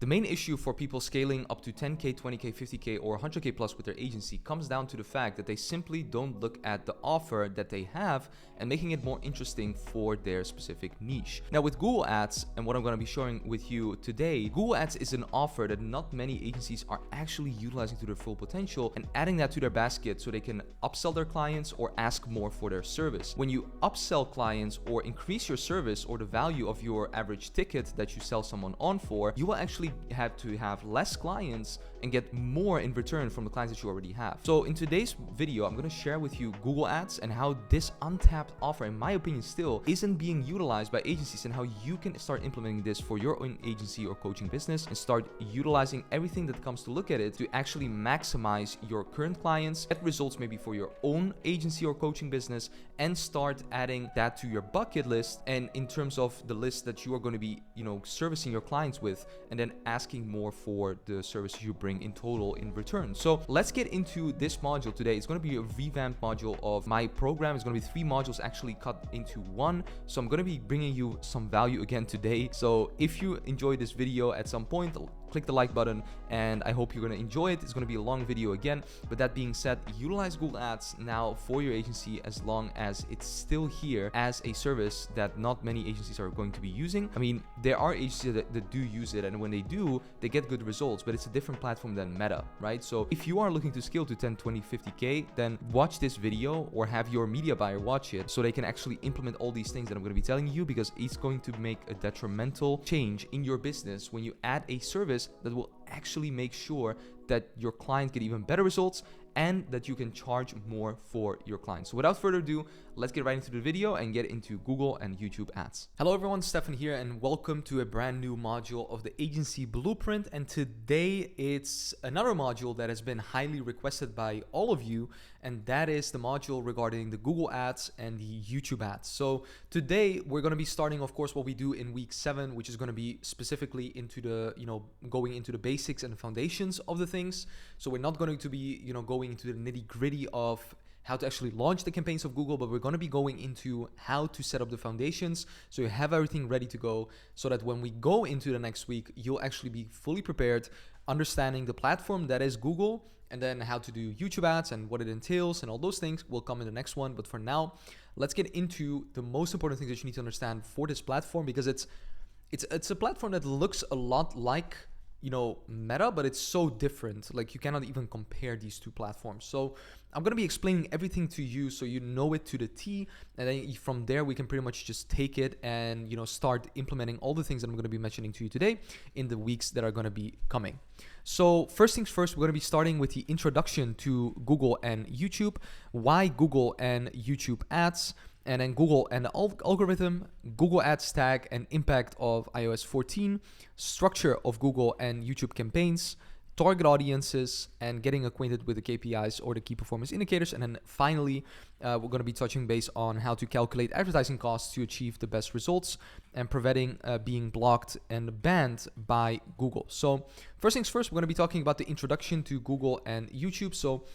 The main issue for people scaling up to 10K, 20K, 50K, or 100K plus with their agency comes down to the fact that they simply don't look at the offer that they have and making it more interesting for their specific niche. Now with Google Ads, and what I'm going to be showing with you today, Google Ads is an offer that not many agencies are actually utilizing to their full potential and adding that to their basket so they can upsell their clients or ask more for their service. When you upsell clients or increase your service or the value of your average ticket that you sell someone on for, you will actually have to have less clients and get more in return from the clients that you already have. So in today's video, I'm going to share with you Google Ads and how this untapped offer, in my opinion, still isn't being utilized by agencies, and how you can start implementing this for your own agency or coaching business and start utilizing everything that comes to look at it to actually maximize your current clients, get results maybe for your own agency or coaching business, and start adding that to your bucket list, and in terms of the list that you are going to be, servicing your clients with, and then asking more for the services you bring in total in return. So let's get into this module today. It's going to be a revamped module of my program. It's going to be 3 modules actually cut into one. So I'm going to be bringing you some value again today. So if you enjoyed this video at some point, click the like button, and I hope you're going to enjoy it. It's going to be a long video again, but that being said, utilize Google Ads now for your agency as long as it's still here as a service that not many agencies are going to be using. I mean, there are agencies that do use it, and when they do, they get good results, but it's a different platform than Meta, right? So if you are looking to scale to 10, 20, 50K, then watch this video or have your media buyer watch it so they can actually implement all these things that I'm going to be telling you, because it's going to make a detrimental change in your business when you add a service that will actually make sure that your client get even better results and that you can charge more for your clients. So without further ado, let's get right into the video and get into Google and YouTube ads. Hello everyone, Stefan here, and welcome to a brand new module of the Agency Blueprint. And today it's another module that has been highly requested by all of you, and that is the module regarding the Google ads and the YouTube ads. So today we're going to be starting, of course, what we do in week 7, which is going to be specifically into the, going into the basics and foundations of the things. So we're not going to be, going into the nitty gritty of how to actually launch the campaigns of Google, but we're going to be going into how to set up the foundations so you have everything ready to go, so that when we go into the next week, you'll actually be fully prepared, understanding the platform that is Google, and then how to do YouTube ads and what it entails, and all those things will come in the next one. But for now, let's get into the most important things that you need to understand for this platform, because it's a platform that looks a lot like Meta, but it's so different. Like, you cannot even compare these two platforms. So I'm going to be explaining everything to you so you know it to the T, and then from there we can pretty much just take it and start implementing all the things that I'm going to be mentioning to you today in the weeks that are going to be coming. So first things first, we're going to be starting with the introduction to Google and YouTube, why Google and YouTube ads, and then Google and the algorithm, Google Ads tag and impact of iOS 14, structure of Google and YouTube campaigns, target audiences, and getting acquainted with the KPIs or the key performance indicators. And then finally, we're going to be touching base on how to calculate advertising costs to achieve the best results and preventing being blocked and banned by Google. So first things first, we're going to be talking about the introduction to Google and YouTube. So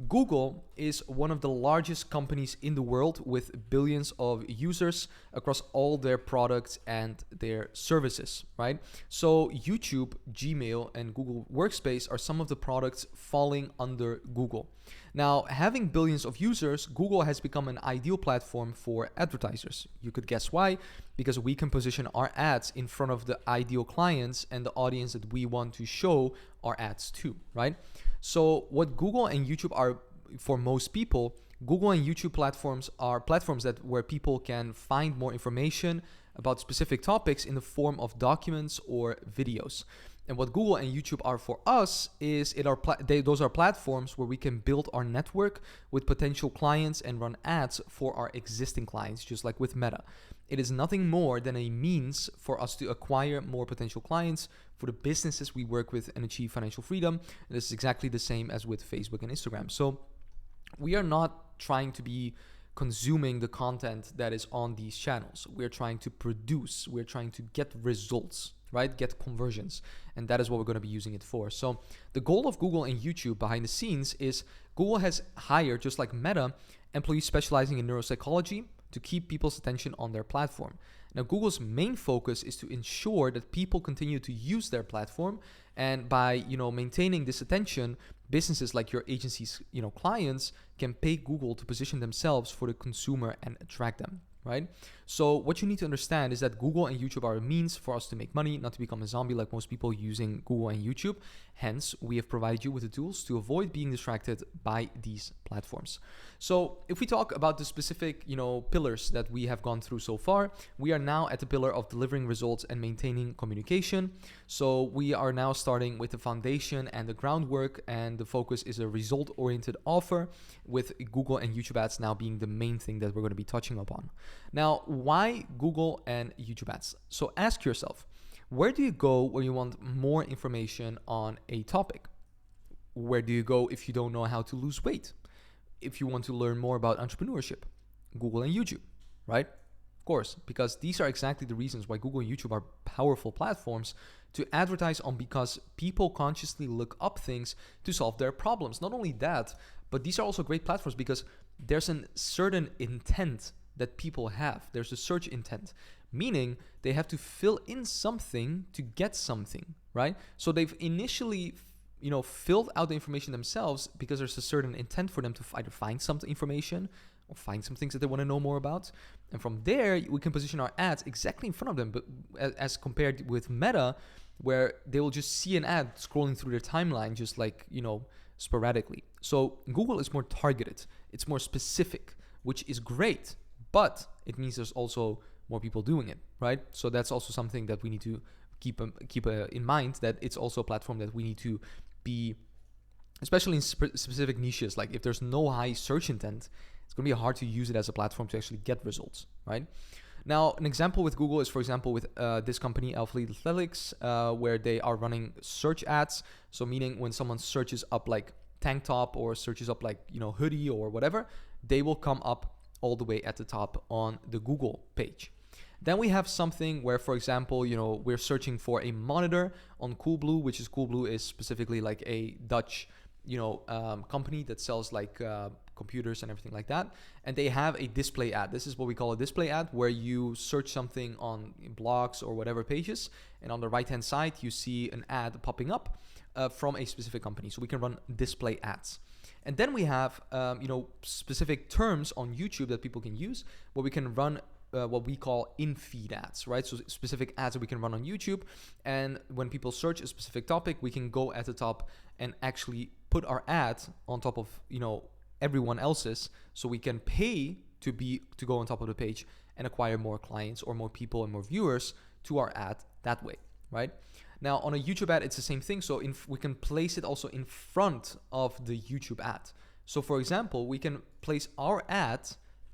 Google is one of the largest companies in the world with billions of users across all their products and their services, right? So YouTube, Gmail, and Google Workspace are some of the products falling under Google. Now, having billions of users, Google has become an ideal platform for advertisers. You could guess why, because we can position our ads in front of the ideal clients and the audience that we want to show our ads to, right? So what Google and YouTube are for most people, Google and YouTube platforms are platforms where people can find more information about specific topics in the form of documents or videos. And what Google and YouTube are for us is those are platforms where we can build our network with potential clients and run ads for our existing clients, just like with Meta. It is nothing more than a means for us to acquire more potential clients for the businesses we work with and achieve financial freedom. And this is exactly the same as with Facebook and Instagram. So we are not trying to be consuming the content that is on these channels. We're trying to produce, we're trying to get results, right? Get conversions. And that is what we're going to be using it for. So the goal of Google and YouTube behind the scenes is Google has hired, just like Meta, employees specializing in neuropsychology, to keep people's attention on their platform. Now, Google's main focus is to ensure that people continue to use their platform, and by maintaining this attention, businesses like your agency's clients can pay Google to position themselves for the consumer and attract them. Right? So what you need to understand is that Google and YouTube are a means for us to make money, not to become a zombie like most people using Google and YouTube. Hence, we have provided you with the tools to avoid being distracted by these platforms. So if we talk about the specific, pillars that we have gone through so far, we are now at the pillar of delivering results and maintaining communication. So we are now starting with the foundation and the groundwork, and the focus is a result-oriented offer, with Google and YouTube ads now being the main thing that we're going to be touching upon. Now, why Google and YouTube ads? So ask yourself, where do you go when you want more information on a topic? Where do you go if you don't know how to lose weight? If you want to learn more about entrepreneurship? Google and YouTube, right? Of course, because these are exactly the reasons why Google and YouTube are powerful platforms to advertise on, because people consciously look up things to solve their problems. Not only that, but these are also great platforms because there's a certain intent that people have. There's a search intent, meaning they have to fill in something to get something, right? So they've initially, filled out the information themselves because there's a certain intent for them to either find some information or find some things that they want to know more about. And from there, we can position our ads exactly in front of them, but as compared with Meta, where they will just see an ad scrolling through their timeline, just like, sporadically. So Google is more targeted. It's more specific, which is great, but it means there's also more people doing it, right? So that's also something that we need to keep in mind, that it's also a platform that we need to be, especially in specific niches. Like if there's no high search intent, it's going to be hard to use it as a platform to actually get results, right? Now, an example with Google is, for example, with this company, Alpha Athletics, where they are running search ads. So meaning when someone searches up like tank top or searches up like, hoodie or whatever, they will come up all the way at the top on the Google page. Then we have something where, for example, we're searching for a monitor on Coolblue, which is Coolblue is specifically like a Dutch, company that sells like computers and everything like that. And they have a display ad. This is what we call a display ad, where you search something on blogs or whatever pages, and on the right-hand side, you see an ad popping up from a specific company. So we can run display ads. And then we have, specific terms on YouTube that people can use, where we can run what we call in-feed ads, right? So specific ads that we can run on YouTube. And when people search a specific topic, we can go at the top and actually put our ad on top of, everyone else's. So we can pay to go on top of the page and acquire more clients or more people and more viewers to our ad that way, right? Now, on a YouTube ad, it's the same thing. So we can place it also in front of the YouTube ad. So for example, we can place our ad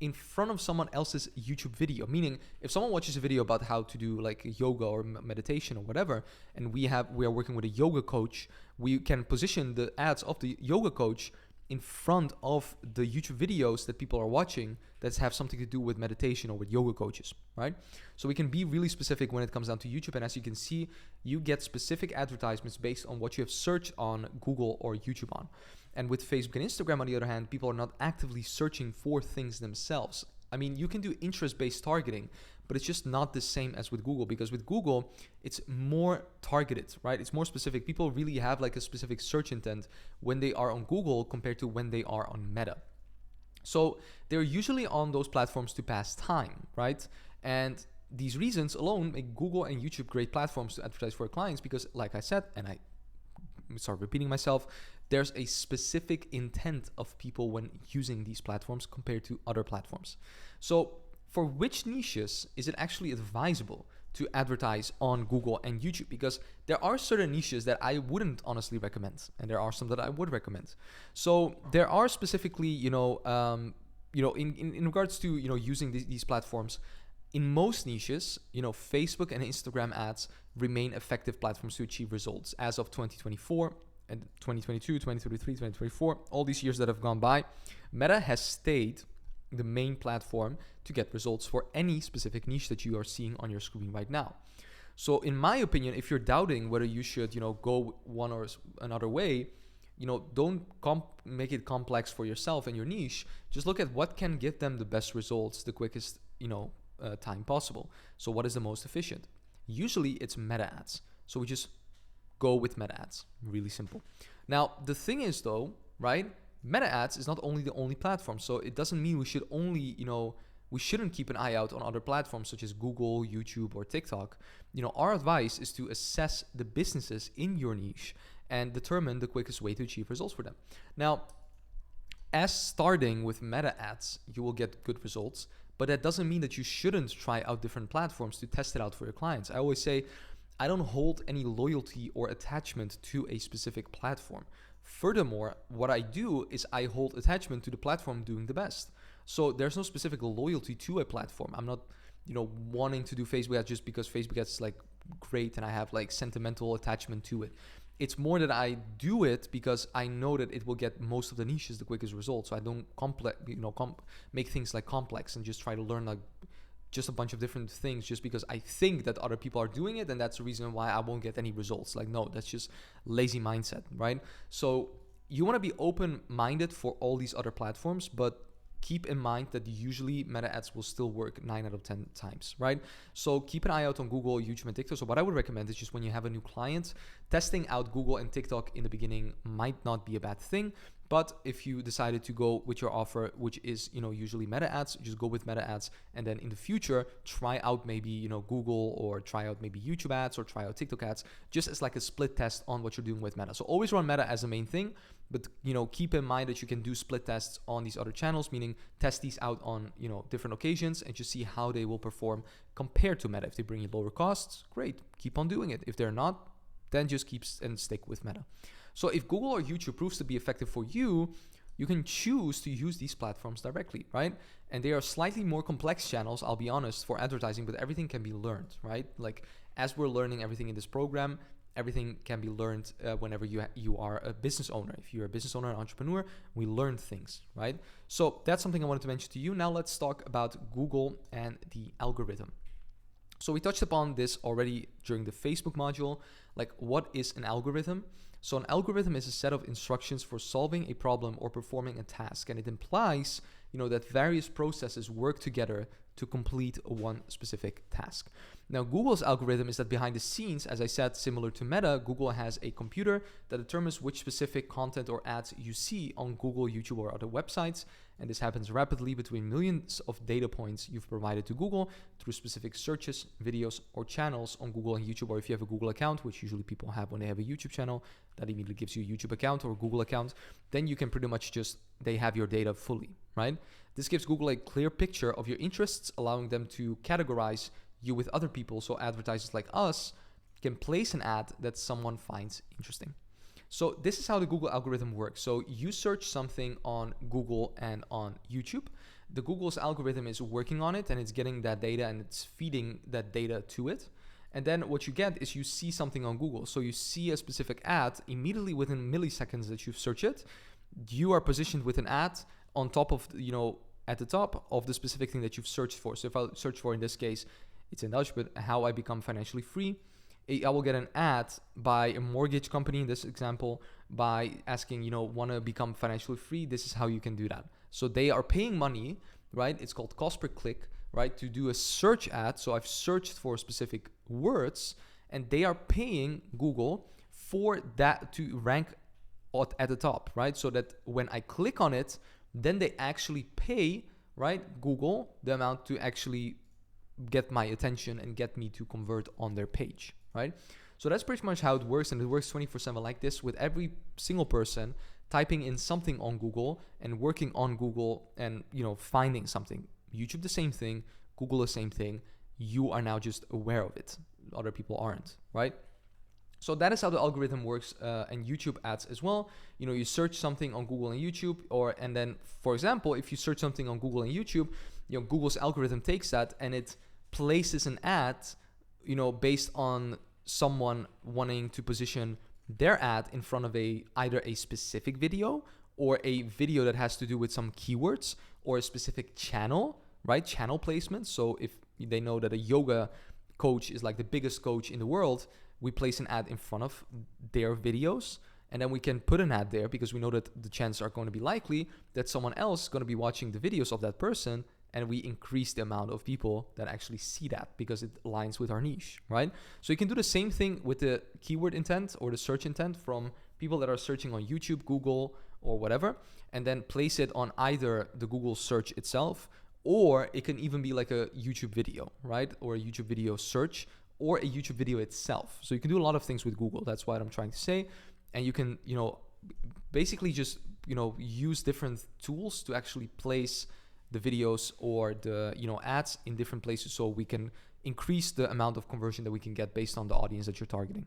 in front of someone else's YouTube video, meaning if someone watches a video about how to do like yoga or meditation or whatever, and we are working with a yoga coach, we can position the ads of the yoga coach in front of the YouTube videos that people are watching that have something to do with meditation or with yoga coaches, right? So we can be really specific when it comes down to YouTube. And as you can see, you get specific advertisements based on what you have searched on Google or YouTube on. And with Facebook and Instagram, on the other hand, people are not actively searching for things themselves. I mean, you can do interest-based targeting, but it's just not the same as with Google, because with Google, it's more targeted, right? It's more specific. People really have like a specific search intent when they are on Google compared to when they are on Meta. So they're usually on those platforms to pass time, right? And these reasons alone make Google and YouTube great platforms to advertise for clients because, like I said, and I start repeating myself, there's a specific intent of people when using these platforms compared to other platforms. So for which niches is it actually advisable to advertise on Google and YouTube? Because there are certain niches that I wouldn't honestly recommend, and there are some that I would recommend. So there are specifically, in regards to, using these platforms, in most niches, Facebook and Instagram ads remain effective platforms to achieve results as of 2024 and 2022, 2023, 2024, all these years that have gone by. Meta has stayed the main platform to get results for any specific niche that you are seeing on your screen right now. So in my opinion, if you're doubting whether you should, go one or another way, don't make it complex for yourself and your niche. Just look at what can give them the best results, the quickest, time possible. So what is the most efficient? Usually it's meta ads. So we just go with meta ads. Really simple. Now, the thing is though, right? Meta ads is not only the only platform. So it doesn't mean we should only, we shouldn't keep an eye out on other platforms such as Google, YouTube, or TikTok. Our advice is to assess the businesses in your niche and determine the quickest way to achieve results for them. Now, as starting with meta ads, you will get good results, but that doesn't mean that you shouldn't try out different platforms to test it out for your clients. I always say, I don't hold any loyalty or attachment to a specific platform. Furthermore, what I do is I hold attachment to the platform doing the best. So there's no specific loyalty to a platform. I'm not, wanting to do Facebook ads just because Facebook ads is like great and I have like sentimental attachment to it. It's more that I do it because I know that it will get most of the niches the quickest results. So I don't make things like complex and just try to learn like just a bunch of different things just because I think that other people are doing it and that's the reason why I won't get any results. Like, no, that's just lazy mindset, right? So you want to be open-minded for all these other platforms, but keep in mind that usually meta ads will still work 9 out of 10 times, right? So keep an eye out on Google, YouTube, and TikTok. So what I would recommend is just when you have a new client, testing out Google and TikTok in the beginning might not be a bad thing. But if you decided to go with your offer, which is, usually meta ads, just go with meta ads. And then in the future, try out maybe, Google, or try out maybe YouTube ads, or try out TikTok ads, just as like a split test on what you're doing with meta. So always run meta as the main thing, but, keep in mind that you can do split tests on these other channels, meaning test these out on, different occasions and just see how they will perform compared to meta. If they bring you lower costs, great, keep on doing it. If they're not, then just keep and stick with meta. So if Google or YouTube proves to be effective for you, you can choose to use these platforms directly, right? And they are slightly more complex channels, I'll be honest, for advertising, but everything can be learned, right? Like as we're learning everything in this program, everything can be learned whenever you are a business owner. If you're a business owner, an entrepreneur, we learn things, right? So that's something I wanted to mention to you. Now let's talk about Google and the algorithm. So we touched upon this already during the Facebook module. Like, what is an algorithm? So an algorithm is a set of instructions for solving a problem or performing a task. And it implies, that various processes work together to complete one specific task. Now, Google's algorithm is that behind the scenes, as I said, similar to Meta, Google has a computer that determines which specific content or ads you see on Google, YouTube, or other websites. And this happens rapidly between millions of data points you've provided to Google through specific searches, videos, or channels on Google and YouTube. Or if you have a Google account, which usually people have when they have a YouTube channel, that immediately gives you a YouTube account or a Google account, then you can pretty much they have your data fully, right? This gives Google a clear picture of your interests, allowing them to categorize you with other people, so advertisers like us can place an ad that someone finds interesting. So this is how the Google algorithm works. So you search something on Google and on YouTube. The Google's algorithm is working on it and it's getting that data and it's feeding that data to it. And then what you get is you see something on Google. So you see a specific ad immediately within milliseconds that you've searched it. You are positioned with an ad on top of, at the top of the specific thing that you've searched for. So if I search for, in this case, it's in Dutch, but how I become financially free, I will get an ad by a mortgage company in this example by asking, want to become financially free? This is how you can do that. So they are paying money, right? It's called cost per click, right? To do a search ad. So I've searched for specific words and they are paying Google for that to rank at the top, right? So that when I click on it, then they actually pay, right, Google the amount to actually get my attention and get me to convert on their page, right? So that's pretty much how it works, and it works 24/7 like this with every single person typing in something on Google and working on Google and, finding something. YouTube the same thing, Google the same thing. You are now just aware of it. Other people aren't, right? So that is how the algorithm works, and YouTube ads as well. You search something on Google and YouTube, and then, for example, if you search something on Google and YouTube, Google's algorithm takes that and it places an ad, based on someone wanting to position their ad in front of either a specific video or a video that has to do with some keywords or a specific channel, right? Channel placement. So if they know that a yoga coach is like the biggest coach in the world, we place an ad in front of their videos and then we can put an ad there because we know that the chances are going to be likely that someone else is going to be watching the videos of that person, and we increase the amount of people that actually see that because it aligns with our niche, right? So you can do the same thing with the keyword intent or the search intent from people that are searching on YouTube, Google, or whatever, and then place it on either the Google search itself, or it can even be like a YouTube video, right? Or a YouTube video search, or a YouTube video itself. So you can do a lot of things with Google. That's what I'm trying to say. And you can, basically just, use different tools to actually place the videos or the, ads in different places so we can increase the amount of conversion that we can get based on the audience that you're targeting.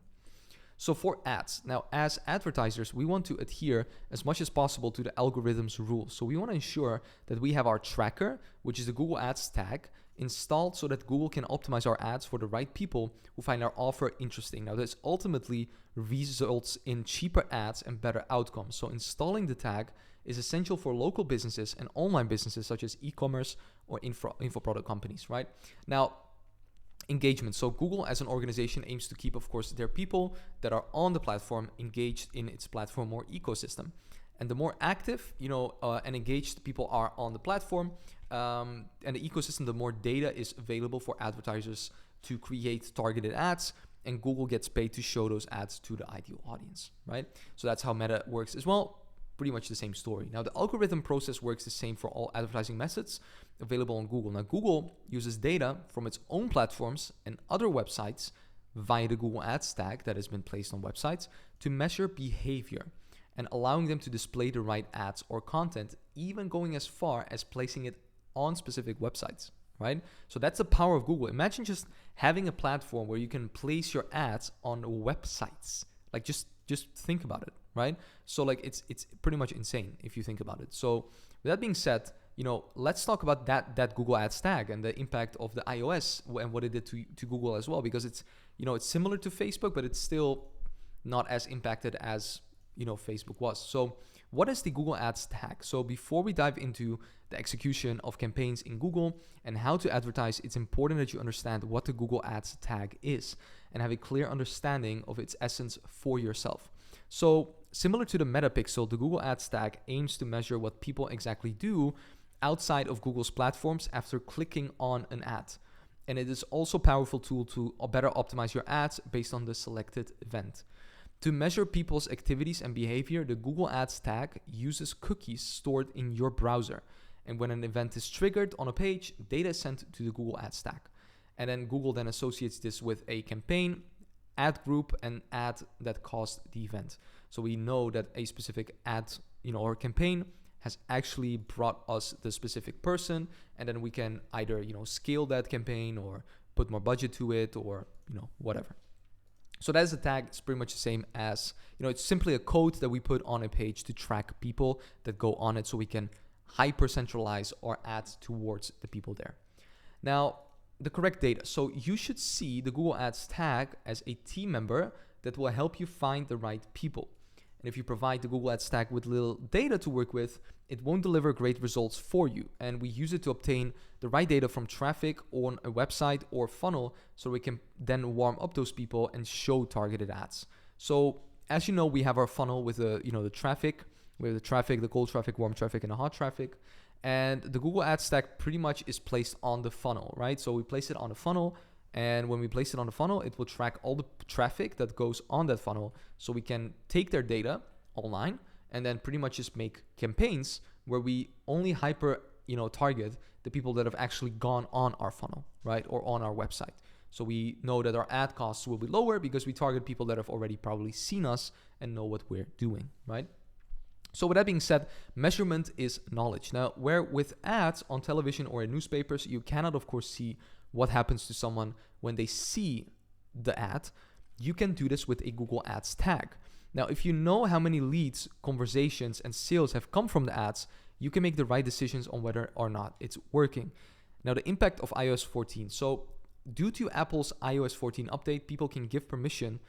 So for ads, now as advertisers, we want to adhere as much as possible to the algorithm's rules. So we want to ensure that we have our tracker, which is the Google Ads tag, installed so that Google can optimize our ads for the right people who find our offer interesting. Now this ultimately results in cheaper ads and better outcomes. So installing the tag is essential for local businesses and online businesses such as e-commerce or info product companies, right? Now, engagement. So Google as an organization aims to keep, of course, their people that are on the platform engaged in its platform or ecosystem. And the more active, and engaged people are on the platform and the ecosystem, the more data is available for advertisers to create targeted ads, and Google gets paid to show those ads to the ideal audience, right? So that's how Meta works as well. Pretty much the same story. Now, the algorithm process works the same for all advertising methods available on Google. Now, Google uses data from its own platforms and other websites via the Google Ads tag that has been placed on websites to measure behavior and allowing them to display the right ads or content, even going as far as placing it on specific websites, right? So that's the power of Google. Imagine just having a platform where you can place your ads on websites. Like just think about it, right? So like it's pretty much insane if you think about it. So with that being said, let's talk about that Google Ads tag and the impact of the iOS and what it did to Google as well, because it's similar to Facebook, but it's still not as impacted as Facebook was. So what is the Google Ads tag? So before we dive into the execution of campaigns in Google and how to advertise, it's important that you understand what the Google Ads tag is and have a clear understanding of its essence for yourself. So similar to the Meta Pixel, the Google Ads tag aims to measure what people exactly do outside of Google's platforms after clicking on an ad. And it is also a powerful tool to better optimize your ads based on the selected event. To measure people's activities and behavior, the Google Ads tag uses cookies stored in your browser. And when an event is triggered on a page, data is sent to the Google Ads tag. And then Google then associates this with a campaign, ad group, and ad that caused the event. So we know that a specific ad, or campaign has actually brought us the specific person, and then we can either, scale that campaign or put more budget to it or, whatever. So that is a tag. It's pretty much the same as, it's simply a code that we put on a page to track people that go on it so we can hyper centralize our ads towards the people there. Now, the correct data. So you should see the Google Ads tag as a team member that will help you find the right people. And if you provide the Google Ads tag with little data to work with, it won't deliver great results for you. And we use it to obtain the right data from traffic on a website or funnel so we can then warm up those people and show targeted ads. So as you know, we have our funnel with the traffic. We have the traffic, the cold traffic, warm traffic, and the hot traffic. And the Google Ads tag pretty much is placed on the funnel, right? So we place it on the funnel. And when we place it on the funnel, it will track all the traffic that goes on that funnel. So we can take their data online and then pretty much just make campaigns where we only hyper, target the people that have actually gone on our funnel, right? Or on our website. So we know that our ad costs will be lower because we target people that have already probably seen us and know what we're doing, right? So with that being said, measurement is knowledge. Now, where with ads on television or in newspapers, you cannot, of course, see what happens to someone when they see the ad, you can do this with a Google Ads tag. Now, if you know how many leads, conversations, and sales have come from the ads, you can make the right decisions on whether or not it's working. Now, the impact of iOS 14. So due to Apple's iOS 14 update, people can give permission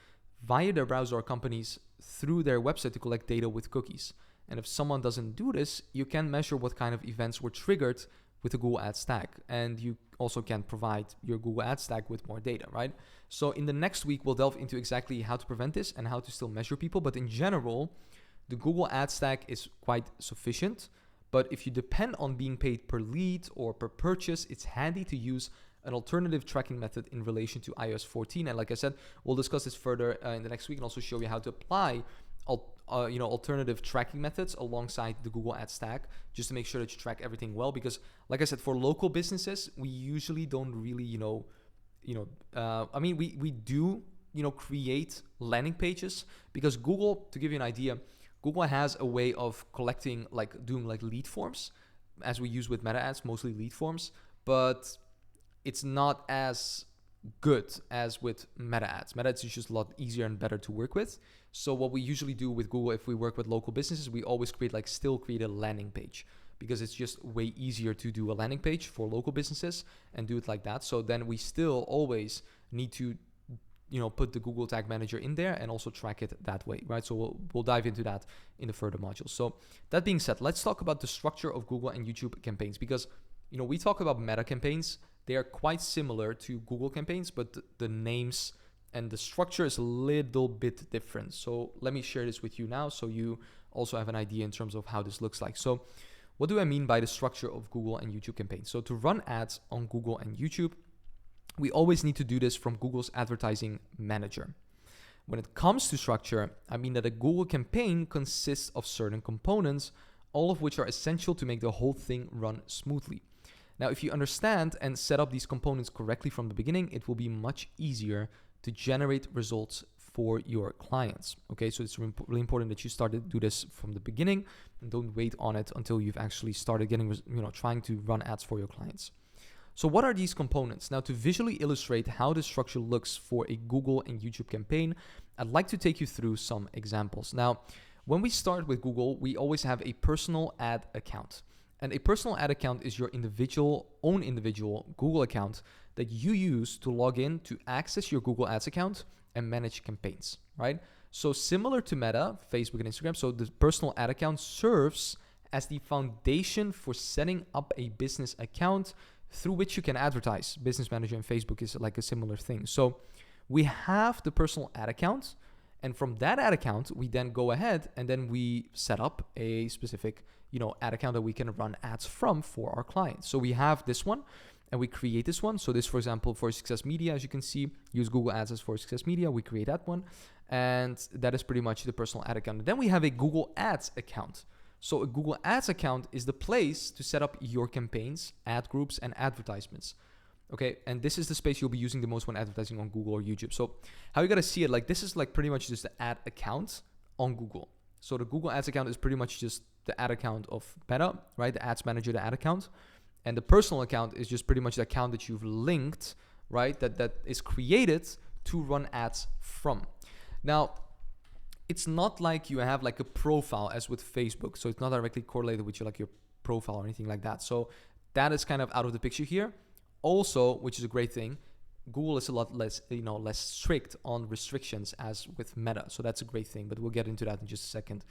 via their browser or companies through their website to collect data with cookies. And if someone doesn't do this, you can measure what kind of events were triggered with the Google Ad Stack. And you also can provide your Google Ad Stack with more data, right? So in the next week, we'll delve into exactly how to prevent this and how to still measure people. But in general, the Google Ad Stack is quite sufficient. But if you depend on being paid per lead or per purchase, it's handy to use an alternative tracking method in relation to iOS 14. And like I said, we'll discuss this further in the next week and also show you how to apply alternative tracking methods alongside the Google Ad Stack, just to make sure that you track everything well. Because like I said, for local businesses, we usually don't really, we do, create landing pages, because Google, to give you an idea, Google has a way of collecting, doing lead forms, as we use with Meta ads, mostly lead forms, but it's not as good as with Meta ads. Meta ads is just a lot easier and better to work with. So what we usually do with Google, if we work with local businesses, we always create a landing page, because it's just way easier to do a landing page for local businesses and do it like that. So then we still always need to put the Google Tag Manager in there and also track it that way, right? So we'll dive into that in the further modules. So that being said, let's talk about the structure of Google and YouTube campaigns, because we talk about Meta campaigns. They are quite similar to Google campaigns, but the names and the structure is a little bit different. So let me share this with you now, so you also have an idea in terms of how this looks like. So what do I mean by the structure of Google and YouTube campaigns? So to run ads on Google and YouTube, we always need to do this from Google's advertising manager. When it comes to structure, I mean that a Google campaign consists of certain components, all of which are essential to make the whole thing run smoothly. Now, if you understand and set up these components correctly from the beginning, it will be much easier to generate results for your clients. Okay, so it's really important that you start to do this from the beginning and don't wait on it until you've actually started getting, trying to run ads for your clients. So what are these components? Now, to visually illustrate how the structure looks for a Google and YouTube campaign, I'd like to take you through some examples. Now, when we start with Google, we always have a personal ad account. And a personal ad account is your own individual Google account that you use to log in to access your Google Ads account and manage campaigns, right? So similar to Meta, Facebook and Instagram, so the personal ad account serves as the foundation for setting up a business account through which you can advertise. Business Manager and Facebook is like a similar thing. So we have the personal ad account, and from that ad account, we then go ahead and then we set up a specific ad account that we can run ads from for our clients. So we have this one and we create this one. So this, for example, for Success Media, as you can see, use Google Ads as for Success Media. We create that one. And that is pretty much the personal ad account. And then we have a Google Ads account. So a Google Ads account is the place to set up your campaigns, ad groups, and advertisements. Okay, and this is the space you'll be using the most when advertising on Google or YouTube. So how you gotta see it, this is pretty much just the ad account on Google. So the Google Ads account is pretty much just the ad account of Meta, right? The Ads Manager, the ad account. And the personal account is just pretty much the account that you've linked, right? That is created to run ads from. Now, it's not like you have a profile as with Facebook. So it's not directly correlated with your profile or anything like that. So that is kind of out of the picture here. Also, which is a great thing, Google is a lot less, less strict on restrictions as with Meta. So that's a great thing, but we'll get into that in just a second.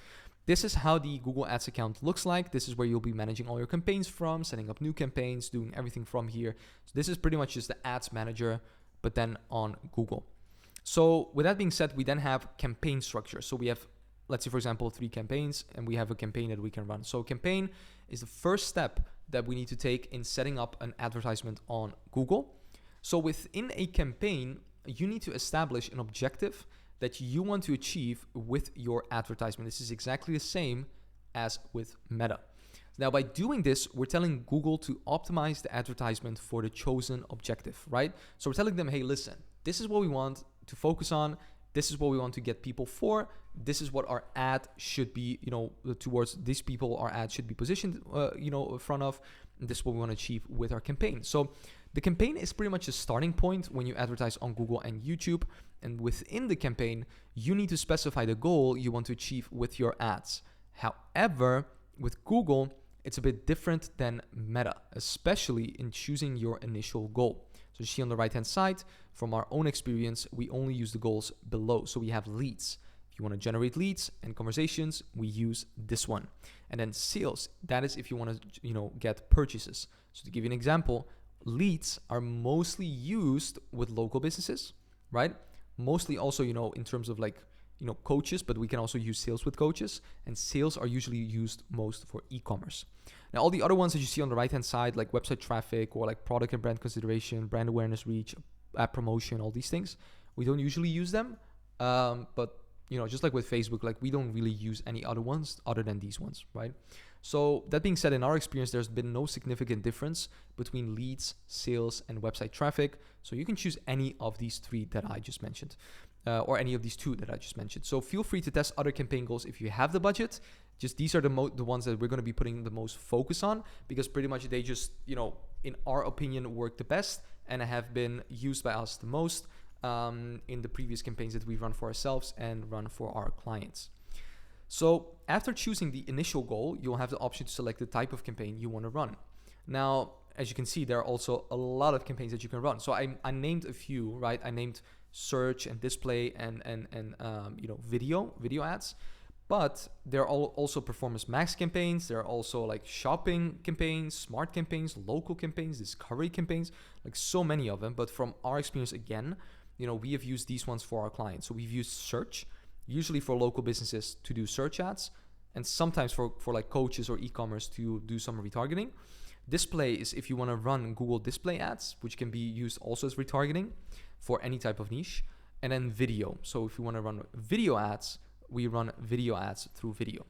This is how the Google Ads account looks like. This is where you'll be managing all your campaigns from, setting up new campaigns, doing everything from here. So this is pretty much just the Ads Manager, but then on Google. So with that being said, we then have campaign structure. So we have, let's say, for example, 3 campaigns, and we have a campaign that we can run. So campaign is the first step that we need to take in setting up an advertisement on Google. So within a campaign, you need to establish an objective that you want to achieve with your advertisement. This is exactly the same as with Meta. Now, by doing this, we're telling Google to optimize the advertisement for the chosen objective, right? So we're telling them, hey, listen, this is what we want to focus on. This is what we want to get people for. This is what our ad should be, towards these people, our ad should be positioned, in front of. And this is what we want to achieve with our campaign. So the campaign is pretty much a starting point when you advertise on Google and YouTube. And within the campaign, you need to specify the goal you want to achieve with your ads. However, with Google, it's a bit different than Meta, especially in choosing your initial goal. So you see on the right-hand side, from our own experience, we only use the goals below. So we have leads. If you want to generate leads and conversations, we use this one. And then sales, that is if you want to, get purchases. So to give you an example, leads are mostly used with local businesses, right? Mostly also, in terms of coaches, but we can also use sales with coaches, and sales are usually used most for e-commerce. Now, all the other ones that you see on the right-hand side, like website traffic or like product and brand consideration, brand awareness, reach, app promotion, all these things, we don't usually use them. But just like with Facebook, like we don't really use any other ones other than these ones, right? So that being said, in our experience, there's been no significant difference between leads, sales, and website traffic. So you can choose any of these three that I just mentioned, or any of these two that I just mentioned. So feel free to test other campaign goals if you have the budget. Just these are the ones that we're going to be putting the most focus on, because pretty much they just, in our opinion, work the best and have been used by us the most in the previous campaigns that we've run for ourselves and run for our clients. So after choosing the initial goal, you'll have the option to select the type of campaign you want to run. Now, as you can see, there are also a lot of campaigns that you can run. So I named a few, right? I named search and display and video ads. But there are also performance max campaigns. There are also like shopping campaigns, smart campaigns, local campaigns, discovery campaigns, like so many of them. But from our experience, again, we have used these ones for our clients. So we've used search, usually for local businesses to do search ads, and sometimes for like coaches or e-commerce to do some retargeting. Display is if you want to run Google display ads, which can be used also as retargeting for any type of niche. And then video. So if you want to run video ads, we run video ads through video.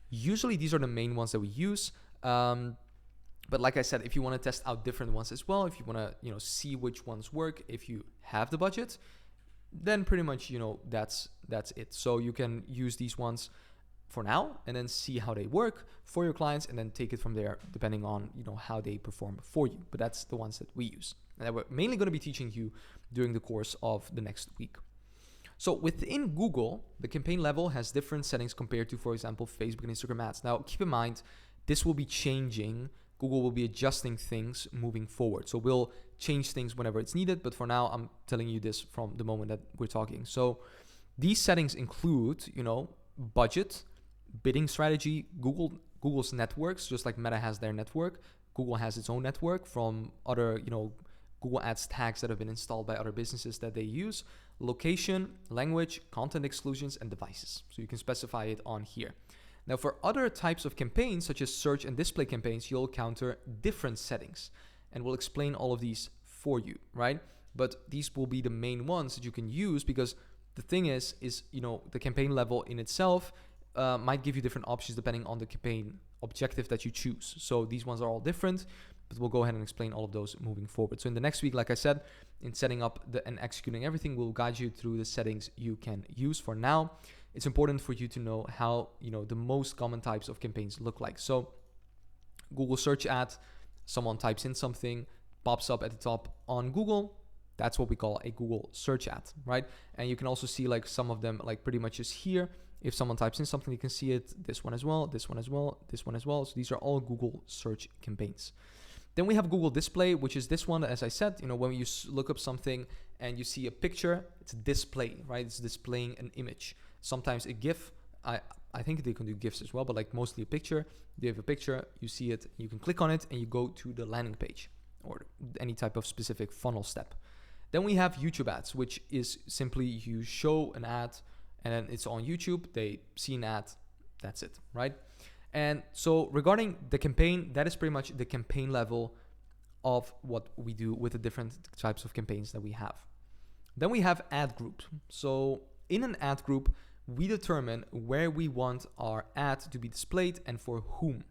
Usually these are the main ones that we use. But like I said, if you want to test out different ones as well, if you want to, see which ones work, if you have the budget, then pretty much, that's it. So you can use these ones for now and then see how they work for your clients and then take it from there depending on, how they perform for you. But that's the ones that we use and that we're mainly going to be teaching you during the course of the next week. So within Google, the campaign level has different settings compared to, for example, Facebook and Instagram ads. Now, keep in mind, this will be changing. Google will be adjusting things moving forward. So we'll change things whenever it's needed. But for now, I'm telling you this from the moment that we're talking. So these settings include, budget, bidding strategy, Google's networks, just like Meta has their network. Google has its own network from other, Google Ads tags that have been installed by other businesses that they use, location, language, content exclusions, and devices. So you can specify it on here. Now for other types of campaigns, such as search and display campaigns, you'll encounter different settings. And we'll explain all of these for you, right? But these will be the main ones that you can use, because the thing is the campaign level in itself might give you different options depending on the campaign objective that you choose. So these ones are all different, but we'll go ahead and explain all of those moving forward. So in the next week, like I said, in setting up and executing everything, we'll guide you through the settings you can use. For now, it's important for you to know how, the most common types of campaigns look like. So Google search ad, someone types in something, pops up at the top on Google. That's what we call a Google search ad, right? And you can also see like some of them like pretty much just here. If someone types in something, you can see it, this one as well, this one as well, this one as well. So these are all Google search campaigns. Then we have Google Display, which is this one, as I said, when you look up something and you see a picture, it's a display, right? It's displaying an image. Sometimes a GIF, I think they can do GIFs as well, but like mostly a picture. They have a picture, you see it, you can click on it and you go to the landing page or any type of specific funnel step. Then we have YouTube ads, which is simply you show an ad and then it's on YouTube, they see an ad, that's it, right? And so regarding the campaign, that is pretty much the campaign level of what we do with the different types of campaigns that we have. Then we have ad groups. So in an ad group, we determine where we want our ad to be displayed and for whom.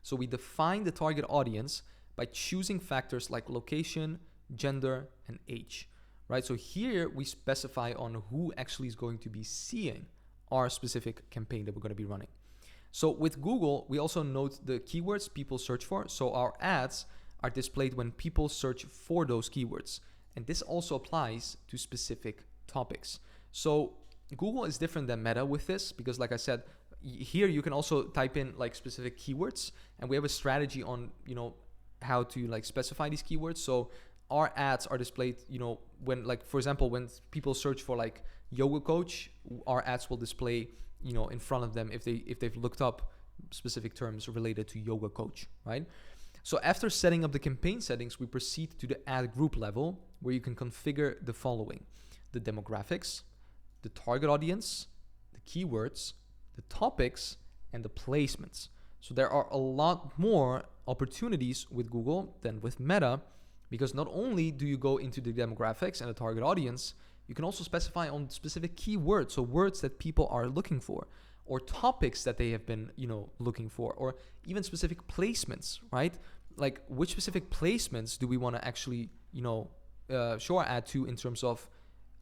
So we define the target audience by choosing factors like location, gender, and age, right? So here we specify on who actually is going to be seeing our specific campaign that we're going to be running. So with Google, we also note the keywords people search for. So our ads are displayed when people search for those keywords. And this also applies to specific topics. So Google is different than Meta with this, because like I said, here you can also type in like specific keywords, and we have a strategy on, how to like specify these keywords. So our ads are displayed, when like, for example, when people search for like yoga coach, our ads will display, in front of them if they've looked up specific terms related to yoga coach, right? So after setting up the campaign settings, we proceed to the ad group level, where you can configure the following: the demographics, the target audience, the keywords, the topics, and the placements. So there are a lot more opportunities with Google than with Meta, because not only do you go into the demographics and the target audience, you can also specify on specific keywords, so words that people are looking for, or topics that they have been, looking for, or even specific placements, right? Like, which specific placements do we want to actually, show our ad to in terms of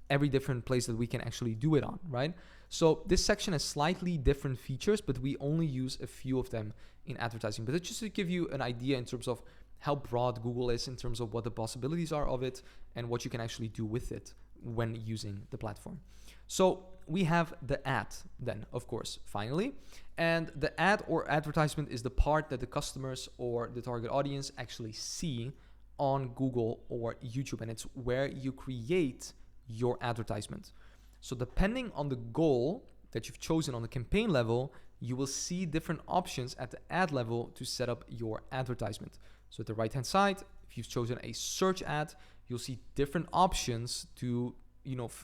every different place that we can actually do it on, right? So this section has slightly different features, but we only use a few of them in advertising. But it's just to give you an idea in terms of how broad Google is, in terms of what the possibilities are of it and what you can actually do with it when using the platform. So we have the ad then, of course, finally. And the ad or advertisement is the part that the customers or the target audience actually see on Google or YouTube, and it's where you create your advertisement. So depending on the goal that you've chosen on the campaign level, you will see different options at the ad level to set up your advertisement. So at the right hand side, if you've chosen a search ad, you'll see different options to,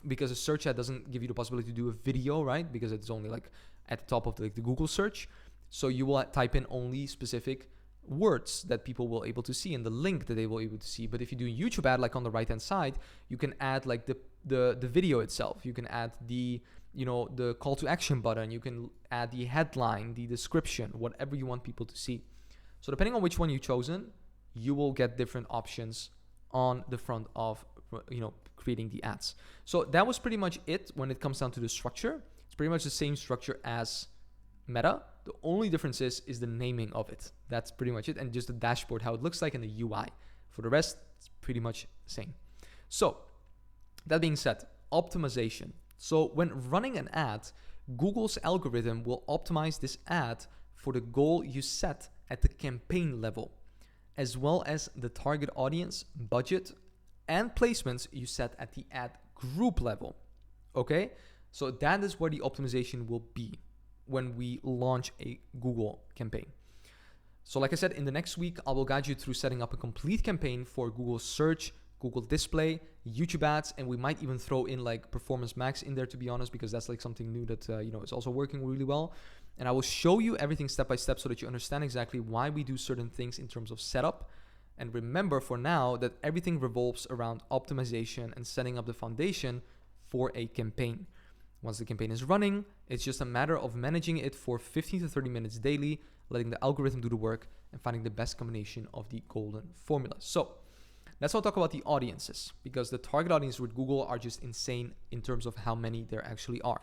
because a search ad doesn't give you the possibility to do a video, right? Because it's only like at the top of the Google search. So you will type in only specific words that people will able to see and the link that they will able to see. But if you do a YouTube ad, like on the right hand side, you can add like the video itself. You can add the call to action button. You can add the headline, the description, whatever you want people to see. So depending on which one you've chosen, you will get different options on the front of creating the ads. So that was pretty much it when it comes down to the structure. It's pretty much the same structure as Meta. The only difference is the naming of it. That's pretty much it, and just the dashboard, how it looks like, and the UI. For the rest, it's pretty much the same. So that being said, optimization. So when running an ad, Google's algorithm will optimize this ad for the goal you set at the campaign level, as well as the target audience, budget, and placements you set at the ad group level. Okay, so that is where the optimization will be when we launch a Google campaign. So like I said, in the next week, I will guide you through setting up a complete campaign for Google Search, Google Display, YouTube ads, and we might even throw in like Performance Max in there, to be honest, because that's like something new that is also working really well. And I will show you everything step by step so that you understand exactly why we do certain things in terms of setup. And remember for now that everything revolves around optimization and setting up the foundation for a campaign. Once the campaign is running, it's just a matter of managing it for 15 to 30 minutes daily, letting the algorithm do the work, and finding the best combination of the golden formula. So let's all talk about the audiences, because the target audience with Google are just insane in terms of how many there actually are.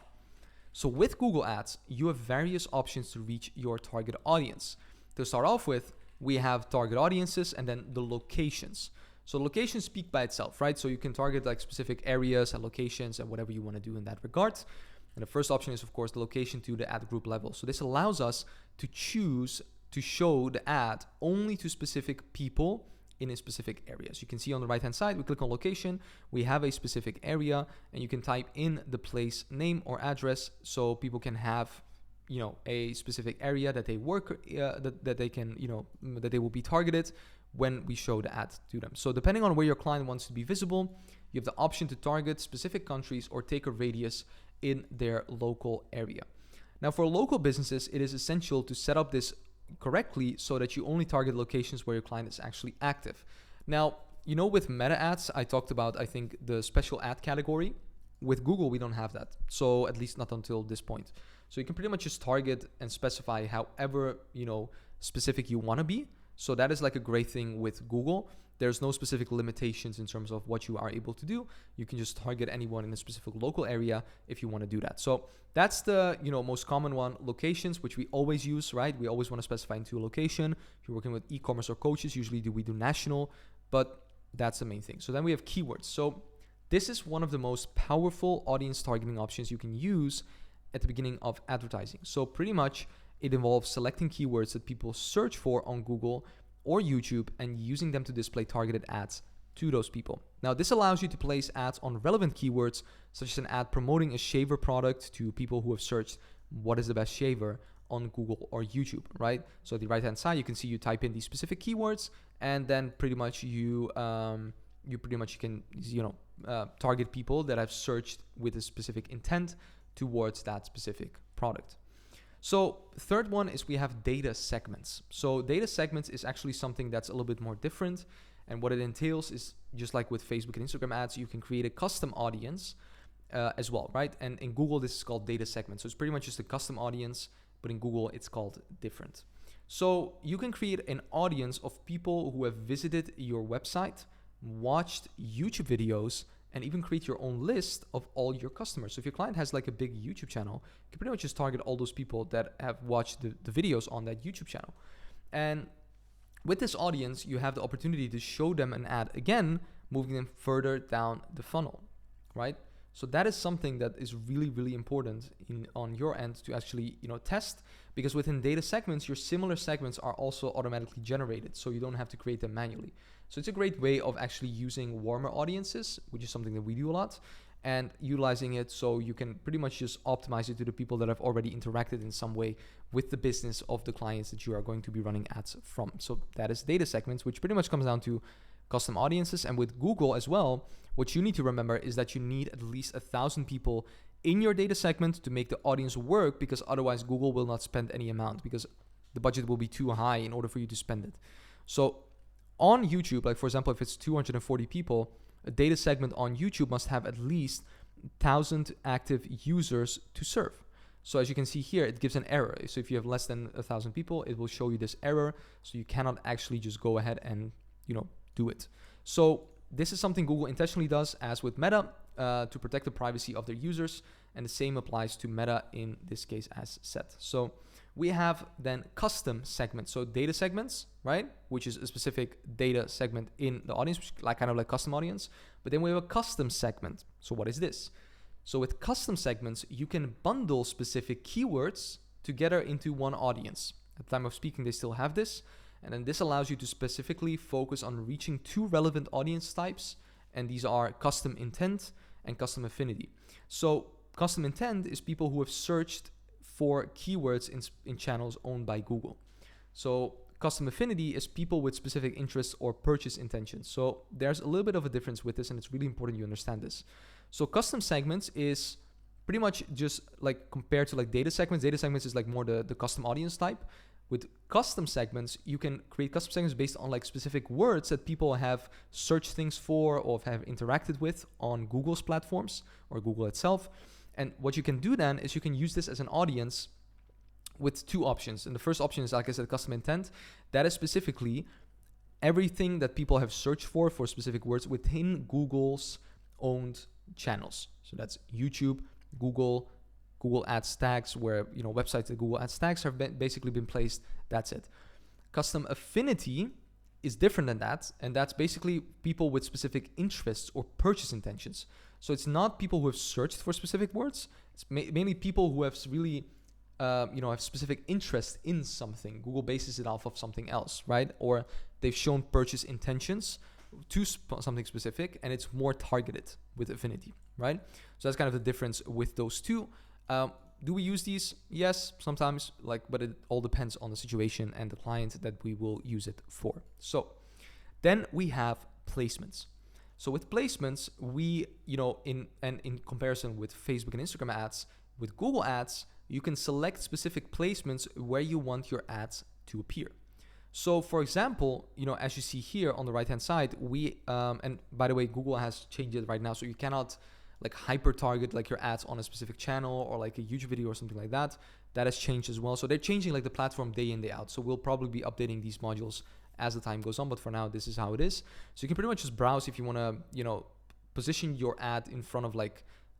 So with Google Ads, you have various options to reach your target audience. To start off with, we have target audiences and then the locations. So locations speak by itself, right? So you can target like specific areas and locations and whatever you want to do in that regard. And the first option is, of course, the location to the ad group level. So this allows us to choose to show the ad only to specific people in a specific area. So you can see on the right hand side, we click on location, we have a specific area, and you can type in the place name or address so people can have a specific area that they work that they can that they will be targeted when we show the ad to them. So depending on where your client wants to be visible, you have the option to target specific countries or take a radius in their local area. Now for local businesses, it is essential to set up this correctly so that you only target locations where your client is actually active. Now, with Meta ads, I talked about, I think, the special ad category. With Google, we don't have that. So at least not until this point. So you can pretty much just target and specify however, specific you want to be. So that is like a great thing with Google. There's no specific limitations in terms of what you are able to do. You can just target anyone in a specific local area if you want to do that. So that's the most common one, locations, which we always use, right? We always want to specify into a location. If you're working with e-commerce or coaches, usually we do national, but that's the main thing. So then we have keywords. So this is one of the most powerful audience targeting options you can use at the beginning of advertising. So pretty much it involves selecting keywords that people search for on Google or YouTube and using them to display targeted ads to those people. Now, this allows you to place ads on relevant keywords, such as an ad promoting a shaver product to people who have searched what is the best shaver on Google or YouTube, right? So at the right-hand side, you can see you type in these specific keywords, and then pretty much you can target people that have searched with a specific intent towards that specific product. So third one is we have data segments. So data segments is actually something that's a little bit more different. And what it entails is, just like with Facebook and Instagram ads, you can create a custom audience as well, right? And in Google, this is called data segment. So it's pretty much just a custom audience, but in Google, it's called different. So you can create an audience of people who have visited your website, watched YouTube videos, and even create your own list of all your customers. So if your client has like a big YouTube channel, you can pretty much just target all those people that have watched the videos on that YouTube channel. And with this audience, you have the opportunity to show them an ad again, moving them further down the funnel, right? So that is something that is really, really important on your end to actually, test, because within data segments, your similar segments are also automatically generated, so you don't have to create them manually. So it's a great way of actually using warmer audiences, which is something that we do a lot, and utilizing it so you can pretty much just optimize it to the people that have already interacted in some way with the business of the clients that you are going to be running ads from. So that is data segments, which pretty much comes down to custom audiences. And with Google as well, what you need to remember is that you need at least 1,000 people in your data segment to make the audience work, because otherwise Google will not spend any amount, because the budget will be too high in order for you to spend it. So on YouTube, like for example, if it's 240 people, a data segment on YouTube must have at least 1,000 active users to serve. So as you can see here, it gives an error. So if you have less than 1,000 people, it will show you this error. So you cannot actually just go ahead and, do it. So this is something Google intentionally does, as with Meta, to protect the privacy of their users. And the same applies to Meta in this case as set. So we have then custom segments. So data segments, right? Which is a specific data segment in the audience, which is kind of like custom audience. But then we have a custom segment. So what is this? So with custom segments, you can bundle specific keywords together into one audience. At the time of speaking, they still have this. And then this allows you to specifically focus on reaching two relevant audience types. And these are custom intent and custom affinity. So custom intent is people who have searched for keywords in channels owned by Google. So custom affinity is people with specific interests or purchase intentions. So there's a little bit of a difference with this, and it's really important you understand this. So custom segments is pretty much just like compared to like data segments. Data segments is like more the custom audience type. With custom segments, you can create custom segments based on like specific words that people have searched things for or have interacted with on Google's platforms or Google itself. And what you can do then is you can use this as an audience with two options. And the first option is, like I said, custom intent. That is specifically everything that people have searched for specific words within Google's owned channels. So that's YouTube, Google Ads tags, where websites that Google Ads tags have basically been placed. That's it. Custom affinity is different than that, and that's basically people with specific interests or purchase intentions. So it's not people who have searched for specific words. It's mainly people who have really, have specific interest in something. Google bases it off of something else, right? Or they've shown purchase intentions to something specific, and it's more targeted with affinity, right? So that's kind of the difference with those two. Do we use these? Yes, sometimes, but it all depends on the situation and the client that we will use it for. So then we have placements. So with placements, we, in comparison with Facebook and Instagram ads, with Google ads, you can select specific placements where you want your ads to appear. So for example, as you see here on the right-hand side, we, and by the way, Google has changed it right now. So you cannot hyper target your ads on a specific channel or a YouTube video or something like that. That has changed as well. So they're changing the platform day in, day out. So we'll probably be updating these modules as the time goes on, but for now, this is how it is. So you can pretty much just browse if you want to, position your ad in front of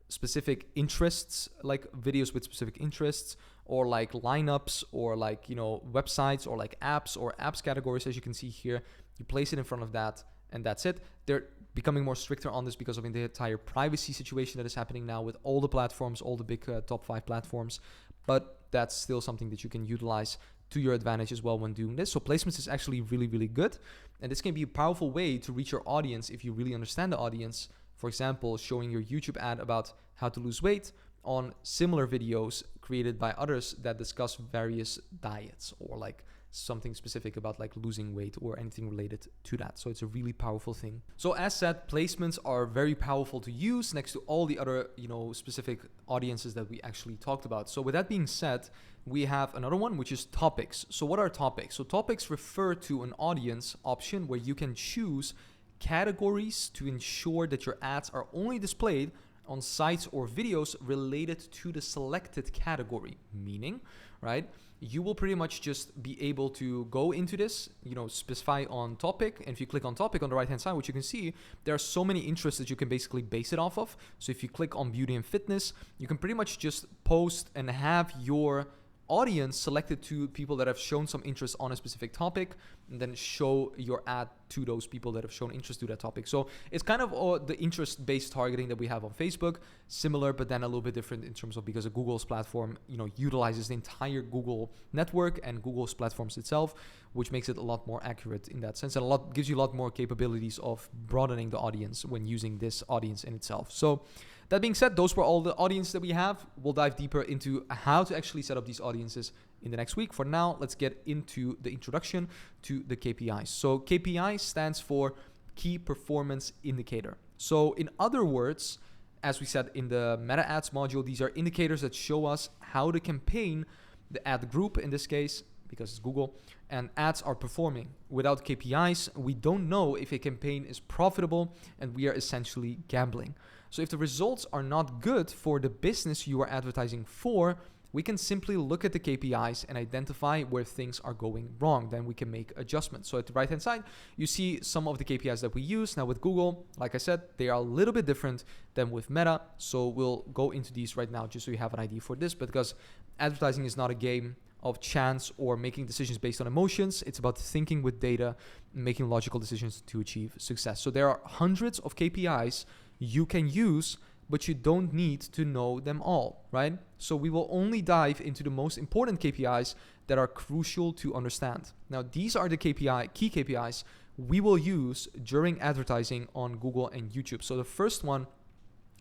specific interests, videos with specific interests, or lineups, or websites, or apps, or apps categories. As you can see here, you place it in front of that, and that's it. They're becoming more stricter on this because of the entire privacy situation that is happening now with all the platforms, all the big top 5 platforms. But that's still something that you can utilize to your advantage as well when doing this. So placements is actually really, really good. And this can be a powerful way to reach your audience if you really understand the audience. For example, showing your YouTube ad about how to lose weight on similar videos created by others that discuss various diets or like something specific about like losing weight or anything related to that. So it's a really powerful thing. So as said, placements are very powerful to use next to all the other, specific audiences that we actually talked about. So with that being said, we have another one, which is topics. So what are topics? So topics refer to an audience option where you can choose categories to ensure that your ads are only displayed on sites or videos related to the selected category. Meaning, right, you will pretty much just be able to go into this, specify on topic. And if you click on topic on the right hand side, which you can see, there are so many interests that you can basically base it off of. So if you click on beauty and fitness, you can pretty much just post and have your audience selected to people that have shown some interest on a specific topic, and then show your ad to those people that have shown interest to that topic. So it's kind of the interest-based targeting that we have on Facebook, similar, but then a little bit different in terms of, because Google's platform, utilizes the entire Google network and Google's platforms itself, which makes it a lot more accurate in that sense, and gives you a lot more capabilities of broadening the audience when using this audience in itself. So that being said, those were all the audiences that we have. We'll dive deeper into how to actually set up these audiences in the next week. For now, let's get into the introduction to the KPIs. So KPI stands for Key Performance Indicator. So in other words, as we said in the Meta Ads module, these are indicators that show us how the campaign, the ad group in this case, because it's Google, and ads are performing. Without KPIs, we don't know if a campaign is profitable, and we are essentially gambling. So if the results are not good for the business you are advertising for, we can simply look at the KPIs and identify where things are going wrong. Then we can make adjustments. So at the right-hand side, you see some of the KPIs that we use. Now with Google, like I said, they are a little bit different than with Meta. So we'll go into these right now just so you have an idea for this, because advertising is not a game of chance or making decisions based on emotions. It's about thinking with data, making logical decisions to achieve success. So there are hundreds of KPIs you can use, but you don't need to know them all, right? So we will only dive into the most important KPIs that are crucial to understand. Now, these are the key KPIs we will use during advertising on Google and YouTube. So the first one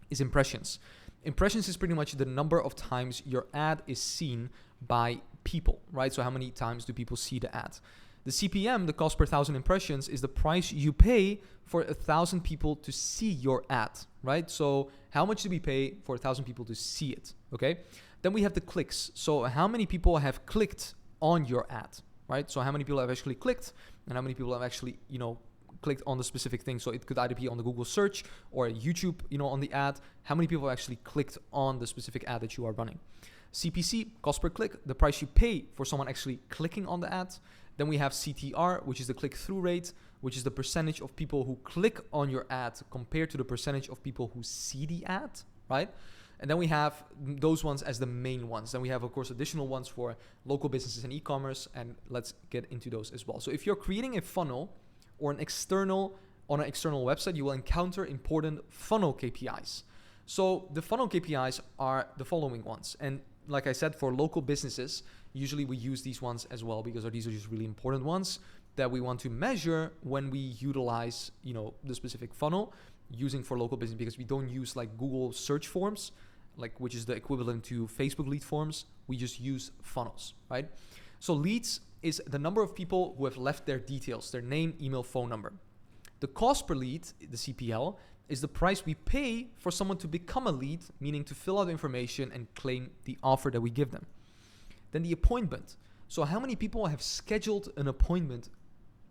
is impressions. Impressions is pretty much the number of times your ad is seen by people, right? So how many times do people see the ad? The CPM, the cost per 1,000 impressions, is the price you pay for 1,000 people to see your ad, right? So how much do we pay for 1,000 people to see it, okay? Then we have the clicks. So how many people have clicked on your ad, right? So how many people have actually clicked, and how many people have actually, clicked on the specific thing. So it could either be on the Google search or YouTube, on the ad. How many people have actually clicked on the specific ad that you are running? CPC, cost per click, the price you pay for someone actually clicking on the ad. Then we have CTR, which is the click-through rate, which is the percentage of people who click on your ad compared to the percentage of people who see the ad, right? And then we have those ones as the main ones. Then we have, of course, additional ones for local businesses and e-commerce, and let's get into those as well. So if you're creating a funnel or on an external website, you will encounter important funnel KPIs. So the funnel KPIs are the following ones. And like I said, for local businesses, usually we use these ones as well, because these are just really important ones that we want to measure when we utilize, the specific funnel using for local business, because we don't use like Google search forms, which is the equivalent to Facebook lead forms. We just use funnels, right? So leads is the number of people who have left their details, their name, email, phone number. The cost per lead, the CPL, is the price we pay for someone to become a lead, meaning to fill out information and claim the offer that we give them. Then the appointment. So how many people have scheduled an appointment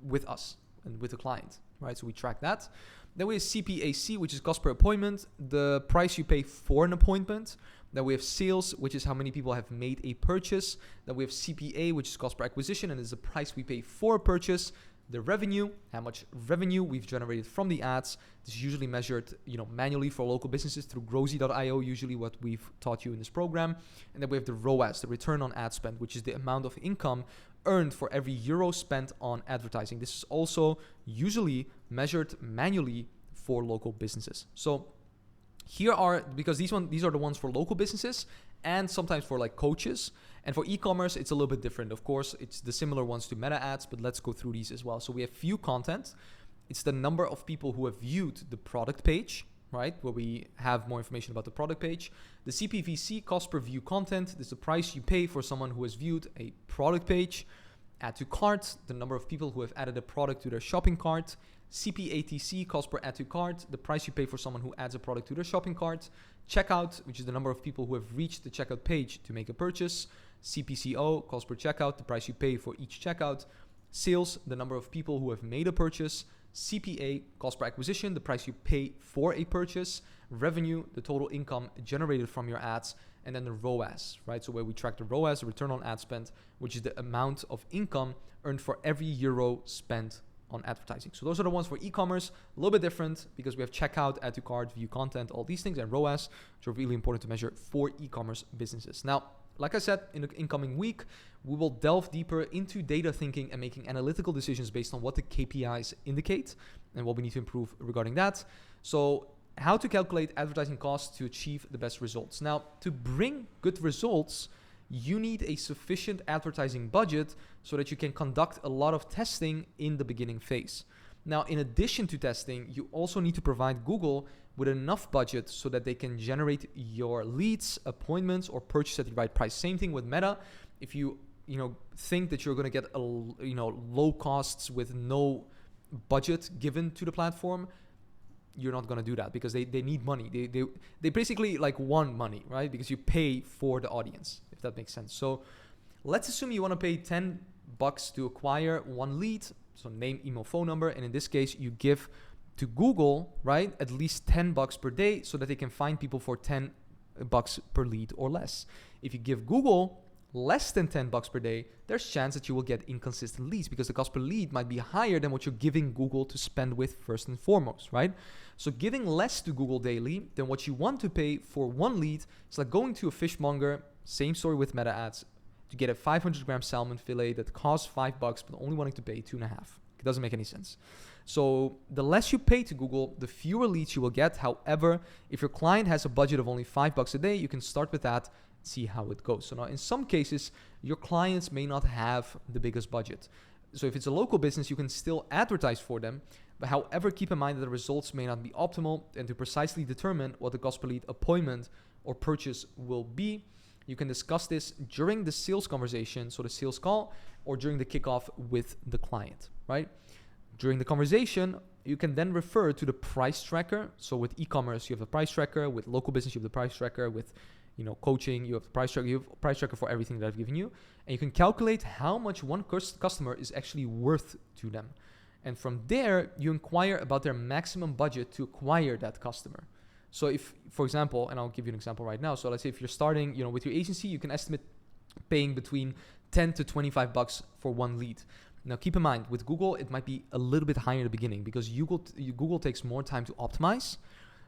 with us and with the client, right? So we track that. Then we have CPAC, which is cost per appointment, the price you pay for an appointment. Then we have sales, which is how many people have made a purchase. Then we have CPA, which is cost per acquisition, and is the price we pay for a purchase. The revenue, how much revenue we've generated from the ads. This is usually measured, manually for local businesses through Growzy.io, usually what we've taught you in this program. And then we have the ROAS, the return on ad spend, which is the amount of income earned for every euro spent on advertising. This is also usually measured manually for local businesses. So here are, because these are the ones for local businesses, and sometimes for like coaches. And for e-commerce, it's a little bit different. Of course, it's the similar ones to meta ads, but let's go through these as well. So we have view content. It's the number of people who have viewed the product page, right? Where we have more information about the product page. The CPVC, cost per view content. This is the price you pay for someone who has viewed a product page. Add to cart, the number of people who have added a product to their shopping cart. CPATC, cost per add to cart, the price you pay for someone who adds a product to their shopping cart. Checkout, which is the number of people who have reached the checkout page to make a purchase. CPCO, cost per checkout, the price you pay for each checkout. Sales, the number of people who have made a purchase. CPA, cost per acquisition, the price you pay for a purchase. Revenue, the total income generated from your ads. And then the ROAS, right? So where we track the ROAS, the return on ad spend, which is the amount of income earned for every euro spent on advertising. So those are the ones for e-commerce, a little bit different because we have checkout, add to cart, view content, all these things, and ROAS, which are really important to measure for e-commerce businesses. Now, like I said, in the incoming week, we will delve deeper into data thinking and making analytical decisions based on what the KPIs indicate and what we need to improve regarding that. So how to calculate advertising costs to achieve the best results. Now, to bring good results, you need a sufficient advertising budget so that you can conduct a lot of testing in the beginning phase. Now, in addition to testing, you also need to provide Google with enough budget so that they can generate your leads, appointments, or purchase at the right price. Same thing with Meta. If you think that you're going to get low costs with no budget given to the platform, you're not going to do that because they need money. They basically like want money, right? Because you pay for the audience, if that makes sense. So let's assume you want to pay $10 to acquire one lead. So name, email, phone number. And in this case, you give to Google, right, at least $10 per day so that they can find people for $10 per lead or less. If you give Google less than $10 per day, there's a chance that you will get inconsistent leads because the cost per lead might be higher than what you're giving Google to spend with first and foremost, right? So giving less to Google daily than what you want to pay for one lead is like going to a fishmonger, same story with meta ads, to get a 500-gram salmon fillet that costs $5 but only wanting to pay $2.50. It doesn't make any sense. So the less you pay to Google, the fewer leads you will get. However, if your client has a budget of only $5 a day, you can start with that, see how it goes. So now in some cases, your clients may not have the biggest budget. So if it's a local business, you can still advertise for them. But however, keep in mind that the results may not be optimal, and to precisely determine what the cost per lead appointment or purchase will be, you can discuss this during the sales conversation, so the sales call, or during the kickoff with the client, right? During the conversation, you can then refer to the price tracker. So with e-commerce, you have the price tracker. With local business, you have the price tracker. With coaching, you have the price tracker. You have a price tracker for everything that I've given you. And you can calculate how much one customer is actually worth to them. And from there, you inquire about their maximum budget to acquire that customer. So if, for example, and I'll give you an example right now. So let's say if you're starting, with your agency, you can estimate paying between $10 to $25 for one lead. Now, keep in mind, with Google, it might be a little bit higher in the beginning because Google takes more time to optimize.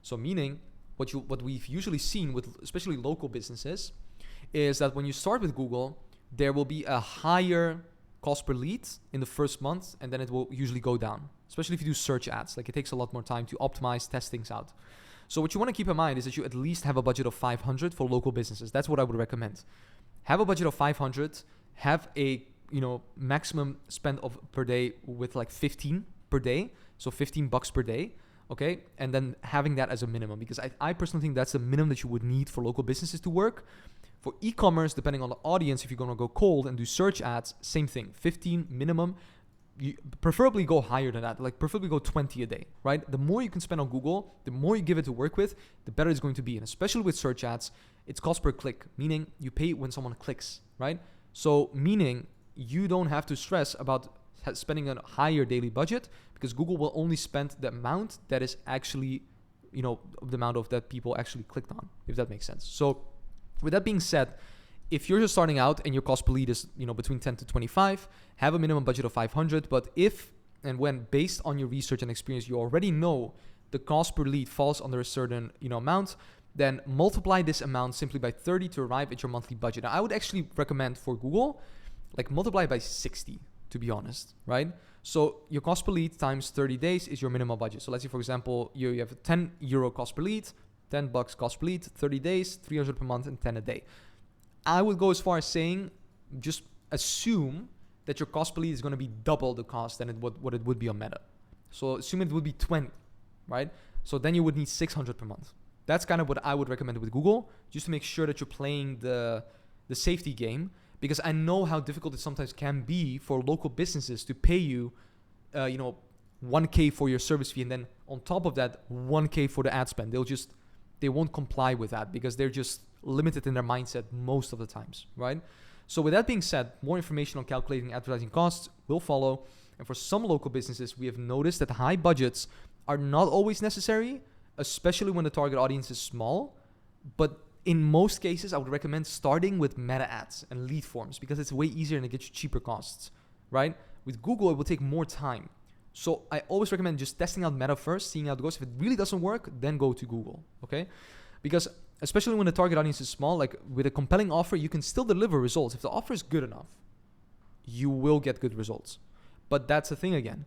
So meaning what we've usually seen with especially local businesses is that when you start with Google, there will be a higher cost per lead in the first month, and then it will usually go down, especially if you do search ads. Like it takes a lot more time to optimize, test things out. So what you want to keep in mind is that you at least have a budget of 500 for local businesses. That's what I would recommend. Have a budget of 500, have a maximum spend of per day with like 15 per day. So $15 per day. Okay. And then having that as a minimum, because I personally think that's the minimum that you would need for local businesses to work. For e-commerce, depending on the audience, if you're going to go cold and do search ads, same thing, 15 minimum. You preferably go higher than that, like preferably go 20 a day, right? The more you can spend on Google, the more you give it to work with, the better it's going to be. And especially with search ads, it's cost per click, meaning you pay when someone clicks, right? So meaning you don't have to stress about spending a higher daily budget because Google will only spend the amount that is actually, the amount of that people actually clicked on, if that makes sense. So with that being said, if you're just starting out and your cost per lead is, between 10 to 25, have a minimum budget of 500. But if and when based on your research and experience, you already know the cost per lead falls under a certain, amount, then multiply this amount simply by 30 to arrive at your monthly budget. Now, I would actually recommend for Google, multiply by 60, to be honest, right? So your cost per lead times 30 days is your minimum budget. So let's say, for example, you have a €10 cost per lead, $10 cost per lead, 30 days, 300 per month, and 10 a day. I would go as far as saying, just assume that your cost per lead is going to be double the cost than what it would be on Meta. So assume it would be 20, right? So then you would need 600 per month. That's kind of what I would recommend with Google, just to make sure that you're playing the safety game, because I know how difficult it sometimes can be for local businesses to pay you, $1K for your service fee, and then on top of that, $1K for the ad spend. They won't comply with that because they're just limited in their mindset most of the times, right? So with that being said, more information on calculating advertising costs will follow. And for some local businesses, we have noticed that high budgets are not always necessary, especially when the target audience is small. But in most cases, I would recommend starting with meta ads and lead forms because it's way easier and it gets you cheaper costs, right? With Google, it will take more time. So I always recommend just testing out Meta first, seeing how it goes. If it really doesn't work, then go to Google, okay? Because especially when the target audience is small, like with a compelling offer, you can still deliver results. If the offer is good enough, you will get good results. But that's the thing again.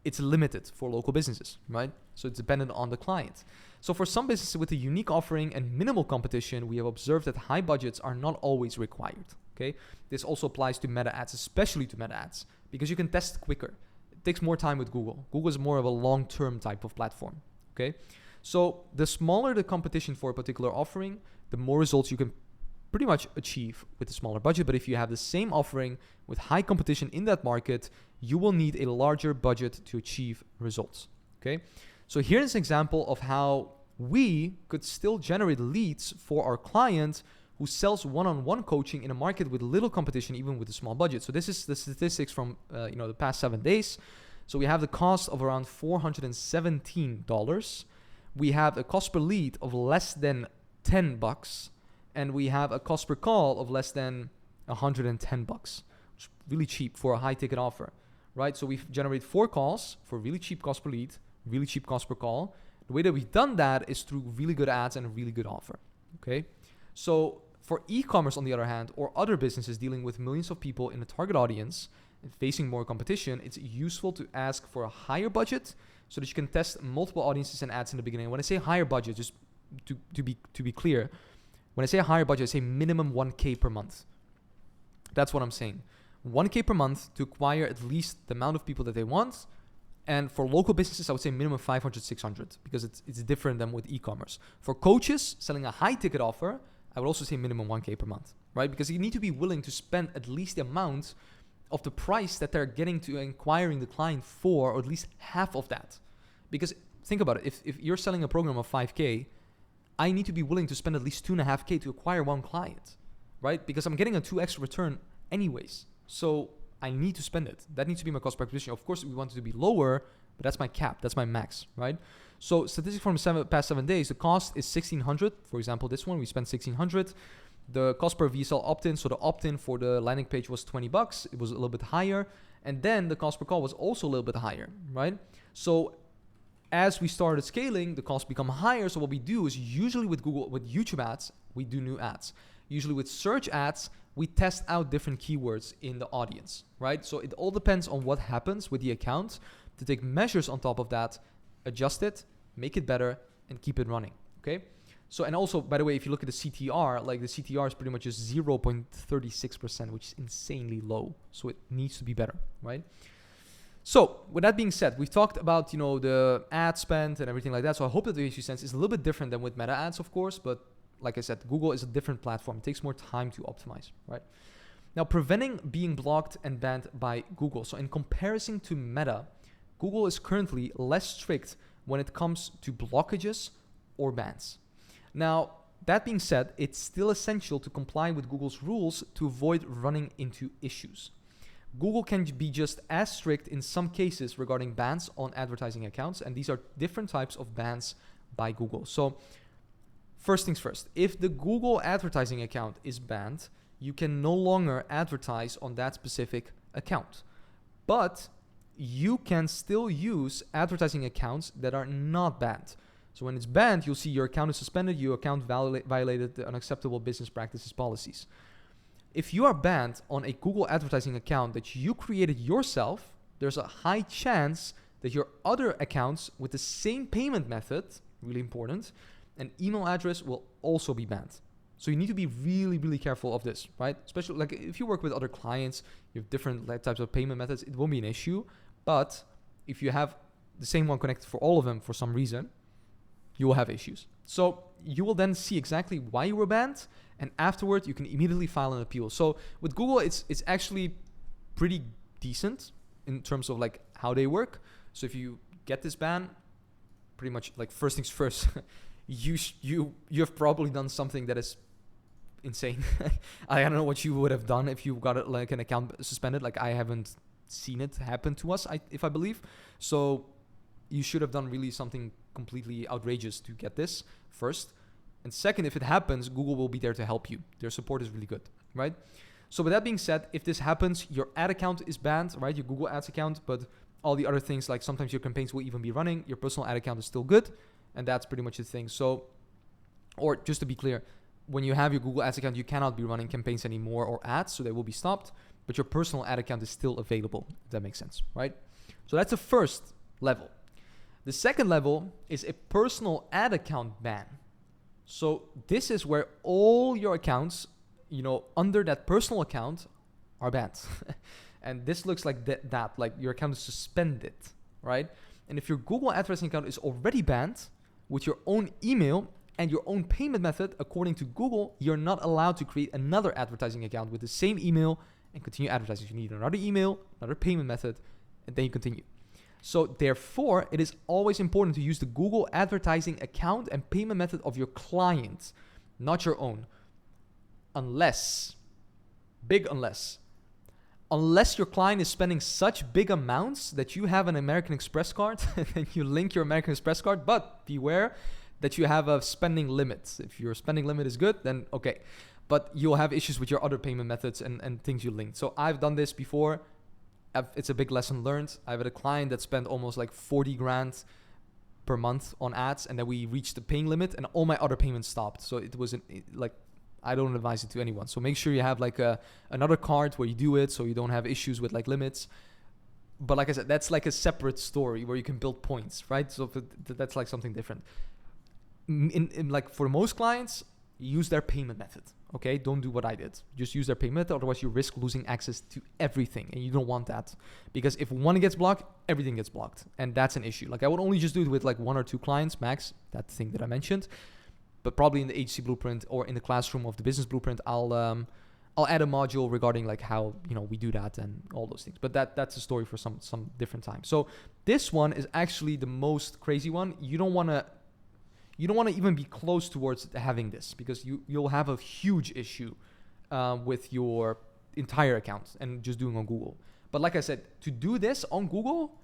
It's limited for local businesses, right? So it's dependent on the client. So for some businesses with a unique offering and minimal competition, we have observed that high budgets are not always required, okay? This also applies to meta ads, especially to meta ads, because you can test quicker. It takes more time with Google. Google is more of a long-term type of platform, okay? So the smaller the competition for a particular offering, the more results you can pretty much achieve with a smaller budget. But if you have the same offering with high competition in that market, you will need a larger budget to achieve results, okay? So here's an example of how we could still generate leads for our client who sells one-on-one coaching in a market with little competition, even with a small budget. So this is the statistics from the past 7 days. So we have the cost of around $417. We have a cost per lead of less than $10, and we have a cost per call of less than $110, which is really cheap for a high-ticket offer, right? So we've generated 4 calls for really cheap cost per lead, really cheap cost per call. The way that we've done that is through really good ads and a really good offer, okay? So for e-commerce, on the other hand, or other businesses dealing with millions of people in a target audience and facing more competition, it's useful to ask for a higher budget so that you can test multiple audiences and ads in the beginning. When I say higher budget, just to be clear, when I say higher budget, I say minimum 1K per month. That's what I'm saying. 1K per month to acquire at least the amount of people that they want. And for local businesses, I would say minimum 500, 600 because it's different than with e-commerce. For coaches selling a high ticket offer, I would also say minimum 1K per month, right? Because you need to be willing to spend at least the amount of the price that they're getting to acquiring the client for, or at least half of that. Because think about it, if you're selling a program of 5K, I need to be willing to spend at least 2.5K to acquire one client, right? Because I'm getting a 2x return anyways. So I need to spend it. That needs to be my cost per acquisition. Of course, we want it to be lower, but that's my cap. That's my max, right? So statistics from the past 7 days, the cost is $1,600. For example, this one, we spent $1,600. The cost per VSL opt-in, so the opt-in for the landing page was $20. It was a little bit higher. And then the cost per call was also a little bit higher, right? So as we started scaling, the costs become higher. So what we do is usually with YouTube ads, we do new ads. Usually with search ads, we test out different keywords in the audience, right? So it all depends on what happens with the account to take measures on top of that, adjust it, make it better, and keep it running, okay? So, and also, by the way, if you look at the CTR, like the CTR is pretty much just 0.36%, which is insanely low. So it needs to be better, right? So with that being said, we've talked about, the ad spend and everything like that. So I hope that the issue sense is a little bit different than with meta ads, of course, but like I said, Google is a different platform. It takes more time to optimize, right? Now, preventing being blocked and banned by Google. So in comparison to Meta, Google is currently less strict when it comes to blockages or bans. Now, that being said, it's still essential to comply with Google's rules to avoid running into issues. Google can be just as strict in some cases regarding bans on advertising accounts, and these are different types of bans by Google. So first things first, if the Google advertising account is banned, you can no longer advertise on that specific account. But you can still use advertising accounts that are not banned. So when it's banned, you'll see your account is suspended, your account violated the unacceptable business practices policies. If you are banned on a Google advertising account that you created yourself, there's a high chance that your other accounts with the same payment method, really important, and email address will also be banned. So you need to be really, really careful of this, right? Especially like if you work with other clients, you have different types of payment methods, it won't be an issue. But if you have the same one connected for all of them for some reason, you will have issues. So you will then see exactly why you were banned, and afterward you can immediately file an appeal. So with Google, it's actually pretty decent in terms of like how they work. So if you get this ban, pretty much like first things first, you have probably done something that is insane. I don't know what you would have done if you got it like an account suspended. Like I haven't seen it happen to us, if I believe. So you should have done really something completely outrageous to get this first. And second, if it happens, Google will be there to help you. Their support is really good, right? So with that being said, if this happens, your ad account is banned, right? Your Google Ads account, but all the other things, like sometimes your campaigns will even be running. Your personal ad account is still good. And that's pretty much the thing. So, or just to be clear, when you have your Google Ads account, you cannot be running campaigns anymore or ads, so they will be stopped. But your personal ad account is still available, if that makes sense, right? So that's the first level. The second level is a personal ad account ban. So this is where all your accounts, under that personal account are banned. And this looks like that, like your account is suspended, right? And if your Google advertising account is already banned with your own email and your own payment method, according to Google, you're not allowed to create another advertising account with the same email and continue advertising. You need another email, another payment method, and then you continue. So therefore, it is always important to use the Google advertising account and payment method of your client, not your own. Unless your client is spending such big amounts that you have an American Express card and you link your American Express card, but beware that you have a spending limit. If your spending limit is good, then okay. But you'll have issues with your other payment methods and things you linked. So I've done this before. It's a big lesson learned. I've had a client that spent almost like 40 grand per month on ads, and then we reached the paying limit and all my other payments stopped. So it wasn't like, I don't advise it to anyone. So make sure you have like another card where you do it so you don't have issues with like limits. But like I said, that's like a separate story where you can build points, right? So that's like something different. In like for most clients, use their payment method. Okay, don't do what I did. Just use their payment method, otherwise you risk losing access to everything, and you don't want that. Because if one gets blocked, everything gets blocked, and that's an issue. Like I would only just do it with like 1 or 2 clients max, that thing that I mentioned. But probably in the agency blueprint or in the classroom of the business blueprint, I'll add a module regarding like how we do that and all those things. But that's a story for some different time. So this one is actually the most crazy one. You don't want to even be close towards having this, because you'll have a huge issue with your entire account and just doing on Google. But like I said, to do this on Google,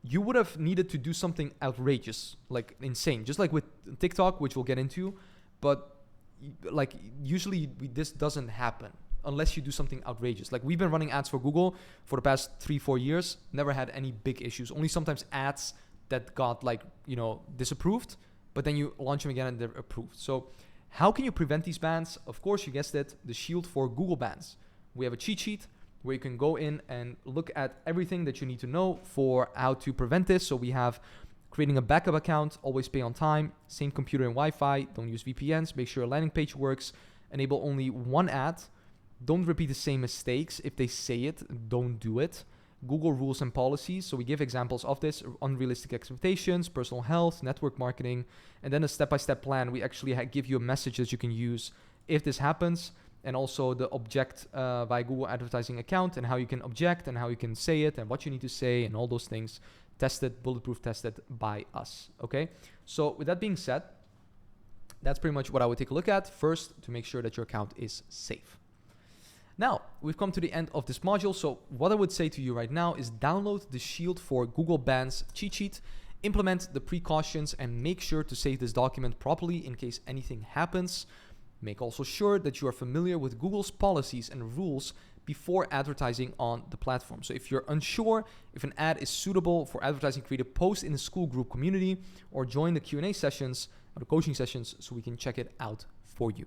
you would have needed to do something outrageous, like insane, just like with TikTok, which we'll get into. But like usually this doesn't happen unless you do something outrageous. Like we've been running ads for Google for the past 3-4 years, never had any big issues. Only sometimes ads that got like, disapproved, but then you launch them again and they're approved. So how can you prevent these bans? Of course, you guessed it, the shield for Google bans. We have a cheat sheet where you can go in and look at everything that you need to know for how to prevent this. So we have creating a backup account, always pay on time, same computer and Wi-Fi, don't use VPNs, make sure your landing page works, enable only one ad, don't repeat the same mistakes. If they say it, don't do it. Google rules and policies. So we give examples of this: unrealistic expectations, personal health, network marketing, and then a step-by-step plan. We actually give you a message that you can use if this happens, and also the object by Google advertising account and how you can object and how you can say it and what you need to say and all those things. Tested, bulletproof tested by us. Okay. So with that being said, that's pretty much what I would take a look at first to make sure that your account is safe. Now, we've come to the end of this module, so what I would say to you right now is download the Shield for Google Bans cheat sheet, implement the precautions, and make sure to save this document properly in case anything happens. Make also sure that you are familiar with Google's policies and rules before advertising on the platform. So if you're unsure if an ad is suitable for advertising, create a post in the school group community or join the Q&A sessions or the coaching sessions so we can check it out for you.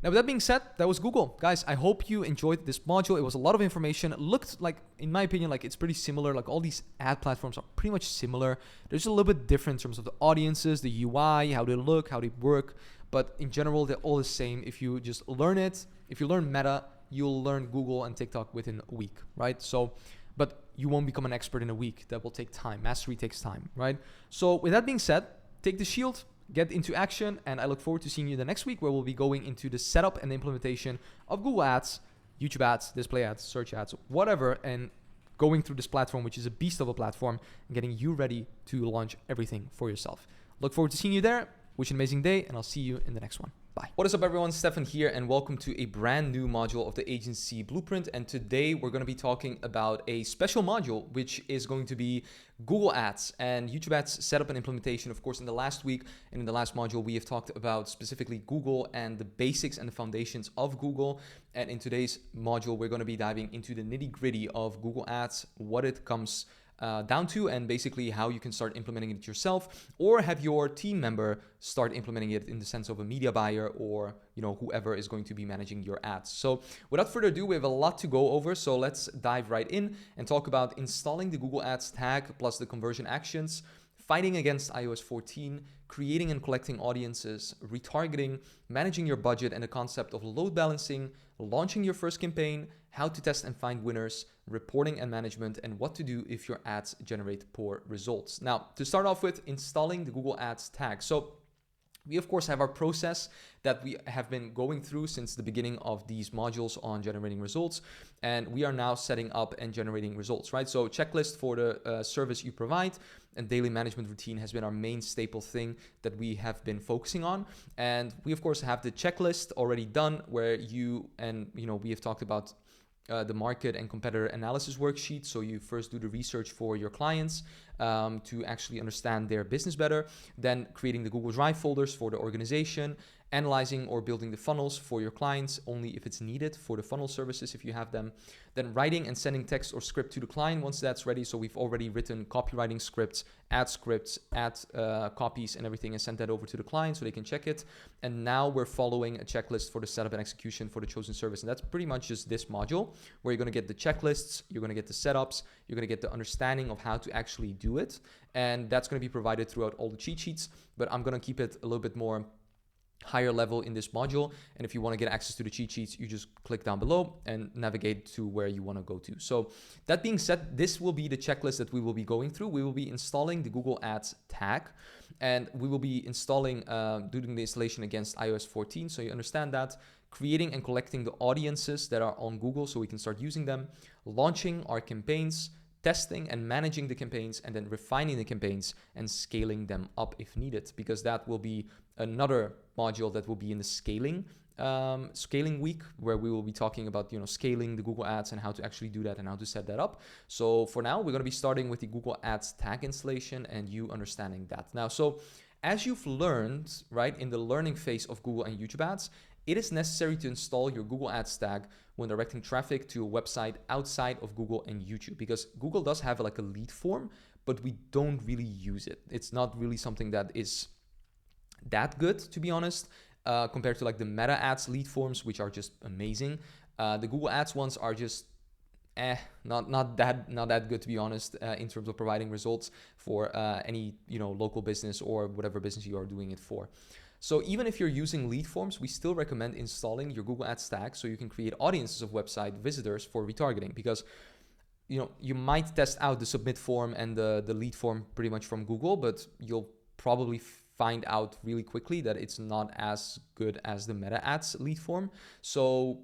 Now, with that being said, that was Google. Guys, I hope you enjoyed this module. It was a lot of information. It looked like, in my opinion, like it's pretty similar. Like all these ad platforms are pretty much similar. There's a little bit different in terms of the audiences, the UI, how they look, how they work. But in general, they're all the same. If you just learn it, if you learn Meta, you'll learn Google and TikTok within a week, right? So, but you won't become an expert in a week. That will take time. Mastery takes time, right? So with that being said, take the shield, get into action, and I look forward to seeing you the next week where we'll be going into the setup and the implementation of Google Ads, YouTube Ads, display ads, search ads, whatever, and going through this platform, which is a beast of a platform, and getting you ready to launch everything for yourself. Look forward to seeing you there. Wish you an amazing day, and I'll see you in the next one. Bye. What is up, everyone? Stefan here, and welcome to a brand new module of the Agency Blueprint. And today we're going to be talking about a special module, which is going to be Google Ads and YouTube Ads setup and implementation. Of course, in the last week and in the last module, we have talked about specifically Google and the basics and the foundations of Google. And in today's module, we're going to be diving into the nitty-gritty of Google Ads, what it comes down to, and basically how you can start implementing it yourself or have your team member start implementing it in the sense of a media buyer or whoever is going to be managing your ads. So without further ado, we have a lot to go over, so let's dive right in and talk about installing the Google Ads tag plus the conversion actions, fighting against iOS 14, creating and collecting audiences, retargeting, managing your budget, and the concept of load balancing, launching your first campaign, how to test and find winners, reporting and management, and what to do if your ads generate poor results. Now, to start off with, installing the Google Ads tag. So we, of course, have our process that we have been going through since the beginning of these modules on generating results. And we are now setting up and generating results, right? So checklist for the service you provide and daily management routine has been our main staple thing that we have been focusing on. And we, of course, have the checklist already done where we have talked about the market and competitor analysis worksheet. So you first do the research for your clients to actually understand their business better, then creating the Google Drive folders for the organization, analyzing or building the funnels for your clients only if it's needed for the funnel services if you have them, then writing and sending text or script to the client once that's ready. So we've already written copywriting scripts, ad copies and everything, and sent that over to the client so they can check it. And now we're following a checklist for the setup and execution for the chosen service. And that's pretty much just this module where you're going to get the checklists, you're going to get the setups, you're going to get the understanding of how to actually do it. And that's going to be provided throughout all the cheat sheets, but I'm going to keep it a little bit more higher level in this module. And if you want to get access to the cheat sheets, you just click down below and navigate to where you want to go to. So that being said, this will be the checklist that we will be going through. We will be installing the Google Ads tag, and we will be installing, doing the installation against iOS 14. So you understand that. Creating and collecting the audiences that are on Google so we can start using them, launching our campaigns, testing and managing the campaigns, and then refining the campaigns and scaling them up if needed, because that will be another module that will be in the scaling week, where we will be talking about scaling the Google Ads and how to actually do that and how to set that up. So for now, we're going to be starting with the Google Ads tag installation and you understanding that. Now, so as you've learned, right, in the learning phase of Google and YouTube Ads, it is necessary to install your Google Ads tag when directing traffic to a website outside of Google and YouTube, because Google does have like a lead form, but we don't really use it. It's not really something that is that good, to be honest, compared to like the Meta Ads lead forms, which are just amazing. The Google Ads ones are just not that good, to be honest, in terms of providing results for any local business or whatever business you are doing it for. So even if you're using lead forms, we still recommend installing your Google Ads tag so you can create audiences of website visitors for retargeting, because you might test out the submit form and the lead form pretty much from Google, but you'll probably find out really quickly that it's not as good as the Meta Ads lead form. So,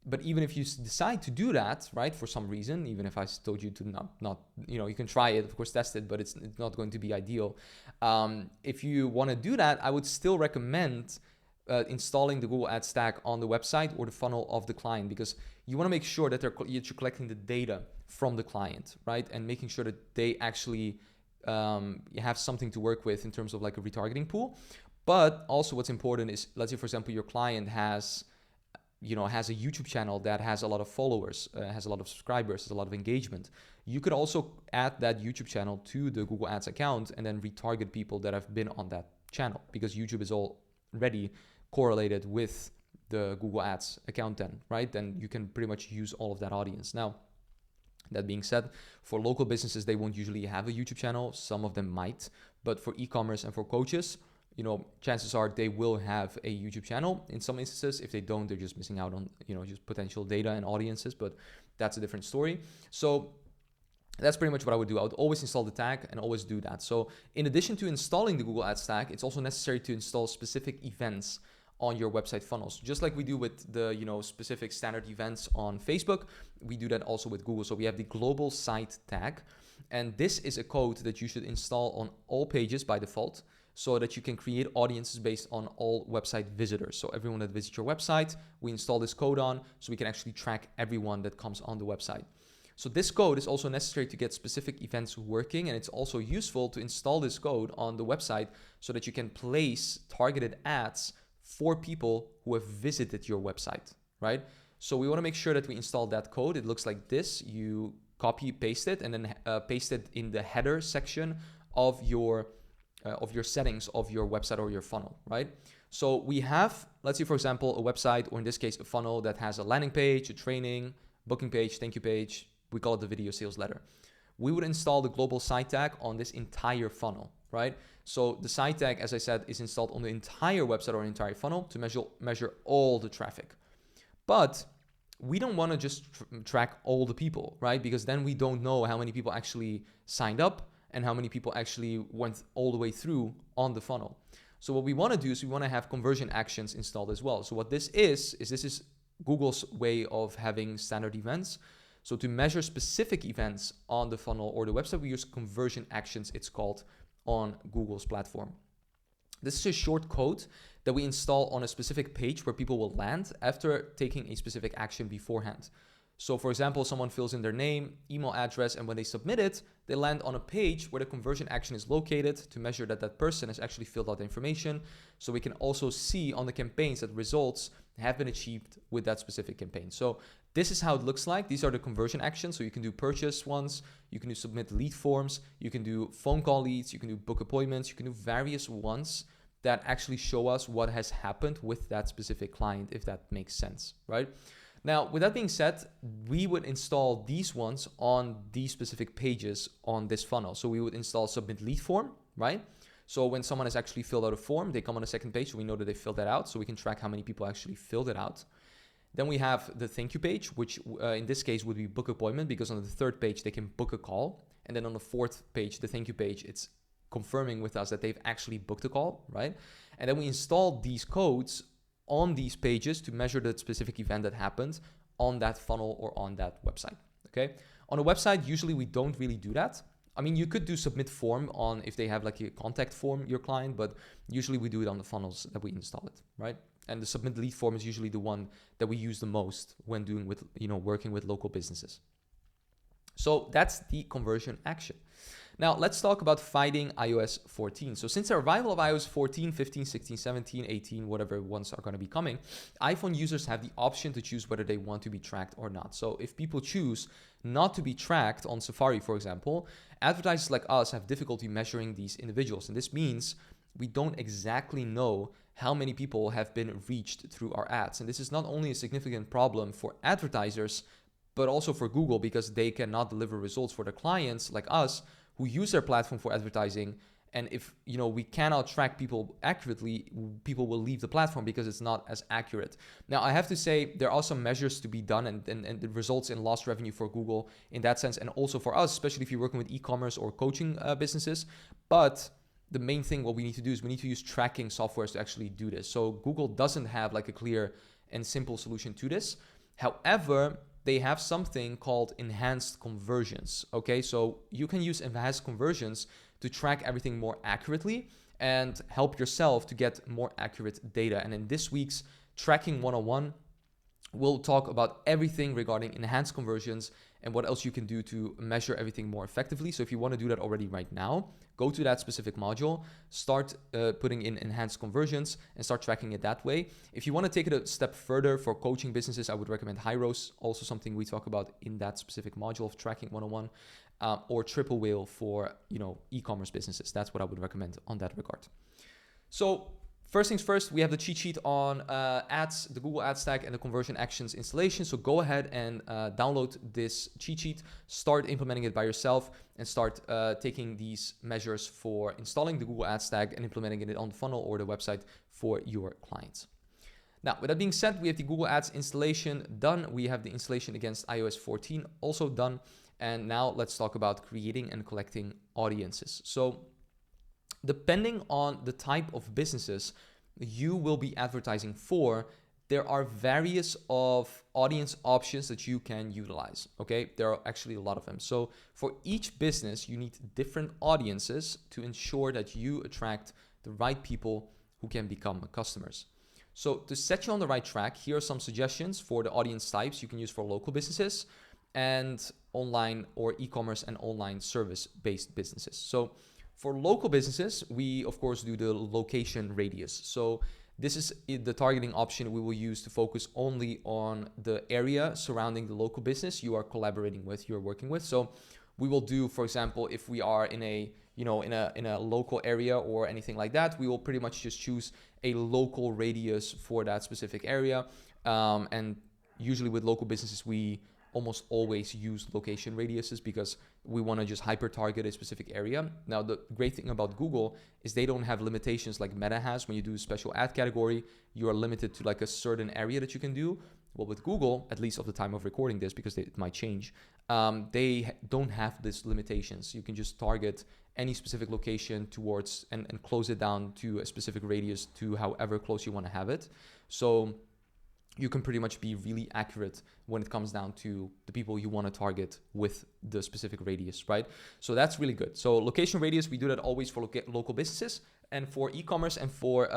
but even if you decide to do that, right, for some reason, even if I told you to not you can try it, of course, test it, but it's not going to be ideal. If you want to do that, I would still recommend installing the Google Ads tag on the website or the funnel of the client, because you want to make sure that you're collecting the data from the client, right, and making sure that they actually have something to work with in terms of like a retargeting pool. But also what's important is, let's say, for example, your client has a YouTube channel that has a lot of followers, has a lot of subscribers, has a lot of engagement. You could also add that YouTube channel to the Google Ads account and then retarget people that have been on that channel, because YouTube is already correlated with the Google Ads account then, right? Then you can pretty much use all of that audience. Now, that being said, for local businesses, they won't usually have a YouTube channel. Some of them might, but for e-commerce and for coaches, you know, chances are they will have a YouTube channel. In some instances, if they don't, they're just missing out on, you know, just potential data and audiences, but that's a different story. So that's pretty much what I would do. I would always install the tag and always do that. So in addition to installing the Google Ads tag, it's also necessary to install specific events on your website funnels. Just like we do with the, you know, specific standard events on Facebook, we do that also with Google. So we have the global site tag, and this is a code that you should install on all pages by default, so that you can create audiences based on all website visitors. So everyone that visits your website, we install this code on, so we can actually track everyone that comes on the website. So this code is also necessary to get specific events working, and it's also useful to install this code on the website so that you can place targeted ads for people who have visited your website, right? So we want to make sure that we install that code. It looks like this. You copy, paste it, and then paste it in the header section of your settings of your website or your funnel, right? So we have, let's say for example, a website, or in this case, a funnel that has a landing page, a training, booking page, thank you page. We call it the video sales letter. We would install the global site tag on this entire funnel, right? So the site tag, as I said, is installed on the entire website or entire funnel to measure all the traffic. But we don't want to just track all the people, right? Because then we don't know how many people actually signed up and how many people actually went all the way through on the funnel. So what we want to do is we want to have conversion actions installed as well. So what this is Google's way of having standard events. So to measure specific events on the funnel or the website, we use conversion actions, it's called, on Google's platform. This is a short code that we install on a specific page where people will land after taking a specific action beforehand. So for example, someone fills in their name, email address, and when they submit it, they land on a page where the conversion action is located to measure that that person has actually filled out the information. So we can also see on the campaigns that results have been achieved with that specific campaign. So this is how it looks like. These are the conversion actions. So you can do purchase ones, you can do submit lead forms, you can do phone call leads, you can do book appointments, you can do various ones that actually show us what has happened with that specific client, if that makes sense, right? Now, with that being said, we would install these ones on these specific pages on this funnel. So we would install submit lead form, right? So when someone has actually filled out a form, they come on a second page, so we know that they filled that out, so we can track how many people actually filled it out. Then we have the thank you page, which in this case would be book appointment, because on the third page, they can book a call. And then on the fourth page, the thank you page, it's confirming with us that they've actually booked a call, right? And then we install these codes on these pages to measure the specific event that happened on that funnel or on that website, okay? On a website, usually we don't really do that. I mean, you could do submit form on if they have like a contact form, your client, but usually we do it on the funnels that we install it, right? And the submit lead form is usually the one that we use the most when doing with, working with local businesses. So that's the conversion action. Now let's talk about fighting iOS 14. So since the arrival of iOS 14, 15, 16, 17, 18, whatever ones are going to be coming, iPhone users have the option to choose whether they want to be tracked or not. So if people choose not to be tracked on Safari, for example, advertisers like us have difficulty measuring these individuals. And this means we don't exactly know how many people have been reached through our ads. And this is not only a significant problem for advertisers, but also for Google, because they cannot deliver results for their clients like us who use their platform for advertising. And if we cannot track people accurately, people will leave the platform because it's not as accurate. Now, I have to say there are some measures to be done, and it results in lost revenue for Google in that sense, and also for us, especially if you're working with e-commerce or coaching businesses. But the main thing, what we need to do is we need to use tracking softwares to actually do this. So Google doesn't have like a clear and simple solution to this. However, they have something called enhanced conversions. Okay, so you can use enhanced conversions to track everything more accurately and help yourself to get more accurate data. And in this week's Tracking 101, we'll talk about everything regarding enhanced conversions and what else you can do to measure everything more effectively. So if you want to do that already right now, go to that specific module, start putting in enhanced conversions and start tracking it that way. If you want to take it a step further for coaching businesses, I would recommend Hyros, also something we talk about in that specific module of Tracking 101, or Triple Whale for e-commerce businesses. That's what I would recommend on that regard. So First things first, we have the cheat sheet on ads, the Google Ad Stack, and the conversion actions installation. So go ahead and download this cheat sheet, start implementing it by yourself, and start taking these measures for installing the Google Ad Stack and implementing it on the funnel or the website for your clients. Now, with that being said, we have the Google Ads installation done. We have the installation against iOS 14 also done. And now let's talk about creating and collecting audiences. So depending on the type of businesses you will be advertising for, there are various of audience options that you can utilize, okay? There are actually a lot of them. So for each business, you need different audiences to ensure that you attract the right people who can become customers. So to set you on the right track, here are some suggestions for the audience types you can use for local businesses and online or e-commerce and online service-based businesses. So for local businesses, we of course do the location radius. So this is the targeting option we will use to focus only on the area surrounding the local business you are collaborating with, you're working with. So we will do, for example, if we are in a in a local area or anything like that, we will pretty much just choose a local radius for that specific area. And usually with local businesses, we almost always use location radiuses because we want to just hyper target a specific area. Now, the great thing about Google is they don't have limitations like Meta has. When you do a special ad category, you are limited to like a certain area that you can do. Well, with Google, at least of the time of recording this, because it might change, they don't have these limitations. You can just target any specific location towards and close it down to a specific radius to however close you want to have it. So you can pretty much be really accurate when it comes down to the people you want to target with the specific radius, right? So that's really good. So location radius, we do that always for local businesses, and for e-commerce and for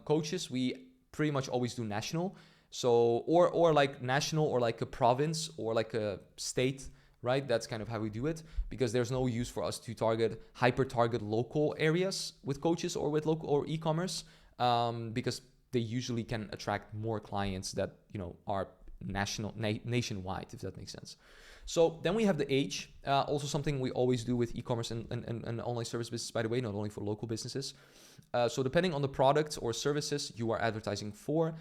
coaches, we pretty much always do national. So or like national or like a province or like a state, right? That's kind of how we do it, because there's no use for us to hyper target local areas with coaches or with local or e-commerce, because they usually can attract more clients that, you know, are nationwide, if that makes sense. So then we have the age, also something we always do with e-commerce and online service business, by the way, not only for local businesses. So depending on the products or services you are advertising for,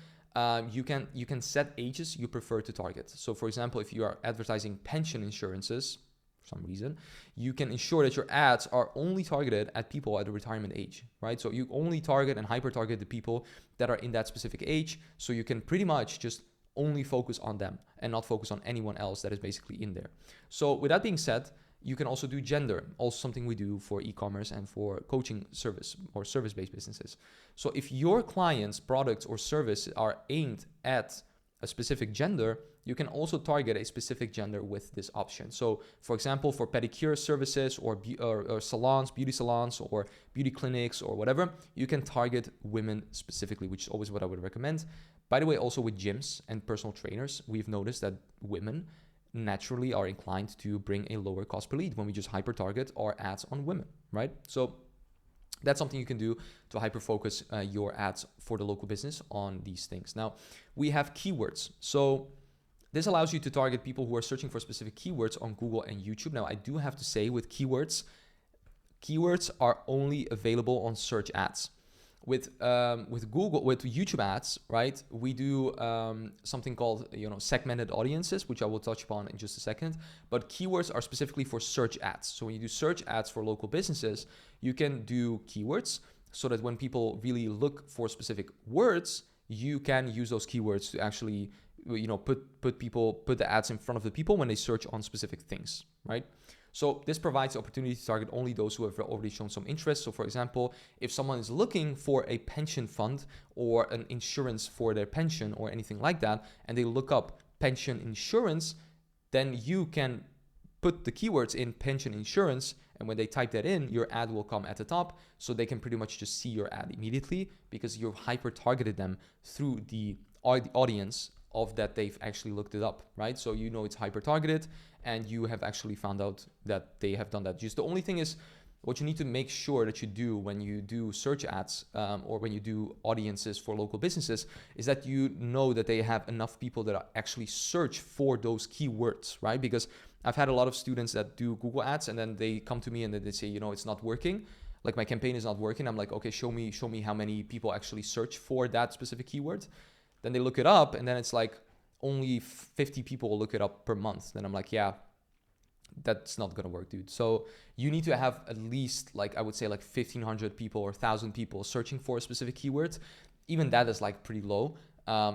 you can set ages you prefer to target. So for example, if you are advertising pension insurances, for some reason, you can ensure that your ads are only targeted at people at the retirement age, right? So you only target and hyper target the people that are in that specific age. So you can pretty much just only focus on them and not focus on anyone else that is basically in there. So with that being said, you can also do gender, also something we do for e-commerce and for coaching service or service-based businesses. So if your clients' products or service are aimed at a specific gender, you can also target a specific gender with this option. So for example, for pedicure services or salons, beauty salons or beauty clinics or whatever, you can target women specifically, which is always what I would recommend. By the way, also with gyms and personal trainers, we've noticed that women naturally are inclined to bring a lower cost per lead when we just hyper target our ads on women, right? So that's something you can do to hyper focus your ads for the local business on these things. Now, we have keywords. So this allows you to target people who are searching for specific keywords on Google and YouTube. Now, I do have to say with keywords are only available on search ads. With Google, with YouTube ads, right? We do something called, segmented audiences, which I will touch upon in just a second. But keywords are specifically for search ads. So when you do search ads for local businesses, you can do keywords so that when people really look for specific words, you can use those keywords to actually, put the ads in front of the people when they search on specific things, right? So this provides the opportunity to target only those who have already shown some interest. So for example, if someone is looking for a pension fund or an insurance for their pension or anything like that, and they look up pension insurance, then you can put the keywords in pension insurance, and when they type that in, your ad will come at the top, so they can pretty much just see your ad immediately because you've hyper targeted them through the audience of that they've actually looked it up, right? So it's hyper targeted and you have actually found out that they have done that. Just the only thing is, what you need to make sure that you do when you do search ads or when you do audiences for local businesses is that you know that they have enough people that actually search for those keywords, right? Because I've had a lot of students that do Google ads and then they come to me and then they say, it's not working. like my campaign is not working. I'm like, okay, show me how many people actually search for that specific keyword. Then they look it up, and then it's like only 50 people look it up per month. Then I'm like, yeah, that's not gonna work, dude. So you need to have at least, like, I would say like 1,500 people or 1,000 people searching for a specific keyword. Even that is like pretty low.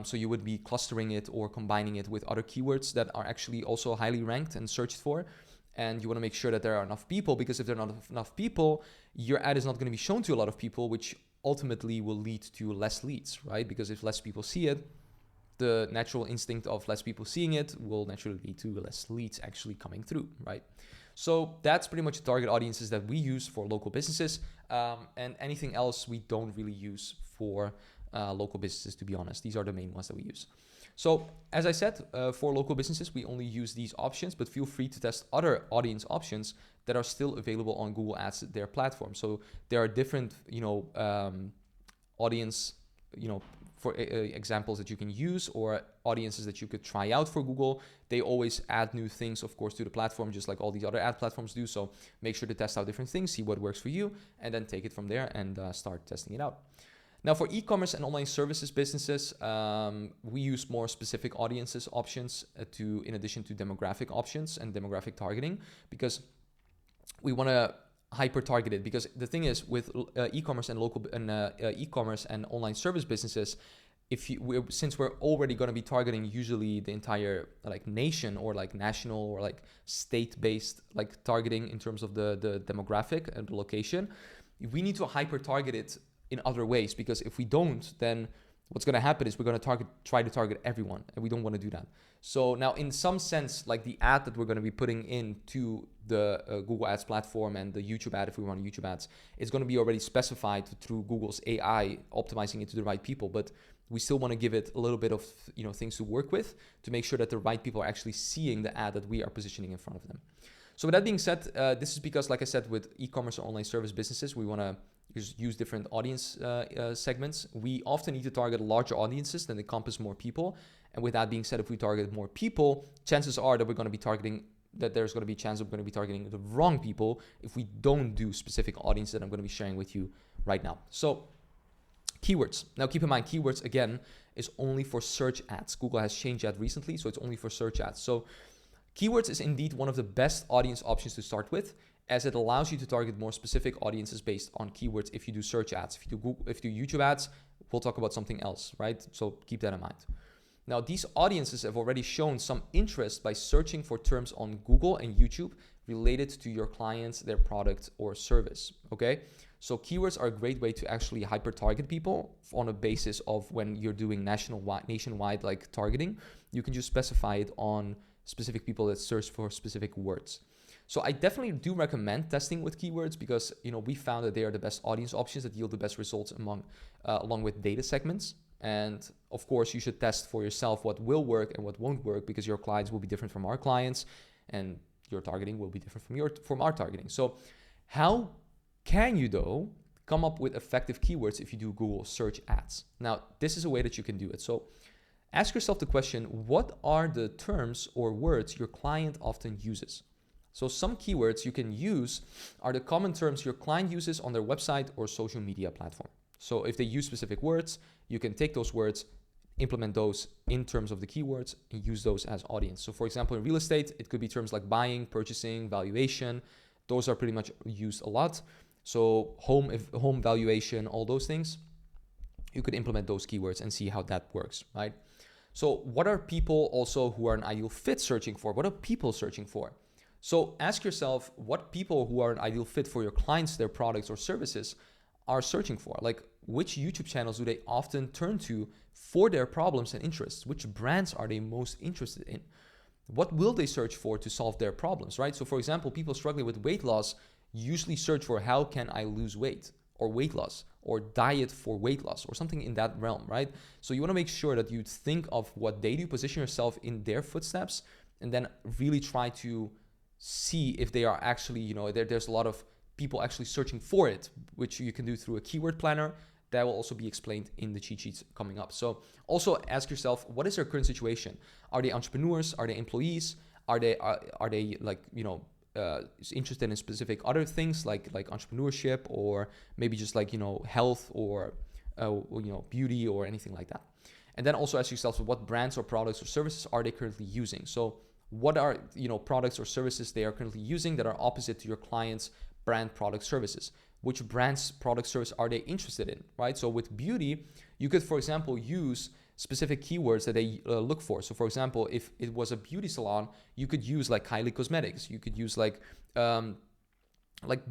So you would be clustering it or combining it with other keywords that are actually also highly ranked and searched for. And you want to make sure that there are enough people, because if there are not enough people, your ad is not going to be shown to a lot of people, which ultimately will lead to less leads, right? Because if less people see it, the natural instinct of less people seeing it will naturally lead to less leads actually coming through, right? So that's pretty much the target audiences that we use for local businesses. And anything else we don't really use for local businesses, to be honest. These are the main ones that we use. So as I said, for local businesses, we only use these options, but feel free to test other audience options that are still available on Google Ads, their platform. So there are different, audience, for examples that you can use, or audiences that you could try out for Google. They always add new things, of course, to the platform, just like all these other ad platforms do. So make sure to test out different things, see what works for you, and then take it from there and start testing it out. Now for e-commerce and online services businesses, we use more specific audiences options in addition to demographic options and demographic targeting, because we want to hyper target it. Because the thing is, with e-commerce and e-commerce and online service businesses, since we're already going to be targeting usually the entire like nation or like national or like state-based like targeting in terms of the demographic and the location, we need to hyper target it in other ways, because if we don't, then what's going to happen is we're going to try to target everyone, and we don't want to do that. So now in some sense, like the ad that we're going to be putting into the Google Ads platform and the YouTube ad, if we run YouTube ads, is going to be already specified through Google's AI, optimizing it to the right people. But we still want to give it a little bit of things to work with to make sure that the right people are actually seeing the ad that we are positioning in front of them. So with that being said, this is because, like I said, with e-commerce or online service businesses, we want to use different audience segments. We often need to target larger audiences that encompass more people. And with that being said, if we target more people, chances are that there's going to be a chance that we're going to be targeting the wrong people if we don't do specific audiences that I'm going to be sharing with you right now. So keywords. Now keep in mind, keywords again is only for search ads. Google has changed that recently, so it's only for search ads. So keywords is indeed one of the best audience options to start with, as it allows you to target more specific audiences based on keywords. If you do search ads, if you do YouTube ads, we'll talk about something else, right? So keep that in mind. Now, these audiences have already shown some interest by searching for terms on Google and YouTube related to your clients, their product or service, okay? So keywords are a great way to actually hyper target people on a basis of when you're doing nationwide like targeting. You can just specify it on specific people that search for specific words. So I definitely do recommend testing with keywords, because we found that they are the best audience options that yield the best results along with data segments. And of course, you should test for yourself what will work and what won't work, because your clients will be different from our clients, and your targeting will be different from our targeting. So how can you though come up with effective keywords if you do Google search ads? Now, this is a way that you can do it. So ask yourself the question, what are the terms or words your client often uses? So some keywords you can use are the common terms your client uses on their website or social media platform. So if they use specific words, you can take those words, implement those in terms of the keywords, and use those as audience. So for example, in real estate, it could be terms like buying, purchasing, valuation. Those are pretty much used a lot. So home valuation, all those things, you could implement those keywords and see how that works, right? So what are people also who are an ideal fit searching for? What are people searching for? So ask yourself what people who are an ideal fit for your clients, their products or services are searching for. Like, which YouTube channels do they often turn to for their problems and interests? Which brands are they most interested in? What will they search for to solve their problems, right? So for example, people struggling with weight loss usually search for how can I lose weight, or weight loss, or diet for weight loss, or something in that realm, right? So you want to make sure that you think of what they do, position yourself in their footsteps, and then really try to see if they are actually, there's a lot of people actually searching for it, which you can do through a keyword planner. That will also be explained in the cheat sheets coming up. So also ask yourself, what is their current situation? Are they entrepreneurs? Are they employees? Are they like, is interested in specific other things like entrepreneurship, or maybe just like, health, or beauty, or anything like that. And then also ask yourself, what brands or products or services are they currently using? So what are products or services they are currently using that are opposite to your client's brand, product, services? Which brands, product, service are they interested in, right? So with beauty, you could, for example, use specific keywords that they look for. So for example, if it was a beauty salon, you could use like Kylie Cosmetics. You could use like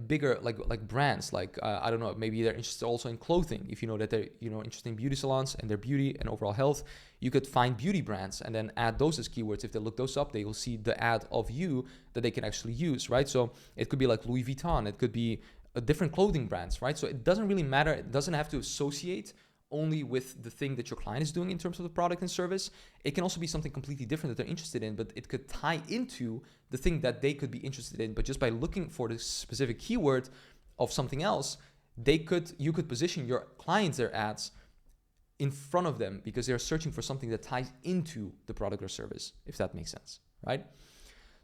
bigger like brands, like I don't know, maybe they're interested also in clothing. If you know that they're interested in beauty salons and their beauty and overall health, you could find beauty brands and then add those as keywords. If they look those up, they will see the ad of you that they can actually use, right? So it could be like Louis Vuitton, it could be different clothing brands, right? So it doesn't really matter. It doesn't have to associate only with the thing that your client is doing in terms of the product and service. It can also be something completely different that they're interested in, but it could tie into the thing that they could be interested in. But just by looking for the specific keyword of something else, you could position your clients, their ads, in front of them because they're searching for something that ties into the product or service, if that makes sense, right?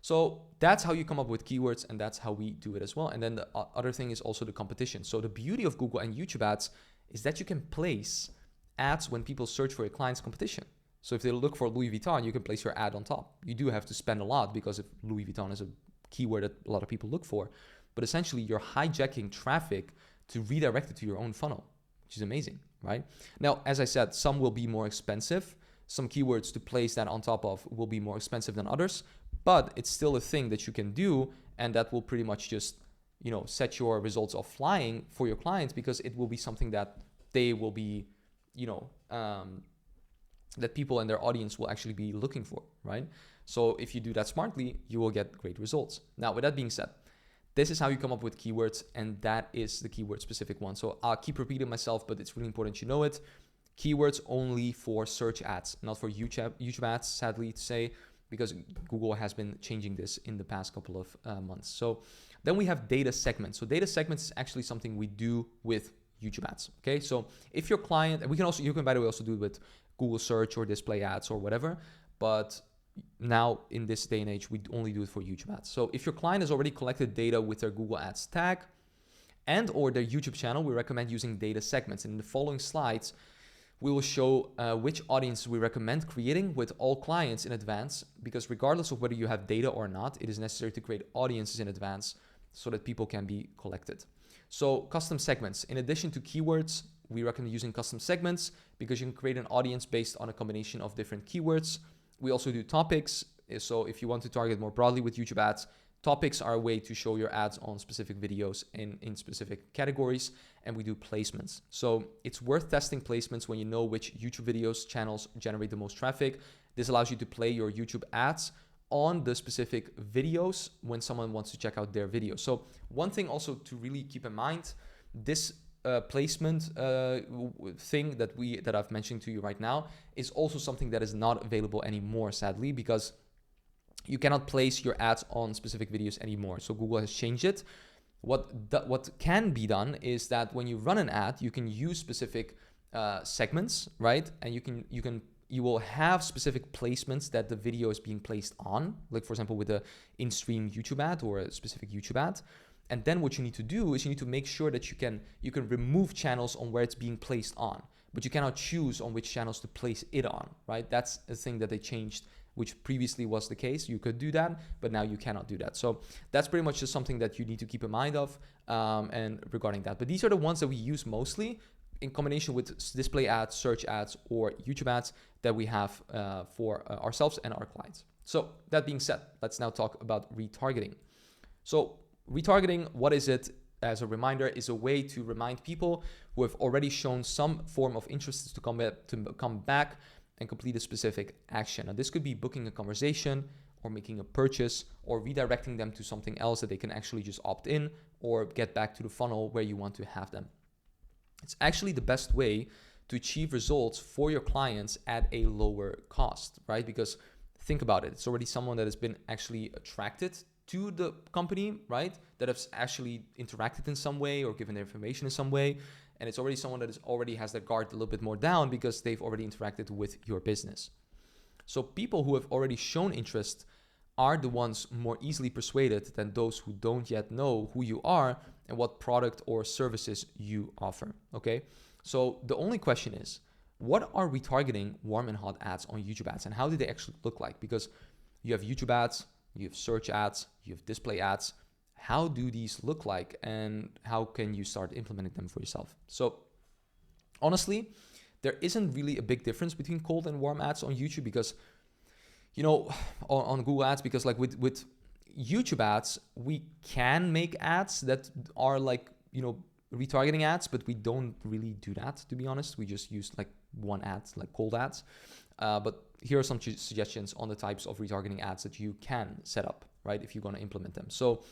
So that's how you come up with keywords, and that's how we do it as well. And then the other thing is also the competition. So the beauty of Google and YouTube ads is that you can place ads when people search for your client's competition. So if they look for Louis Vuitton, you can place your ad on top. You do have to spend a lot because if Louis Vuitton is a keyword that a lot of people look for, but essentially you're hijacking traffic to redirect it to your own funnel, which is amazing, right? Now, as I said, some will be more expensive. Some keywords to place that on top of will be more expensive than others, but it's still a thing that you can do, and that will pretty much just set your results off flying for your clients, because it will be something that they will be, that people and their audience will actually be looking for, right? So if you do that smartly, you will get great results. Now, with that being said, this is how you come up with keywords, and that is the keyword specific one. So I'll keep repeating myself, but it's really important you know it. Keywords only for search ads, not for YouTube ads, sadly to say, because Google has been changing this in the past couple of months. So then we have data segments. So data segments is actually something we do with YouTube ads. Okay, so if your client, and you can by the way also do it with Google search or display ads or whatever, but now in this day and age, we only do it for YouTube ads. So if your client has already collected data with their Google Ads tag and or their YouTube channel, we recommend using data segments. And in the following slides, we will show which audiences we recommend creating with all clients in advance, because regardless of whether you have data or not, it is necessary to create audiences in advance so that people can be collected. So custom segments. In addition to keywords, we recommend using custom segments because you can create an audience based on a combination of different keywords. We also do topics. So if you want to target more broadly with YouTube ads, topics are a way to show your ads on specific videos in specific categories. And we do placements. So it's worth testing placements when you know which YouTube videos channels generate the most traffic. This allows you to play your YouTube ads on the specific videos when someone wants to check out their video. So one thing also to really keep in mind, this placement thing that I've mentioned to you right now is also something that is not available anymore, sadly, because you cannot place your ads on specific videos anymore. So Google has changed it. What can be done is that when you run an ad, you can use specific segments, right? And you will have specific placements that the video is being placed on, like for example with a in-stream YouTube ad or a specific YouTube ad. And then what you need to do is you need to make sure that you can remove channels on where it's being placed on, but you cannot choose on which channels to place it on, right? That's a thing that they changed, which previously was the case. You could do that, but now you cannot do that. So that's pretty much just something that you need to keep in mind of and regarding that. But these are the ones that we use mostly in combination with display ads, search ads, or YouTube ads that we have for ourselves and our clients. So that being said, let's now talk about retargeting. So retargeting, what is it? As a reminder, is a way to remind people who have already shown some form of interest to come back and complete a specific action. Now, this could be booking a conversation or making a purchase or redirecting them to something else that they can actually just opt in or get back to the funnel where you want to have them. It's actually the best way to achieve results for your clients at a lower cost, right? Because think about it. It's already someone that has been actually attracted to the company, right? That has actually interacted in some way or given their information in some way. And it's already someone that already has their guard a little bit more down because they've already interacted with your business. So people who have already shown interest are the ones more easily persuaded than those who don't yet know who you are and what product or services you offer, okay? So the only question is, what are retargeting warm and hot ads on YouTube ads, and how do they actually look like? Because you have YouTube ads, you have search ads, you have display ads. How do these look like, and how can you start implementing them for yourself? So honestly, there isn't really a big difference between cold and warm ads on YouTube, because, you know, on Google ads, because like with YouTube ads, we can make ads that are like, you know, retargeting ads, but we don't really do that, to be honest. We just use like one ad, like cold ads. But here are some suggestions on the types of retargeting ads that you can set up, right, if you're going to implement them. So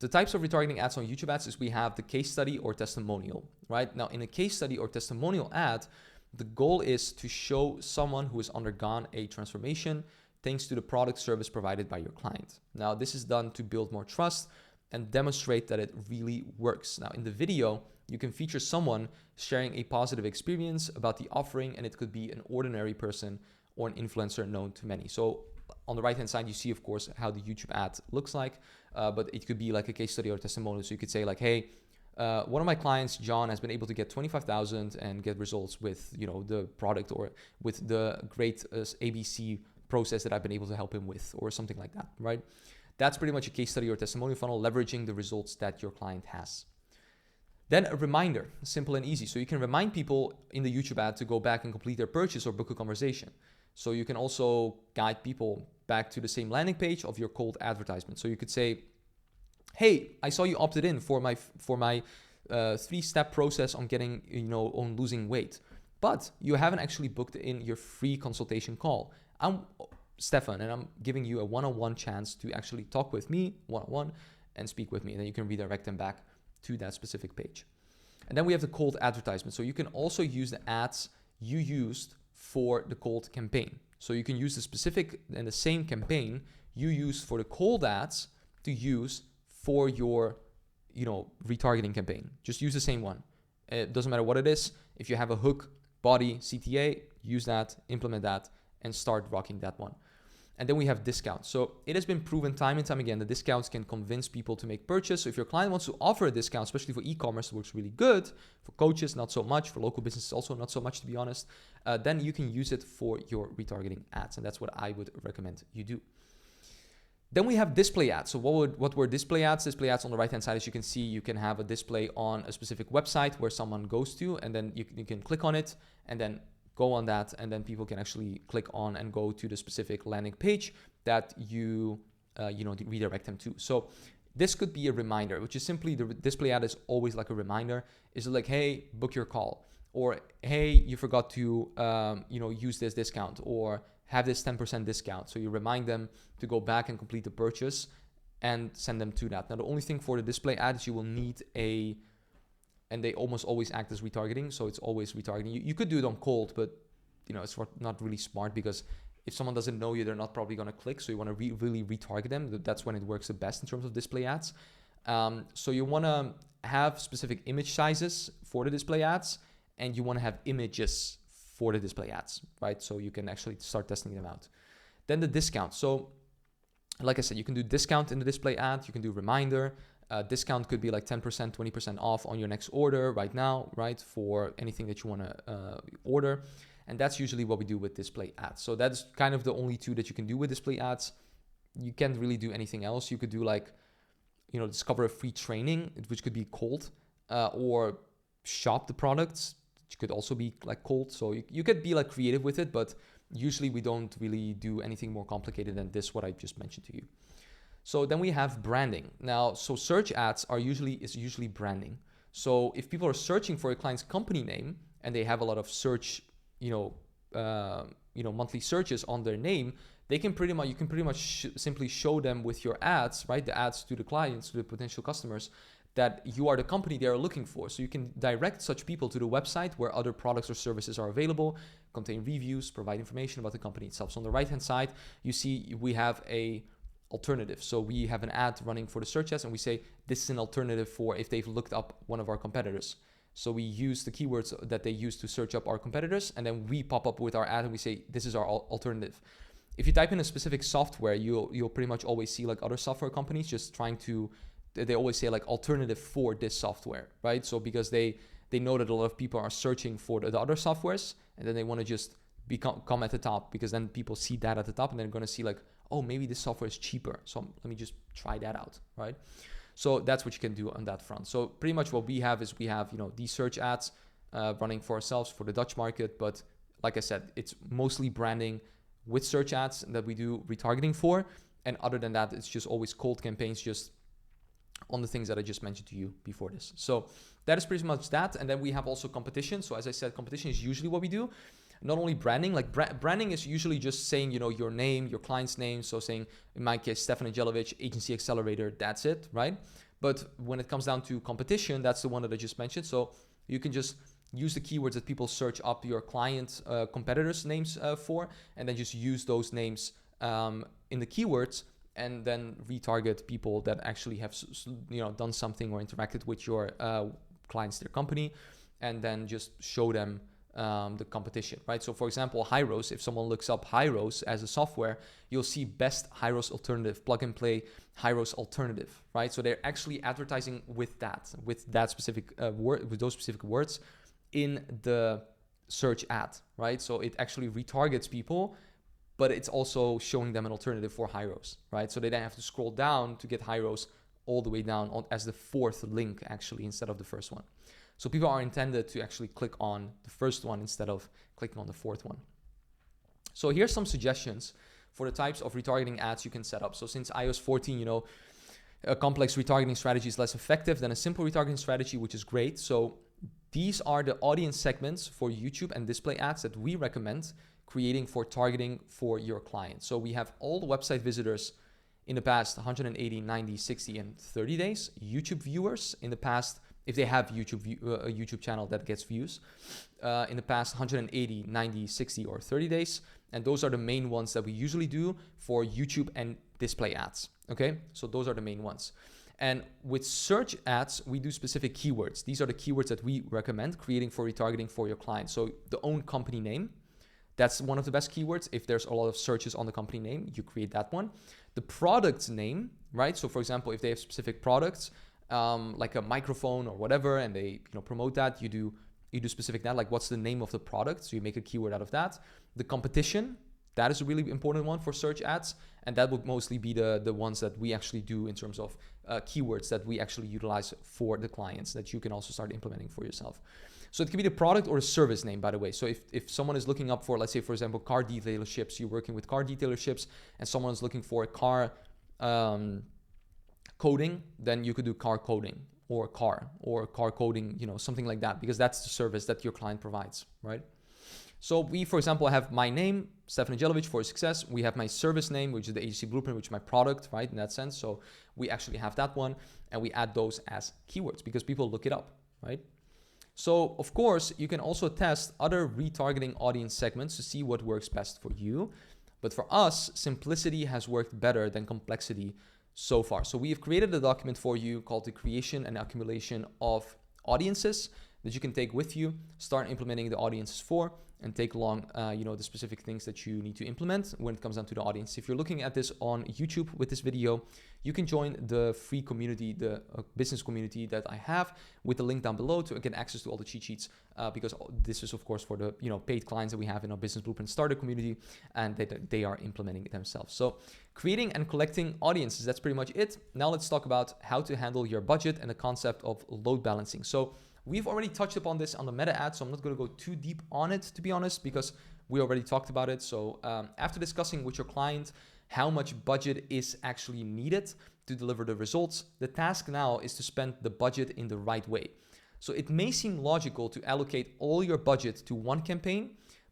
the types of retargeting ads on YouTube ads is we have the case study or testimonial, right? Now, in a case study or testimonial ad, the goal is to show someone who has undergone a transformation thanks to the product service provided by your client. Now, this is done to build more trust and demonstrate that it really works. Now, in the video, you can feature someone sharing a positive experience about the offering, and it could be an ordinary person or an influencer known to many. So on the right-hand side, you see, of course, how the YouTube ad looks like, but it could be like a case study or testimonial. So you could say like, hey, one of my clients, John, has been able to get 25,000 and get results with, you know, the product or with the great ABC process that I've been able to help him with, or something like that, right? That's pretty much a case study or testimonial funnel, leveraging the results that your client has. Then a reminder, simple and easy. So you can remind people in the YouTube ad to go back and complete their purchase or book a conversation. So you can also guide people back to the same landing page of your cold advertisement. So you could say, hey, I saw you opted in for my 3-step process on getting, you know, on losing weight, but you haven't actually booked in your free consultation call. I'm Stefan, and I'm giving you a one-on-one chance to actually talk with me one-on-one and speak with me. And then you can redirect them back to that specific page. And then we have the cold advertisement. So you can also use the ads you used for the cold campaign. So you can use the specific and the same campaign you used for the cold ads to use for your, you know, retargeting campaign. Just use the same one. It doesn't matter what it is. If you have a hook, body, CTA, use that, implement that, and start rocking that one. And then we have discounts. So it has been proven time and time again that discounts can convince people to make purchase. So if your client wants to offer a discount, especially for e-commerce, it works really good. For coaches, not so much. For local businesses, also not so much, to be honest. Then you can use it for your retargeting ads. And that's what I would recommend you do. Then we have display ads. So what were display ads? Display ads on the right-hand side, as you can see, you can have a display on a specific website where someone goes to, and then you can click on it and then go on that, and then people can actually click on and go to the specific landing page that you redirect them to. So this could be a reminder, which is simply the display ad is always like a reminder. Is like, hey, book your call, or hey, you forgot to use this discount, or have this 10% discount. So you remind them to go back and complete the purchase and send them to that. Now, the only thing for the display ad is you will need and they almost always act as retargeting. So it's always retargeting. You could do it on cold, but you know, it's not really smart, because if someone doesn't know you, they're not probably going to click. So you want to really retarget them. That's when it works the best in terms of display ads. So you want to have specific image sizes for the display ads, and you want to have images for the display ads, right? So you can actually start testing them out. Then the discount. So like I said, you can do discount in the display ad. You can do reminder. Discount could be like 10%, 20% off on your next order right now, right? For anything that you want to order. And that's usually what we do with display ads. So that's kind of the only two that you can do with display ads. You can't really do anything else. You could do like, discover a free training, which could be cold, or shop the products, which could also be like cold. So you could be like creative with it, but usually we don't really do anything more complicated than this, what I just mentioned to you. So then we have branding. Now, so search ads is usually branding. So if people are searching for a client's company name and they have a lot of search, monthly searches on their name, you can pretty much simply show them with your ads, right? The ads to the clients, to the potential customers, that you are the company they are looking for. So you can direct such people to the website where other products or services are available, contain reviews, provide information about the company itself. So on the right-hand side, you see we have a alternative. So we have an ad running for the search ads, and we say this is an alternative for if they've looked up one of our competitors. So we use the keywords that they use to search up our competitors, and then we pop up with our ad and we say this is our alternative. if you type in a specific software, you'll pretty much always see like other software companies just trying to, they always say like alternative for this software, right? So because they know that a lot of people are searching for the other softwares, and then they want to just come at the top, because then people see that at the top and they're going to see like, oh, maybe this software is cheaper, so let me just try that out, right? So that's what you can do on that front. So pretty much what we have is we have, you know, these search ads running for ourselves for the Dutch market, but like I said, it's mostly branding with search ads that we do retargeting for. And other than that, it's just always cold campaigns, just on the things that I just mentioned to you before this. So that is pretty much that. And then we have also competition. So as I said, competition is usually what we do. Not only branding, like branding is usually just saying, you know, your name, your client's name. So saying, in my case, Stefan Angelovic, Agency Accelerator, that's it, right? But when it comes down to competition, that's the one that I just mentioned. So you can just use the keywords that people search up your client competitors' names for, and then just use those names in the keywords, and then retarget people that actually have, you know, done something or interacted with your clients, their company, and then just show them the competition, right? So for example, Hyros, if someone looks up Hyros as a software, you'll see best Hyros alternative, plug and play Hyros alternative, right? So they're actually advertising with that specific word, with those specific words in the search ad, right? So it actually retargets people, but it's also showing them an alternative for Hyros, right? So they then have to scroll down to get Hyros all the way down as the fourth link actually, instead of the first one. So people are intended to actually click on the first one instead of clicking on the fourth one. So here's some suggestions for the types of retargeting ads you can set up. So since iOS 14, you know, a complex retargeting strategy is less effective than a simple retargeting strategy, which is great. So these are the audience segments for YouTube and display ads that we recommend creating for targeting for your clients. So we have all the website visitors in the past 180, 90, 60, and 30 days. YouTube viewers in the past, if they have a YouTube channel that gets views, in the past 180, 90, 60, or 30 days. And those are the main ones that we usually do for YouTube and display ads. Okay, so those are the main ones. And with search ads, we do specific keywords. These are the keywords that we recommend creating for retargeting for your clients. So the own company name, that's one of the best keywords. If there's a lot of searches on the company name, you create that one. The product name, right? So for example, if they have specific products, like a microphone or whatever, and they promote that, you do specific that, like what's the name of the product? So you make a keyword out of that. The competition, that is a really important one for search ads. And that would mostly be the ones that we actually do in terms of keywords that we actually utilize for the clients that you can also start implementing for yourself. So it can be the product or the service name, by the way. So if someone is looking up for, let's say, for example, car detailerships, you're working with car detailerships, and someone's looking for a car coding, then you could do car coding or car coding, something like that, because that's the service that your client provides, right? So we, for example, have my name, Stefan Angelovic for Success. We have my service name, which is the agency blueprint, which is my product, right? In that sense. So we actually have that one, and we add those as keywords because people look it up, right? So of course, you can also test other retargeting audience segments to see what works best for you. But for us, simplicity has worked better than complexity so far. So we have created a document for you called the creation and accumulation of audiences that you can take with you, start implementing the audiences for, and take along, the specific things that you need to implement when it comes down to the audience. If you're looking at this on YouTube with this video, you can join the free community, the business community that I have with the link down below to get access to all the cheat sheets, because this is of course for the paid clients that we have in our Business Blueprint Starter community, and they are implementing it themselves. So creating and collecting audiences, that's pretty much it. Now let's talk about how to handle your budget and the concept of load balancing. So we've already touched upon this on the meta ad, so I'm not going to go too deep on it, to be honest, because we already talked about it. So after discussing with your client how much budget is actually needed to deliver the results, the task now is to spend the budget in the right way. So it may seem logical to allocate all your budget to one campaign,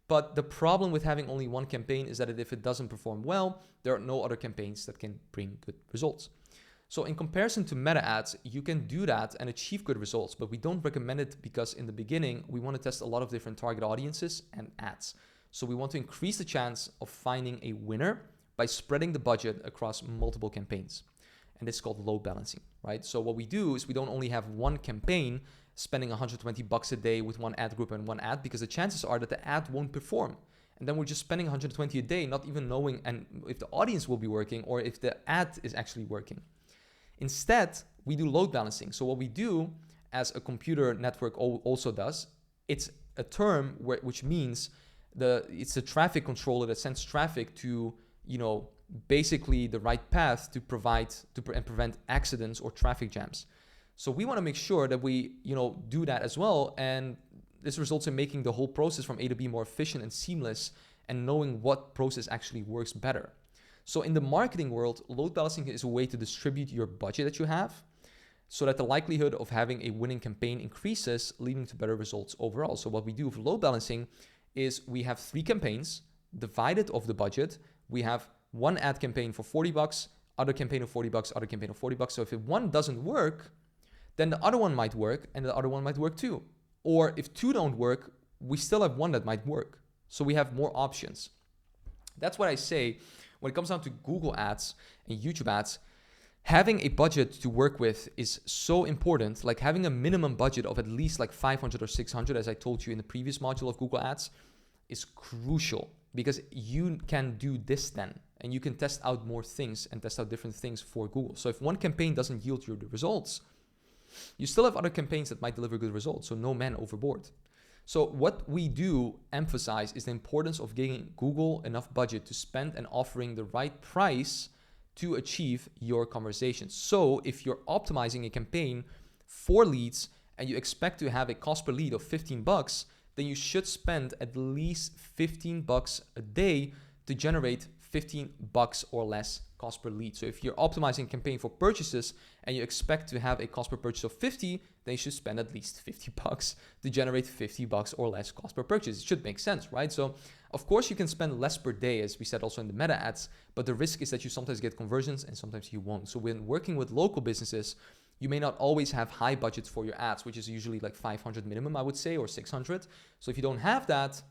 but the problem with having only one campaign is that if it doesn't perform well, there are no other campaigns that can bring good results. So in comparison to meta ads, you can do that and achieve good results, but we don't recommend it because in the beginning, we want to test a lot of different target audiences and ads. So we want to increase the chance of finding a winner by spreading the budget across multiple campaigns. And it's called load balancing, right? So what we do is we don't only have one campaign spending $120 a day with one ad group and one ad, because the chances are that the ad won't perform. And then we're just spending 120 a day, not even knowing and if the audience will be working or if the ad is actually working. Instead, we do load balancing. So what we do, as a computer network also does, it's a term which means it's a traffic controller that sends traffic to, basically the right path to prevent accidents or traffic jams. So we want to make sure that we, do that as well. And this results in making the whole process from A to B more efficient and seamless, and knowing what process actually works better. So in the marketing world, load balancing is a way to distribute your budget that you have so that the likelihood of having a winning campaign increases, leading to better results overall. So what we do with load balancing is we have 3 campaigns divided of the budget. We have one ad campaign for $40, other campaign of $40, other campaign of $40. So if one doesn't work, then the other one might work and the other one might work too. Or if 2 don't work, we still have one that might work. So we have more options. That's what I say when it comes down to Google ads and YouTube ads. Having a budget to work with is so important. Like having a minimum budget of at least like 500 or 600, as I told you in the previous module of Google Ads, is crucial, because you can do this then, and you can test out more things and test out different things for Google. So if one campaign doesn't yield you the results, you still have other campaigns that might deliver good results. So no man overboard. So what we do emphasize is the importance of giving Google enough budget to spend and offering the right price to achieve your conversations. So if you're optimizing a campaign for leads and you expect to have a cost per lead of $15, then you should spend at least $15 a day to generate $15 or less cost per lead. So if you're optimizing a campaign for purchases and you expect to have a cost per purchase of 50, then you should spend at least $50 to generate $50 or less cost per purchase. It should make sense, right? So of course you can spend less per day, as we said also in the meta ads, but the risk is that you sometimes get conversions and sometimes you won't. So when working with local businesses, you may not always have high budgets for your ads, which is usually like 500 minimum, I would say, or 600. So if you don't have that,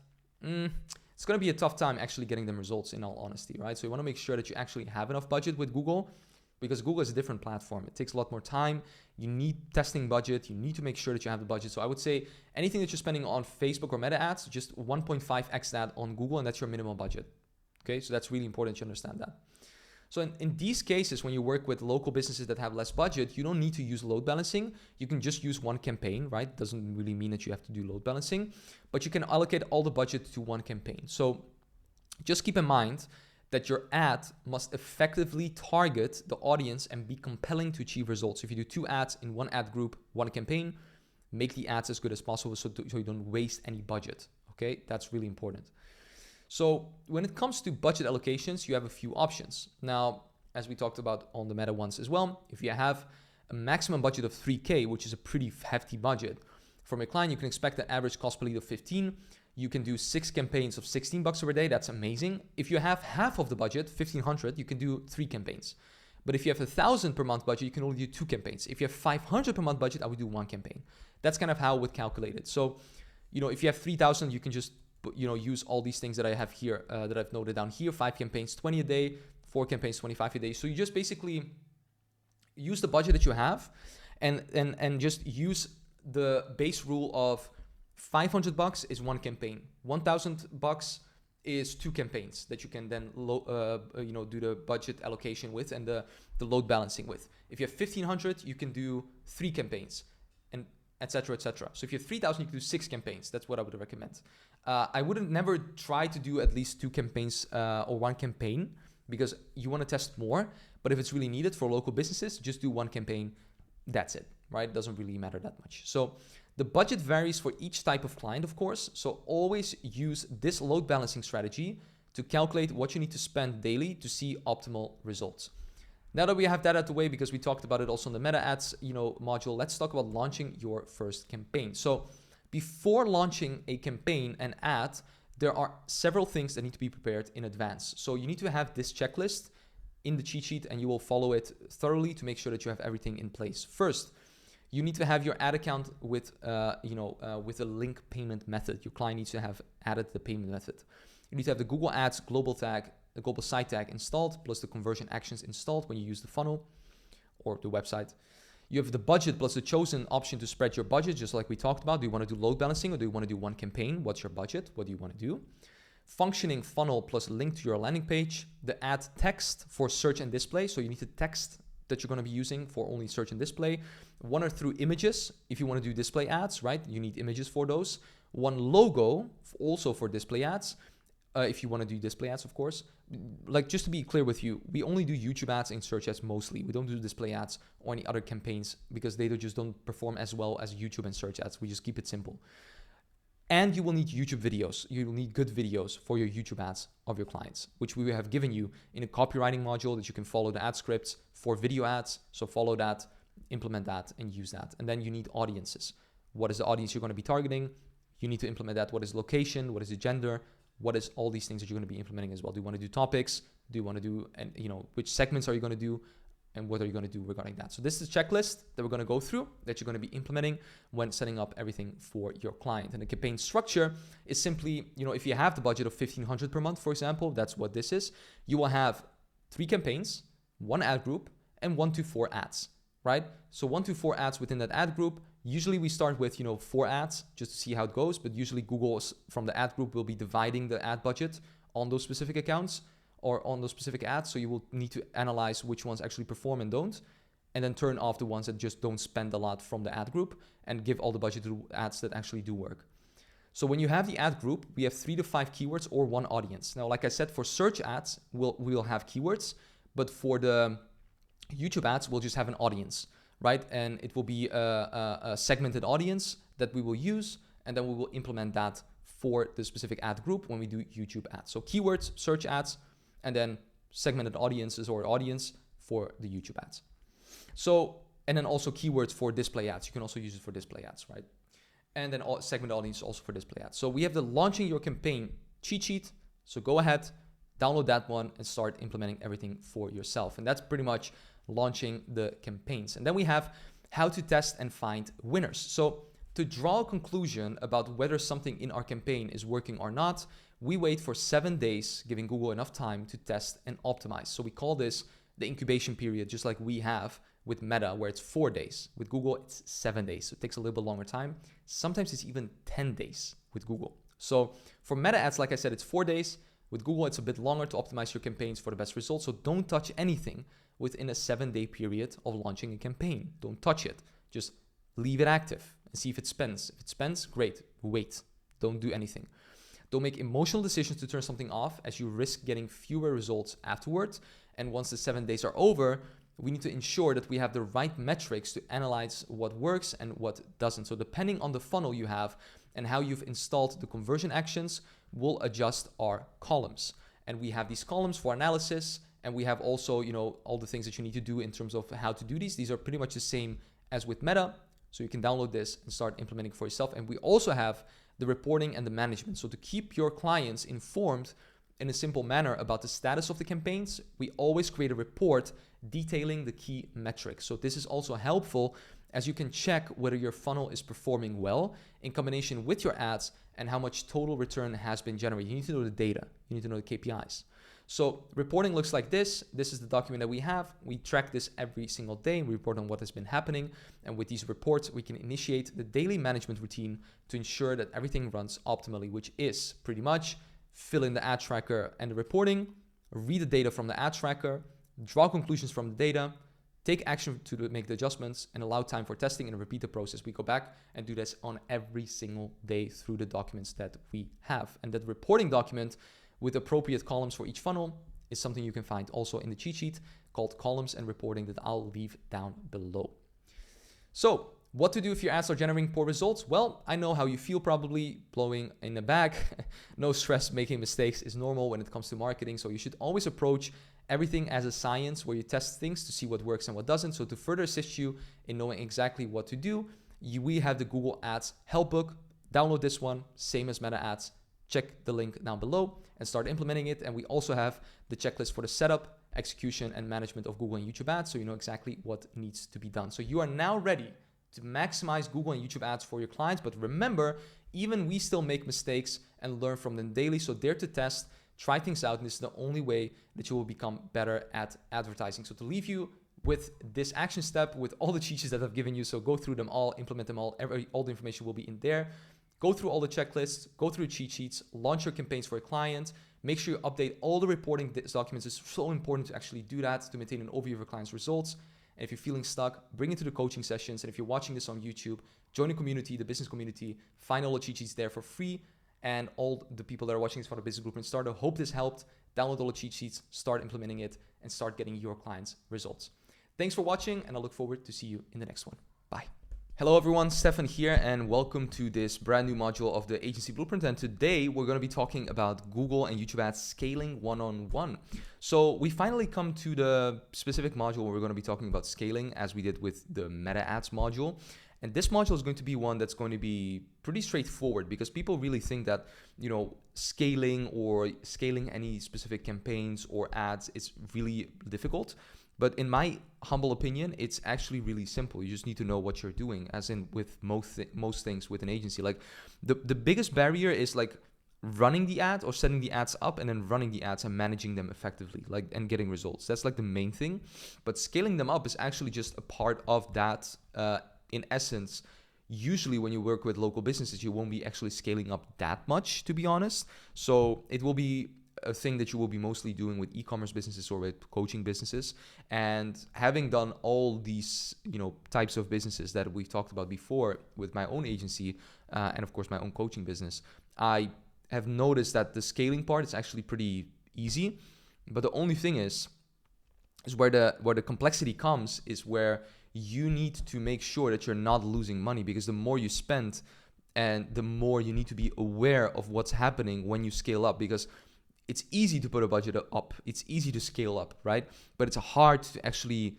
it's going to be a tough time actually getting them results, in all honesty, right? So you want to make sure that you actually have enough budget with Google, because Google is a different platform. It takes a lot more time. You need testing budget. You need to make sure that you have the budget. So I would say anything that you're spending on Facebook or meta ads, just 1.5x that on Google, and that's your minimum budget. Okay, so that's really important to understand that. So in these cases, when you work with local businesses that have less budget, you don't need to use load balancing. You can just use one campaign, right? Doesn't really mean that you have to do load balancing, but you can allocate all the budget to one campaign. So just keep in mind that your ad must effectively target the audience and be compelling to achieve results. If you do 2 ads in one ad group, one campaign, make the ads as good as possible so you don't waste any budget. Okay, that's really important. So when it comes to budget allocations, you have a few options. Now, as we talked about on the meta ones as well, if you have a maximum budget of 3K, which is a pretty hefty budget, from a client, you can expect an average cost per lead of 15. You can do 6 campaigns of $16 per day. That's amazing. If you have half of the budget, 1,500, you can do 3 campaigns. But if you have 1,000 per month budget, you can only do 2 campaigns. If you have 500 per month budget, I would do 1 campaign. That's kind of how I would calculate it. So, if you have 3,000, you can just use all these things that I have here, that I've noted down here. 5 campaigns, 20 a day, 4 campaigns, 25 a day. So you just basically use the budget that you have and just use the base rule of $500 is 1 campaign. $1,000 is 2 campaigns that you can then do the budget allocation with and the load balancing with. If you have 1,500, you can do 3 campaigns, and etc., etc. So if you have 3,000, you can do 6 campaigns. That's what I would recommend. I wouldn't never try to do at least 2 campaigns or 1 campaign, because you want to test more. But if it's really needed for local businesses, just do 1 campaign. That's it, right? It doesn't really matter that much. So the budget varies for each type of client, of course. So always use this load balancing strategy to calculate what you need to spend daily to see optimal results. Now that we have that out of the way, because we talked about it also in the meta ads module, let's talk about launching your first campaign. So before launching a campaign, an ad, there are several things that need to be prepared in advance. So you need to have this checklist in the cheat sheet, and you will follow it thoroughly to make sure that you have everything in place. First, you need to have your ad account with a link payment method. Your client needs to have added the payment method. You need to have the Google Ads global site tag installed, plus the conversion actions installed when you use the funnel or the website. You have the budget plus the chosen option to spread your budget, just like we talked about. Do you want to do load balancing or do you want to do 1 campaign? What's your budget? What do you want to do? functioning funnel plus link to your landing page, the ad text for search and display. So you need the text that you're going to be using for only search and display. One or through images. If you want to do display ads, right? You need images for those. One logo also for display ads. If you want to do display ads, of course. Like, just to be clear with you, we only do YouTube ads and search ads mostly. We don't do display ads or any other campaigns because they just don't perform as well as YouTube and search ads. We just keep it simple. And you will need YouTube videos. You will need good videos for your YouTube ads of your clients, which we have given you in a copywriting module that you can follow the ad scripts for video ads. So follow that, implement that, and use that. And then you need audiences. What is the audience you're going to be targeting? You need to implement that. What is location? What is the gender? What is all these things that you're going to be implementing as well? Do you want to do topics? Do you want to do, and which segments are you going to do? And what are you going to do regarding that? So this is a checklist that we're going to go through that you're going to be implementing when setting up everything for your client. And the campaign structure is simply, if you have the budget of $1,500 per month, for example, that's what this is. You will have 3 campaigns, 1 ad group, and 1 to 4 ads, right? So 1 to 4 ads within that ad group. Usually we start with, 4 ads just to see how it goes. But usually Google from the ad group will be dividing the ad budget on those specific accounts or on those specific ads. So you will need to analyze which ones actually perform and don't, and then turn off the ones that just don't spend a lot from the ad group and give all the budget to ads that actually do work. So when you have the ad group, we have 3 to 5 keywords or 1 audience. Now, like I said, for search ads, we'll have keywords, but for the YouTube ads, we'll just have an audience, right? And it will be a segmented audience that we will use, and then we will implement that for the specific ad group when we do YouTube ads. So keywords, search ads, and then segmented audiences or audience for the YouTube ads. So, and then also keywords for display ads. You can also use it for display ads, right? And then segmented audience also for display ads. So we have the launching your campaign cheat sheet. So go ahead, download that one and start implementing everything for yourself. And that's pretty much launching the campaigns. And then we have how to test and find winners. So to draw a conclusion about whether something in our campaign is working or not, we wait for 7 days, giving Google enough time to test and optimize. So we call this the incubation period, just like we have with Meta, where it's 4 days. With Google, it's 7 days. So it takes a little bit longer time. Sometimes it's even 10 days with Google. So for Meta ads, like I said, it's 4 days. With Google, it's a bit longer to optimize your campaigns for the best results. So don't touch anything within a 7-day period of launching a campaign. Don't touch it. Just leave it active and see if it spends. If it spends, great. Wait. Don't do anything. Don't make emotional decisions to turn something off, as you risk getting fewer results afterwards. And once the 7 days are over, we need to ensure that we have the right metrics to analyze what works and what doesn't. So depending on the funnel you have and how you've installed the conversion actions, we'll adjust our columns. And we have these columns for analysis, and we have also, all the things that you need to do in terms of how to do these. These are pretty much the same as with Meta. So you can download this and start implementing for yourself. And we also have the reporting and the management. So to keep your clients informed in a simple manner about the status of the campaigns, we always create a report detailing the key metrics. So this is also helpful, as you can check whether your funnel is performing well in combination with your ads and how much total return has been generated. You need to know the data. You need to know the KPIs. So reporting looks like this. This is the document that we have. We track this every single day. We report on what has been happening. And with these reports, we can initiate the daily management routine to ensure that everything runs optimally, which is pretty much fill in the ad tracker and the reporting, read the data from the ad tracker, draw conclusions from the data, take action to make the adjustments, and allow time for testing and repeat the process. We go back and do this on every single day through the documents that we have. And that reporting document with appropriate columns for each funnel is something you can find also in the cheat sheet called columns and reporting that I'll leave down below. So what to do if your ads are generating poor results? Well, I know how you feel, probably blowing in the bag. No stress, making mistakes is normal when it comes to marketing. So you should always approach everything as a science where you test things to see what works and what doesn't. So to further assist you in knowing exactly what to do, we have the Google Ads Help Book. Download this one, same as Meta Ads. Check the link down below and start implementing it. And we also have the checklist for the setup, execution, and management of Google and YouTube ads, so you know exactly what needs to be done. So you are now ready to maximize Google and YouTube ads for your clients. But remember, even we still make mistakes and learn from them daily. So dare to test, try things out, and this is the only way that you will become better at advertising. So to leave you with this action step, with all the cheat sheets that I've given you, so go through them all, implement them all. All the information will be in there. Go through all the checklists, go through cheat sheets, launch your campaigns for a client. Make sure you update all the reporting documents. It's so important to actually do that to maintain an overview of your client's results. And if you're feeling stuck, bring it to the coaching sessions. And if you're watching this on YouTube, join the community, the business community, find all the cheat sheets there for free. And all the people that are watching this from the Business Blueprint Starter, hope this helped. Download all the cheat sheets, start implementing it, and start getting your clients' results. Thanks for watching, and I look forward to see you in the next one. Bye. Hello everyone, Stefan here, and welcome to this brand new module of the Agency Blueprint. And today we're going to be talking about Google and YouTube ads scaling one-on-one. So we finally come to the specific module where we're going to be talking about scaling, as we did with the Meta Ads module. And this module is going to be one that's going to be pretty straightforward, because people really think that, scaling any specific campaigns or ads is really difficult. But in my humble opinion, it's actually really simple. You just need to know what you're doing, as in with most things with an agency. Like the biggest barrier is like running the ad or setting the ads up and then running the ads and managing them effectively, and getting results. That's like the main thing. But scaling them up is actually just a part of that. In essence, usually when you work with local businesses, you won't be actually scaling up that much, to be honest. So it will be a thing that you will be mostly doing with e-commerce businesses or with coaching businesses. And having done all these, types of businesses that we've talked about before with my own agency and of course my own coaching business, I have noticed that the scaling part is actually pretty easy. But the only thing is where the complexity comes is where you need to make sure that you're not losing money, because the more you spend and the more you need to be aware of what's happening when you scale up, because it's easy to put a budget up. It's easy to scale up, right? But it's hard to actually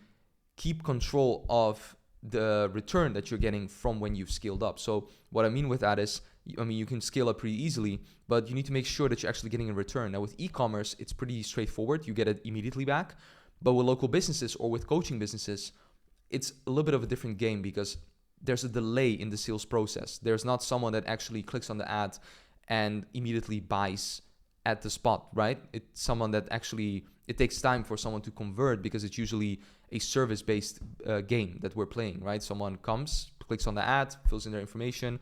keep control of the return that you're getting from when you've scaled up. So what I mean with that is, you can scale up pretty easily, but you need to make sure that you're actually getting a return. Now with e-commerce, it's pretty straightforward. You get it immediately back. But with local businesses or with coaching businesses, it's a little bit of a different game, because there's a delay in the sales process. There's not someone that actually clicks on the ad and immediately buys at the spot, right? It's someone that actually, it takes time for someone to convert, because it's usually a service-based game that we're playing, right? Someone comes, clicks on the ad, fills in their information,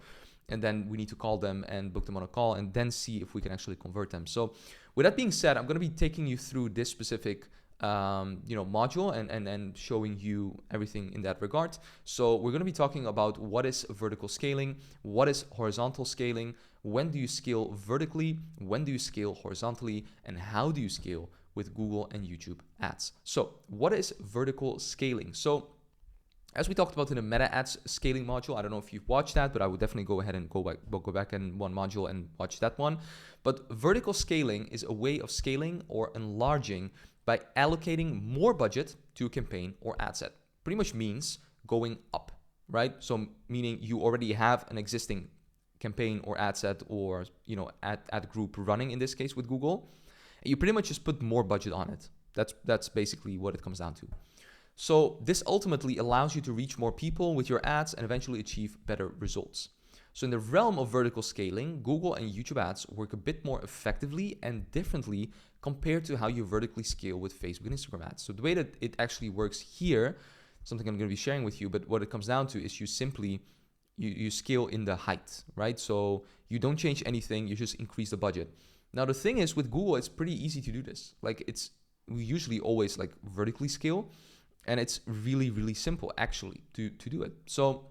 and then we need to call them and book them on a call and then see if we can actually convert them. So with that being said, I'm going to be taking you through this specific module and showing you everything in that regard. So we're going to be talking about what is vertical scaling, what is horizontal scaling, when do you scale vertically, when do you scale horizontally, and how do you scale with Google and YouTube ads. So what is vertical scaling? So as we talked about in the Meta Ads scaling module, I don't know if you've watched that, but I would definitely go ahead and go back in one module and watch that one. But vertical scaling is a way of scaling or enlarging by allocating more budget to a campaign or ad set. Pretty much means going up, right? So meaning you already have an existing campaign or ad set or ad group running, in this case with Google, and you pretty much just put more budget on it. That's basically what it comes down to. So this ultimately allows you to reach more people with your ads and eventually achieve better results. So in the realm of vertical scaling, Google and YouTube ads work a bit more effectively and differently compared to how you vertically scale with Facebook and Instagram ads. So the way that it actually works here, something I'm going to be sharing with you, but what it comes down to is you simply, you scale in the height, right? So you don't change anything, you just increase the budget. Now the thing is with Google, it's pretty easy to do this. We usually always vertically scale, and it's really, really simple actually to do it. So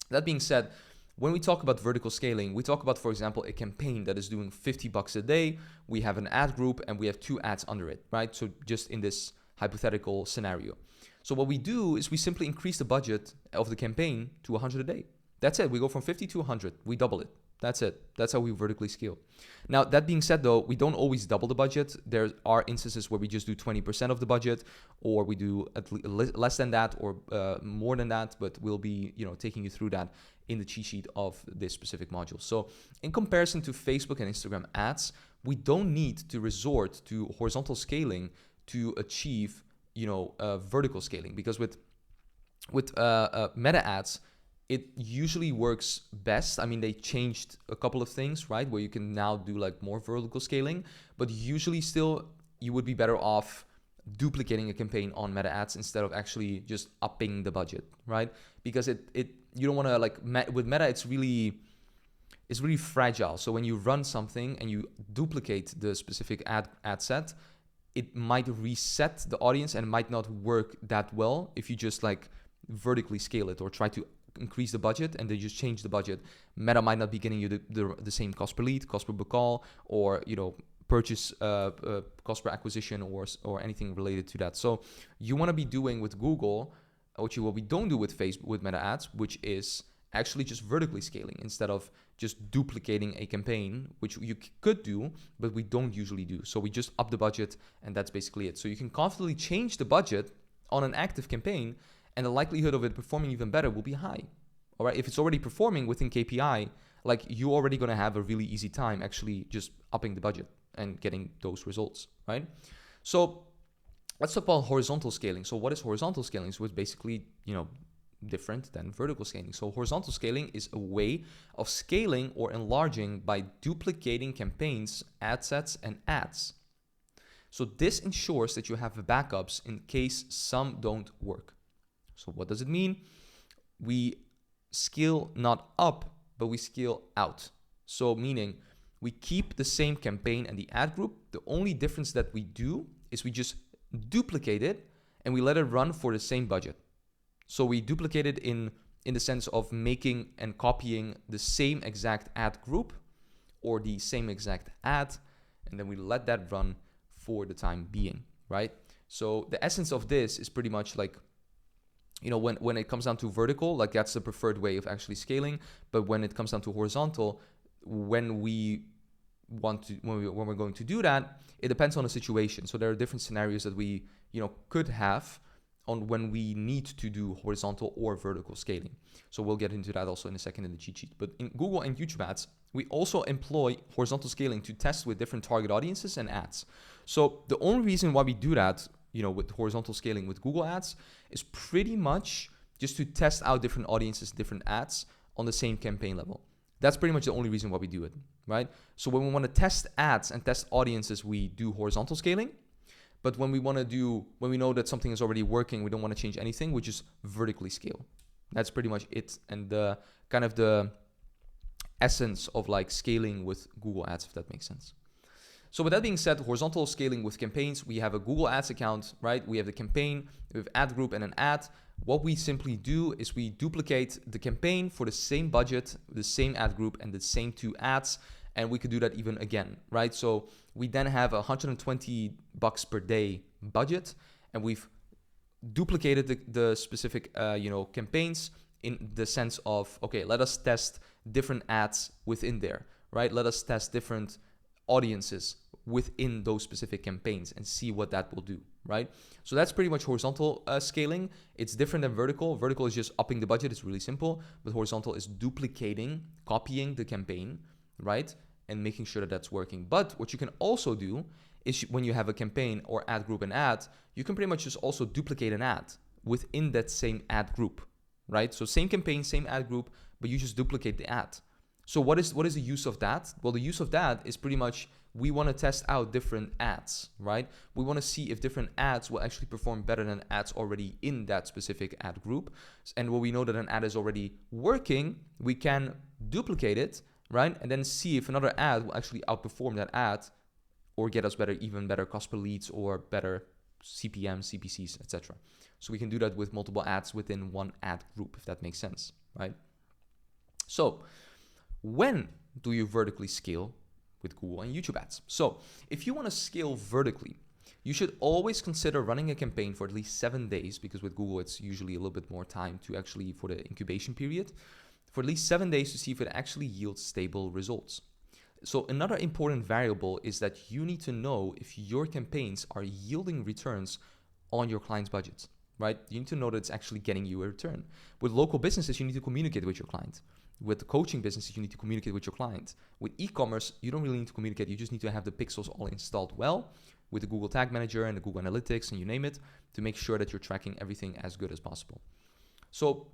that being said, when we talk about vertical scaling, we talk about, for example, a campaign that is doing $50 a day. We have an ad group and we have 2 ads under it, right? So just in this hypothetical scenario. So what we do is we simply increase the budget of the campaign to 100 a day. That's it. We go from 50 to 100. We double it. That's it. That's how we vertically scale. Now, that being said, though, we don't always double the budget. There are instances where we just do 20% of the budget, or we do less than that, or more than that. But we'll be, taking you through that in the cheat sheet of this specific module. So, in comparison to Facebook and Instagram ads, we don't need to resort to horizontal scaling to achieve, vertical scaling, because with Meta ads, it usually works best. I mean, they changed a couple of things, right? Where you can now do more vertical scaling, but usually still you would be better off duplicating a campaign on Meta ads instead of actually just upping the budget, right? Because you don't want to with Meta, is really fragile. So when you run something and you duplicate the specific ad set, it might reset the audience and might not work that well if you just like vertically scale it or try to increase the budget and they just change the budget. Meta might not be getting you the same cost per lead, cost per book call, or purchase cost per acquisition or anything related to that. So you want to be doing with Google what we don't do with Facebook, with Meta ads, which is actually just vertically scaling instead of just duplicating a campaign, which you could do, but we don't usually do. So we just up the budget and that's basically it. So you can constantly change the budget on an active campaign and the likelihood of it performing even better will be high. All right, if it's already performing within KPI, like you're already going to have a really easy time actually just upping the budget and getting those results, right? So let's talk about horizontal scaling. So what is horizontal scaling? So it's basically, different than vertical scaling. So horizontal scaling is a way of scaling or enlarging by duplicating campaigns, ad sets, and ads. So this ensures that you have backups in case some don't work. So what does it mean? We scale not up, but we scale out. So meaning we keep the same campaign and the ad group. The only difference that we do is we just duplicate it and we let it run for the same budget. So we duplicate it in the sense of making and copying the same exact ad group or the same exact ad, and then we let that run for the time being, right? So the essence of this is pretty much like, when it comes down to vertical, like that's the preferred way of actually scaling. But when it comes down to horizontal, when we're going to do that, it depends on the situation. So there are different scenarios that we, could have on when we need to do horizontal or vertical scaling. So we'll get into that also in a second in the cheat sheet. But in Google and YouTube ads, we also employ horizontal scaling to test with different target audiences and ads. So the only reason why we do that, with horizontal scaling with Google ads is pretty much just to test out different audiences, different ads on the same campaign level. That's pretty much the only reason why we do it, right? So when we want to test ads and test audiences, we do horizontal scaling. But when we know that something is already working, we don't want to change anything, we just vertically scale. That's pretty much it. And the kind of the essence of like scaling with Google ads, if that makes sense. So with that being said, horizontal scaling with campaigns, we have a Google Ads account, right? We have the campaign, we have ad group and an ad. What we simply do is we duplicate the campaign for the same budget, the same ad group and the same 2 ads. And we could do that even again, right? So we then have $120 per day budget, and we've duplicated the specific, campaigns in the sense of, okay, let us test different ads within there, right? Let us test different audiences within those specific campaigns and see what that will do, right? So that's pretty much horizontal scaling. It's different than vertical. Vertical is just upping the budget. It's really simple, but horizontal is duplicating, copying the campaign, right? And making sure that that's working. But what you can also do is when you have a campaign or ad group and ad, you can pretty much just also duplicate an ad within that same ad group, right? So same campaign, same ad group, but you just duplicate the ad. So what is the use of that? Well, the use of that is pretty much we want to test out different ads, right? We want to see if different ads will actually perform better than ads already in that specific ad group. And when we know that an ad is already working, we can duplicate it, right? And then see if another ad will actually outperform that ad or get us even better cost per leads or better CPM, CPCs, etc. So we can do that with multiple ads within one ad group, if that makes sense, right? So when do you vertically scale with Google and YouTube ads? So if you want to scale vertically, you should always consider running a campaign for at least 7 days, because with Google, it's usually a little bit more time to actually for the incubation period, for at least 7 days to see if it actually yields stable results. So another important variable is that you need to know if your campaigns are yielding returns on your client's budgets, right? You need to know that it's actually getting you a return. With local businesses, you need to communicate with your client. With the coaching businesses, you need to communicate with your client. With e-commerce, you don't really need to communicate. You just need to have the pixels all installed well with the Google Tag Manager and the Google Analytics and you name it to make sure that you're tracking everything as good as possible. So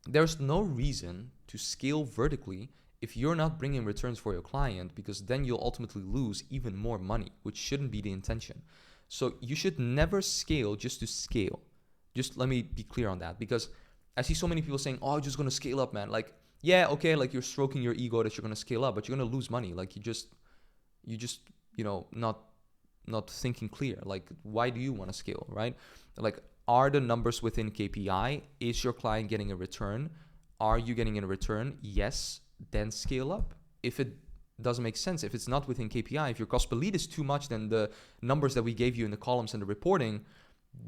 there's no reason to scale vertically if you're not bringing returns for your client, because then you'll ultimately lose even more money, which shouldn't be the intention. So you should never scale just to scale. Just let me be clear on that, because I see so many people saying, oh, I'm just going to scale up, man. Like, yeah, okay, like you're stroking your ego that you're going to scale up, but you're going to lose money. Like you just, not thinking clear. Like, why do you want to scale, right? Like, are the numbers within KPI? Is your client getting a return? Are you getting a return? Yes, then scale up. If it doesn't make sense, if it's not within KPI, if your cost per lead is too much than the numbers that we gave you in the columns and the reporting,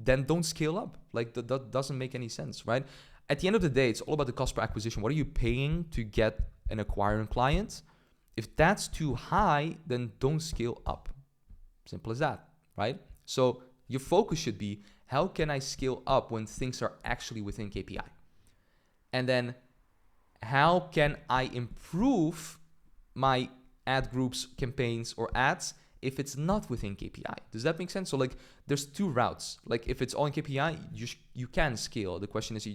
then don't scale up. Like that doesn't make any sense, right? At the end of the day, it's all about the cost per acquisition. What are you paying to get an acquiring client? If that's too high, then don't scale up. Simple as that, right? So your focus should be, how can I scale up when things are actually within KPI? And then how can I improve my ad groups, campaigns, or ads if it's not within KPI? Does that make sense? So like, there's two routes. Like if it's all in KPI, you can scale. The question is,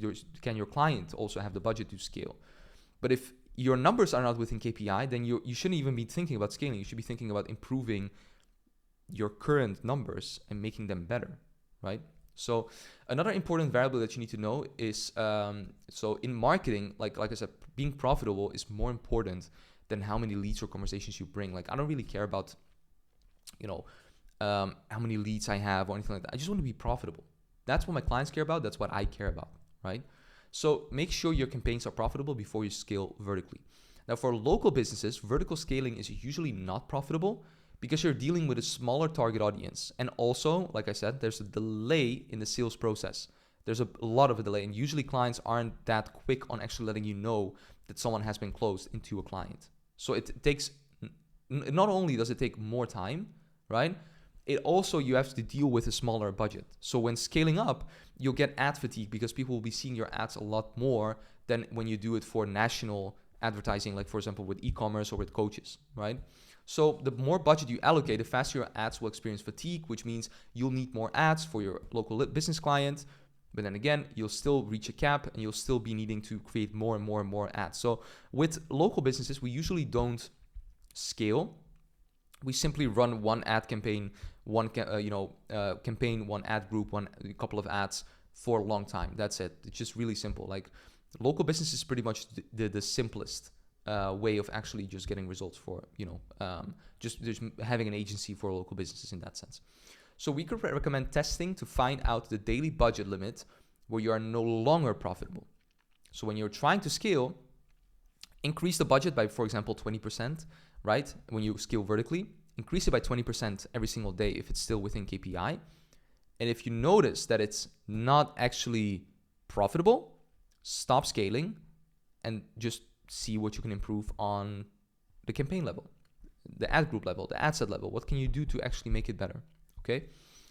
can your client also have the budget to scale? But if your numbers are not within KPI, then you shouldn't even be thinking about scaling. You should be thinking about improving your current numbers and making them better, right? So another important variable that you need to know is, so in marketing, like I said, being profitable is more important than how many leads or conversations you bring. Like, I don't really care about, how many leads I have or anything like that. I just want to be profitable. That's what my clients care about. That's what I care about, right? So make sure your campaigns are profitable before you scale vertically. Now, for local businesses, vertical scaling is usually not profitable because you're dealing with a smaller target audience. And also, like I said, there's a delay in the sales process. There's a lot of a delay, and usually clients aren't that quick on actually letting you know that someone has been closed into a client. So it takes, not only does it take more time, right? It also, you have to deal with a smaller budget. So when scaling up, you'll get ad fatigue because people will be seeing your ads a lot more than when you do it for national advertising, like for example with e-commerce or with coaches, right? So the more budget you allocate, the faster your ads will experience fatigue, which means you'll need more ads for your local business client. But then again, you'll still reach a cap and you'll still be needing to create more and more and more ads. So with local businesses, we usually don't scale. We simply run one ad campaign, campaign, one ad group, a couple of ads for a long time. That's it. It's just really simple. Like, local business is pretty much the simplest way of actually just getting results for, just having an agency for local businesses in that sense. So we could recommend testing to find out the daily budget limit where you are no longer profitable. So when you're trying to scale, increase the budget by, for example, 20%, right? When you scale vertically, increase it by 20% every single day if it's still within KPI. And if you notice that it's not actually profitable, stop scaling and just see what you can improve on the campaign level, the ad group level, the ad set level. What can you do to actually make it better? Okay,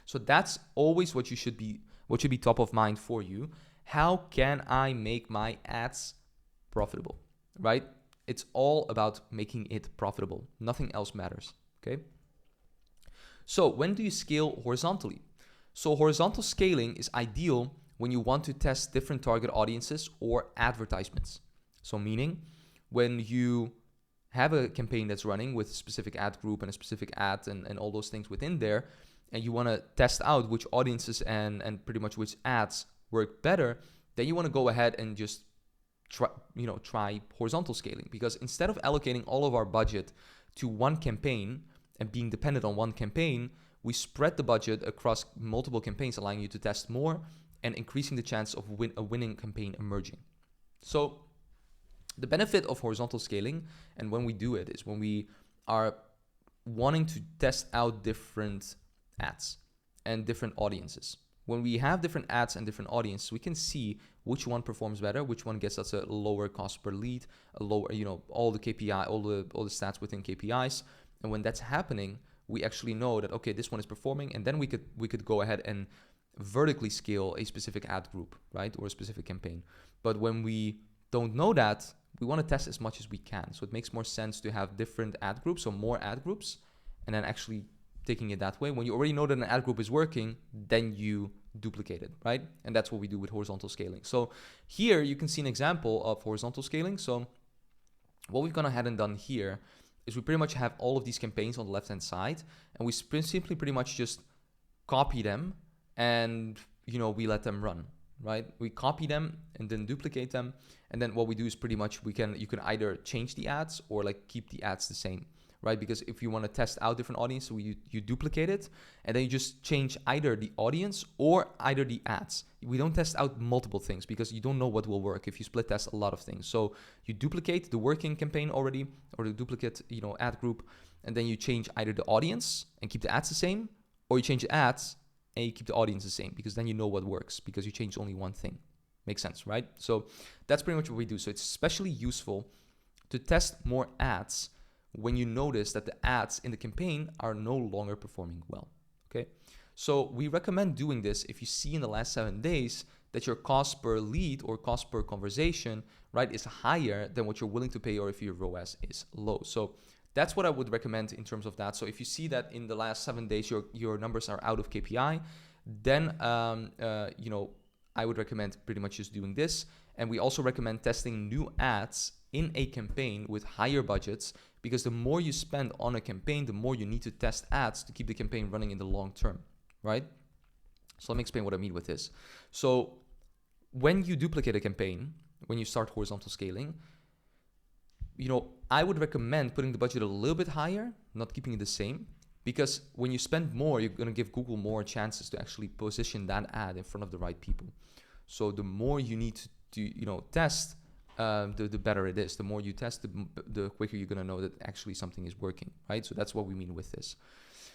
so that's always what should be top of mind for you. How can I make my ads profitable, right? It's all about making it profitable. Nothing else matters, okay? So when do you scale horizontally? So horizontal scaling is ideal when you want to test different target audiences or advertisements. So meaning when you have a campaign that's running with a specific ad group and a specific ad and all those things within there, and you want to test out which audiences and pretty much which ads work better, then you want to go ahead and just try horizontal scaling. Because instead of allocating all of our budget to one campaign and being dependent on one campaign, we spread the budget across multiple campaigns, allowing you to test more and increasing the chance of a winning campaign emerging. So the benefit of horizontal scaling, and when we do it, is when we are wanting to test out different ads and different audiences. When we have different ads and different audiences, we can see which one performs better, which one gets us a lower cost per lead, a lower, all the KPI, all the stats within KPIs. And when that's happening, we actually know that, okay, this one is performing, and then we could go ahead and vertically scale a specific ad group, right? Or a specific campaign. But when we don't know that, we want to test as much as we can. So it makes more sense to have different ad groups, or more ad groups, and then actually taking it that way. When you already know that an ad group is working, then you duplicate it, right? And that's what we do with horizontal scaling. So here you can see an example of horizontal scaling. So what we've gone ahead and done here is we pretty much have all of these campaigns on the left-hand side, and we simply pretty much just copy them and, we let them run. right? We copy them and then duplicate them. And then what we do is pretty much you can either change the ads or like keep the ads the same, right? Because if you want to test out different audience, you duplicate it and then you just change either the audience or either the ads. We don't test out multiple things because you don't know what will work if you split test a lot of things. So you duplicate the working campaign already or the duplicate, ad group, and then you change either the audience and keep the ads the same, or you change the ads and you keep the audience the same, because then you know what works because you change only one thing. Makes sense, right? So that's pretty much what we do. So it's especially useful to test more ads when you notice that the ads in the campaign are no longer performing well, okay? So we recommend doing this if you see in the last 7 days that your cost per lead or cost per conversation, right, is higher than what you're willing to pay, or if your ROAS is low. So that's what I would recommend in terms of that. So if you see that in the last 7 days your numbers are out of KPI, then I would recommend pretty much just doing this. And we also recommend testing new ads in a campaign with higher budgets, because the more you spend on a campaign, the more you need to test ads to keep the campaign running in the long term, right? So let me explain what I mean with this. So when you duplicate a campaign, when you start horizontal scaling, I would recommend putting the budget a little bit higher, not keeping it the same, because when you spend more, you're going to give Google more chances to actually position that ad in front of the right people. So the more you need to test, the better it is. The more you test, the quicker you're going to know that actually something is working, right? So that's what we mean with this.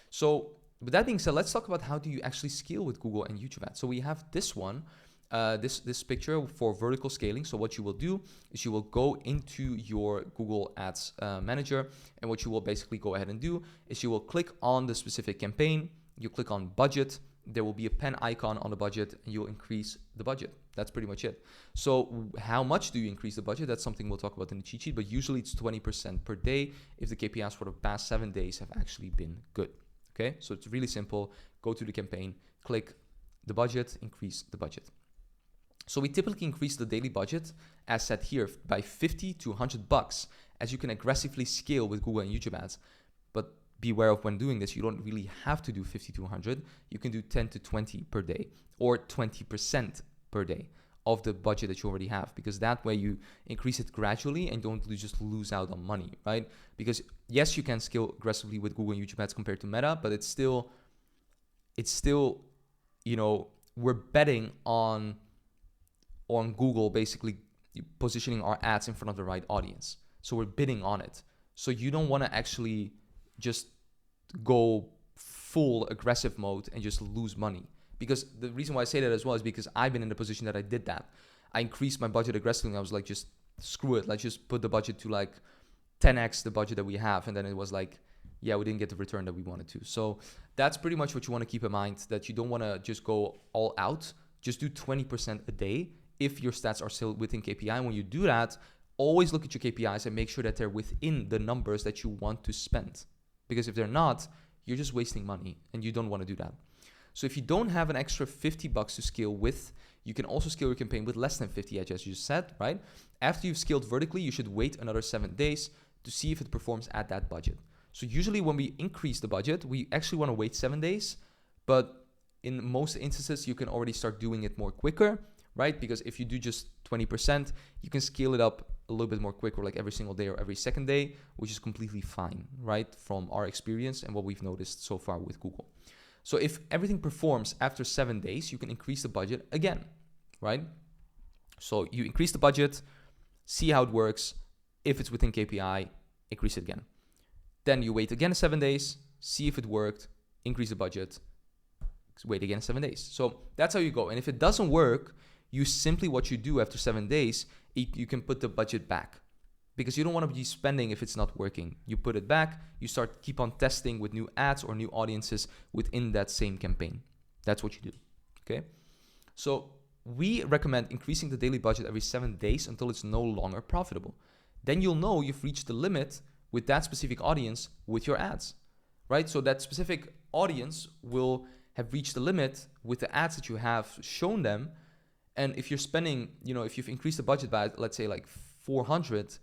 So with that being said, let's talk about how do you actually scale with Google and YouTube ads. So we have this one, this picture for vertical scaling. So what you will do is you will go into your Google Ads Manager, and what you will basically go ahead and do is you will click on the specific campaign, you click on budget, there will be a pen icon on the budget, and you'll increase the budget. That's pretty much it. So how much do you increase the budget? That's something we'll talk about in the cheat sheet, but usually it's 20% per day if the KPIs for the past 7 days have actually been good. Okay, so it's really simple. Go to the campaign, click the budget, increase the budget. So we typically increase the daily budget, as said here, by 50 to 100 bucks, as you can aggressively scale with Google and YouTube ads. But beware of when doing this, you don't really have to do 50 to 100. You can do 10 to 20 per day, or 20% per day of the budget that you already have, because that way you increase it gradually and don't just lose out on money, right? Because yes, you can scale aggressively with Google and YouTube ads compared to Meta, but it's still, we're betting on Google basically positioning our ads in front of the right audience. So we're bidding on it. So you don't want to actually just go full aggressive mode and just lose money. Because the reason why I say that as well is because I've been in the position that I did that. I increased my budget aggressively and I was like, just screw it. Let's just put the budget to like 10x the budget that we have. And then it was like, yeah, we didn't get the return that we wanted to. So that's pretty much what you want to keep in mind, that you don't want to just go all out. Just do 20% a day if your stats are still within KPI. And when you do that, always look at your KPIs and make sure that they're within the numbers that you want to spend. Because if they're not, you're just wasting money and you don't want to do that. So if you don't have an extra 50 bucks to scale with, you can also scale your campaign with less than 50, as you just said, right? After you've scaled vertically, you should wait another 7 days to see if it performs at that budget. So usually when we increase the budget, we actually want to wait 7 days, but in most instances, you can already start doing it more quicker, right? Because if you do just 20%, you can scale it up a little bit more quicker, like every single day or every second day, which is completely fine, right? From our experience and what we've noticed so far with Google. So if everything performs after 7 days, you can increase the budget again, right? So you increase the budget, see how it works. If it's within KPI, increase it again. Then you wait again 7 days, see if it worked, increase the budget, wait again 7 days. So that's how you go. And if it doesn't work, what you do after 7 days, you can put the budget back, because you don't want to be spending if it's not working. You put it back, you keep on testing with new ads or new audiences within that same campaign. That's what you do, okay? So we recommend increasing the daily budget every 7 days until it's no longer profitable. Then you'll know you've reached the limit with that specific audience with your ads, right? So that specific audience will have reached the limit with the ads that you have shown them. And if you're spending, if you've increased the budget by, let's say like 400,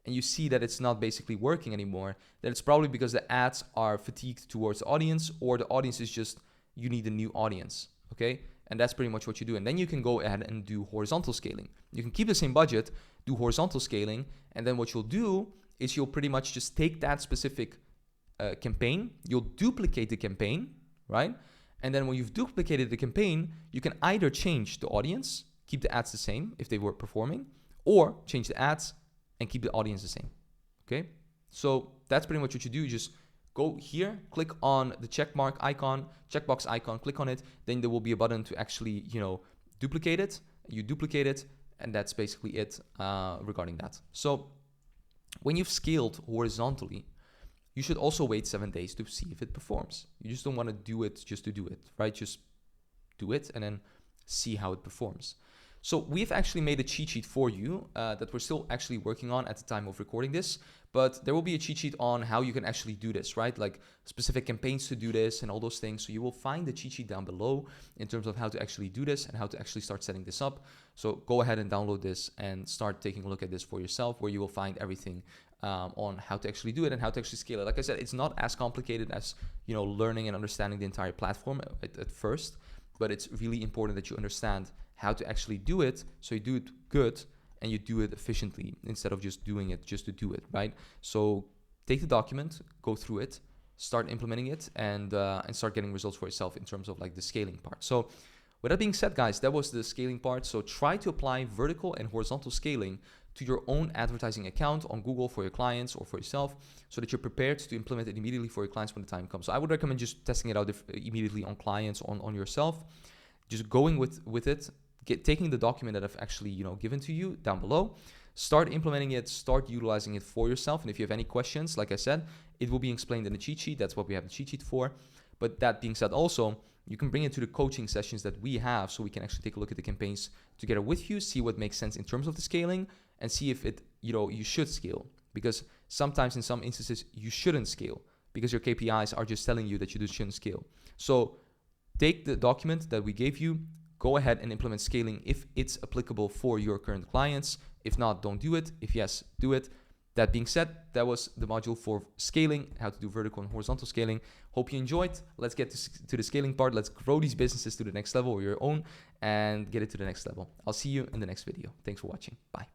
and you see that it's not basically working anymore, then it's probably because the ads are fatigued towards the audience, or the audience is just, you need a new audience, okay? And that's pretty much what you do. And then you can go ahead and do horizontal scaling. You can keep the same budget, do horizontal scaling, and then what you'll do is you'll pretty much just take that specific campaign, you'll duplicate the campaign, right? And then when you've duplicated the campaign, you can either change the audience, keep the ads the same if they were performing, or change the ads and keep the audience the same, okay? So that's pretty much what you do. You just go here, click on the checkbox icon, click on it, then there will be a button to actually, duplicate it. You duplicate it, and that's basically it regarding that. So when you've scaled horizontally, you should also wait 7 days to see if it performs. You just don't want to do it just to do it, right? Just do it and then see how it performs. So we've actually made a cheat sheet for you that we're still actually working on at the time of recording this, but there will be a cheat sheet on how you can actually do this, right? Like specific campaigns to do this and all those things. So you will find the cheat sheet down below in terms of how to actually do this and how to actually start setting this up. So go ahead and download this and start taking a look at this for yourself, where you will find everything on how to actually do it and how to actually scale it. Like I said, it's not as complicated as, learning and understanding the entire platform at first, but it's really important that you understand how to actually do it, so you do it good and you do it efficiently instead of just doing it just to do it, right? So take the document, go through it, start implementing it, and start getting results for yourself in terms of like the scaling part. So with that being said, guys, that was the scaling part. So try to apply vertical and horizontal scaling to your own advertising account on Google for your clients or for yourself, so that you're prepared to implement it immediately for your clients when the time comes. So I would recommend just testing it out immediately on clients, on yourself, just going with it, taking the document that I've actually given to you down below, start implementing it, start utilizing it for yourself. And if you have any questions, like I said, it will be explained in the cheat sheet. That's what we have the cheat sheet for. But that being said, also, you can bring it to the coaching sessions that we have, so we can actually take a look at the campaigns together with you, see what makes sense in terms of the scaling, and see if it, you should scale. Because sometimes in some instances, you shouldn't scale because your KPIs are just telling you that you just shouldn't scale. So take the document that we gave you, go ahead and implement scaling if it's applicable for your current clients. If not, don't do it. If yes, do it. That being said, that was the module for scaling, how to do vertical and horizontal scaling. Hope you enjoyed. Let's get to the scaling part. Let's grow these businesses to the next level, or your own, and get it to the next level. I'll see you in the next video. Thanks for watching. Bye.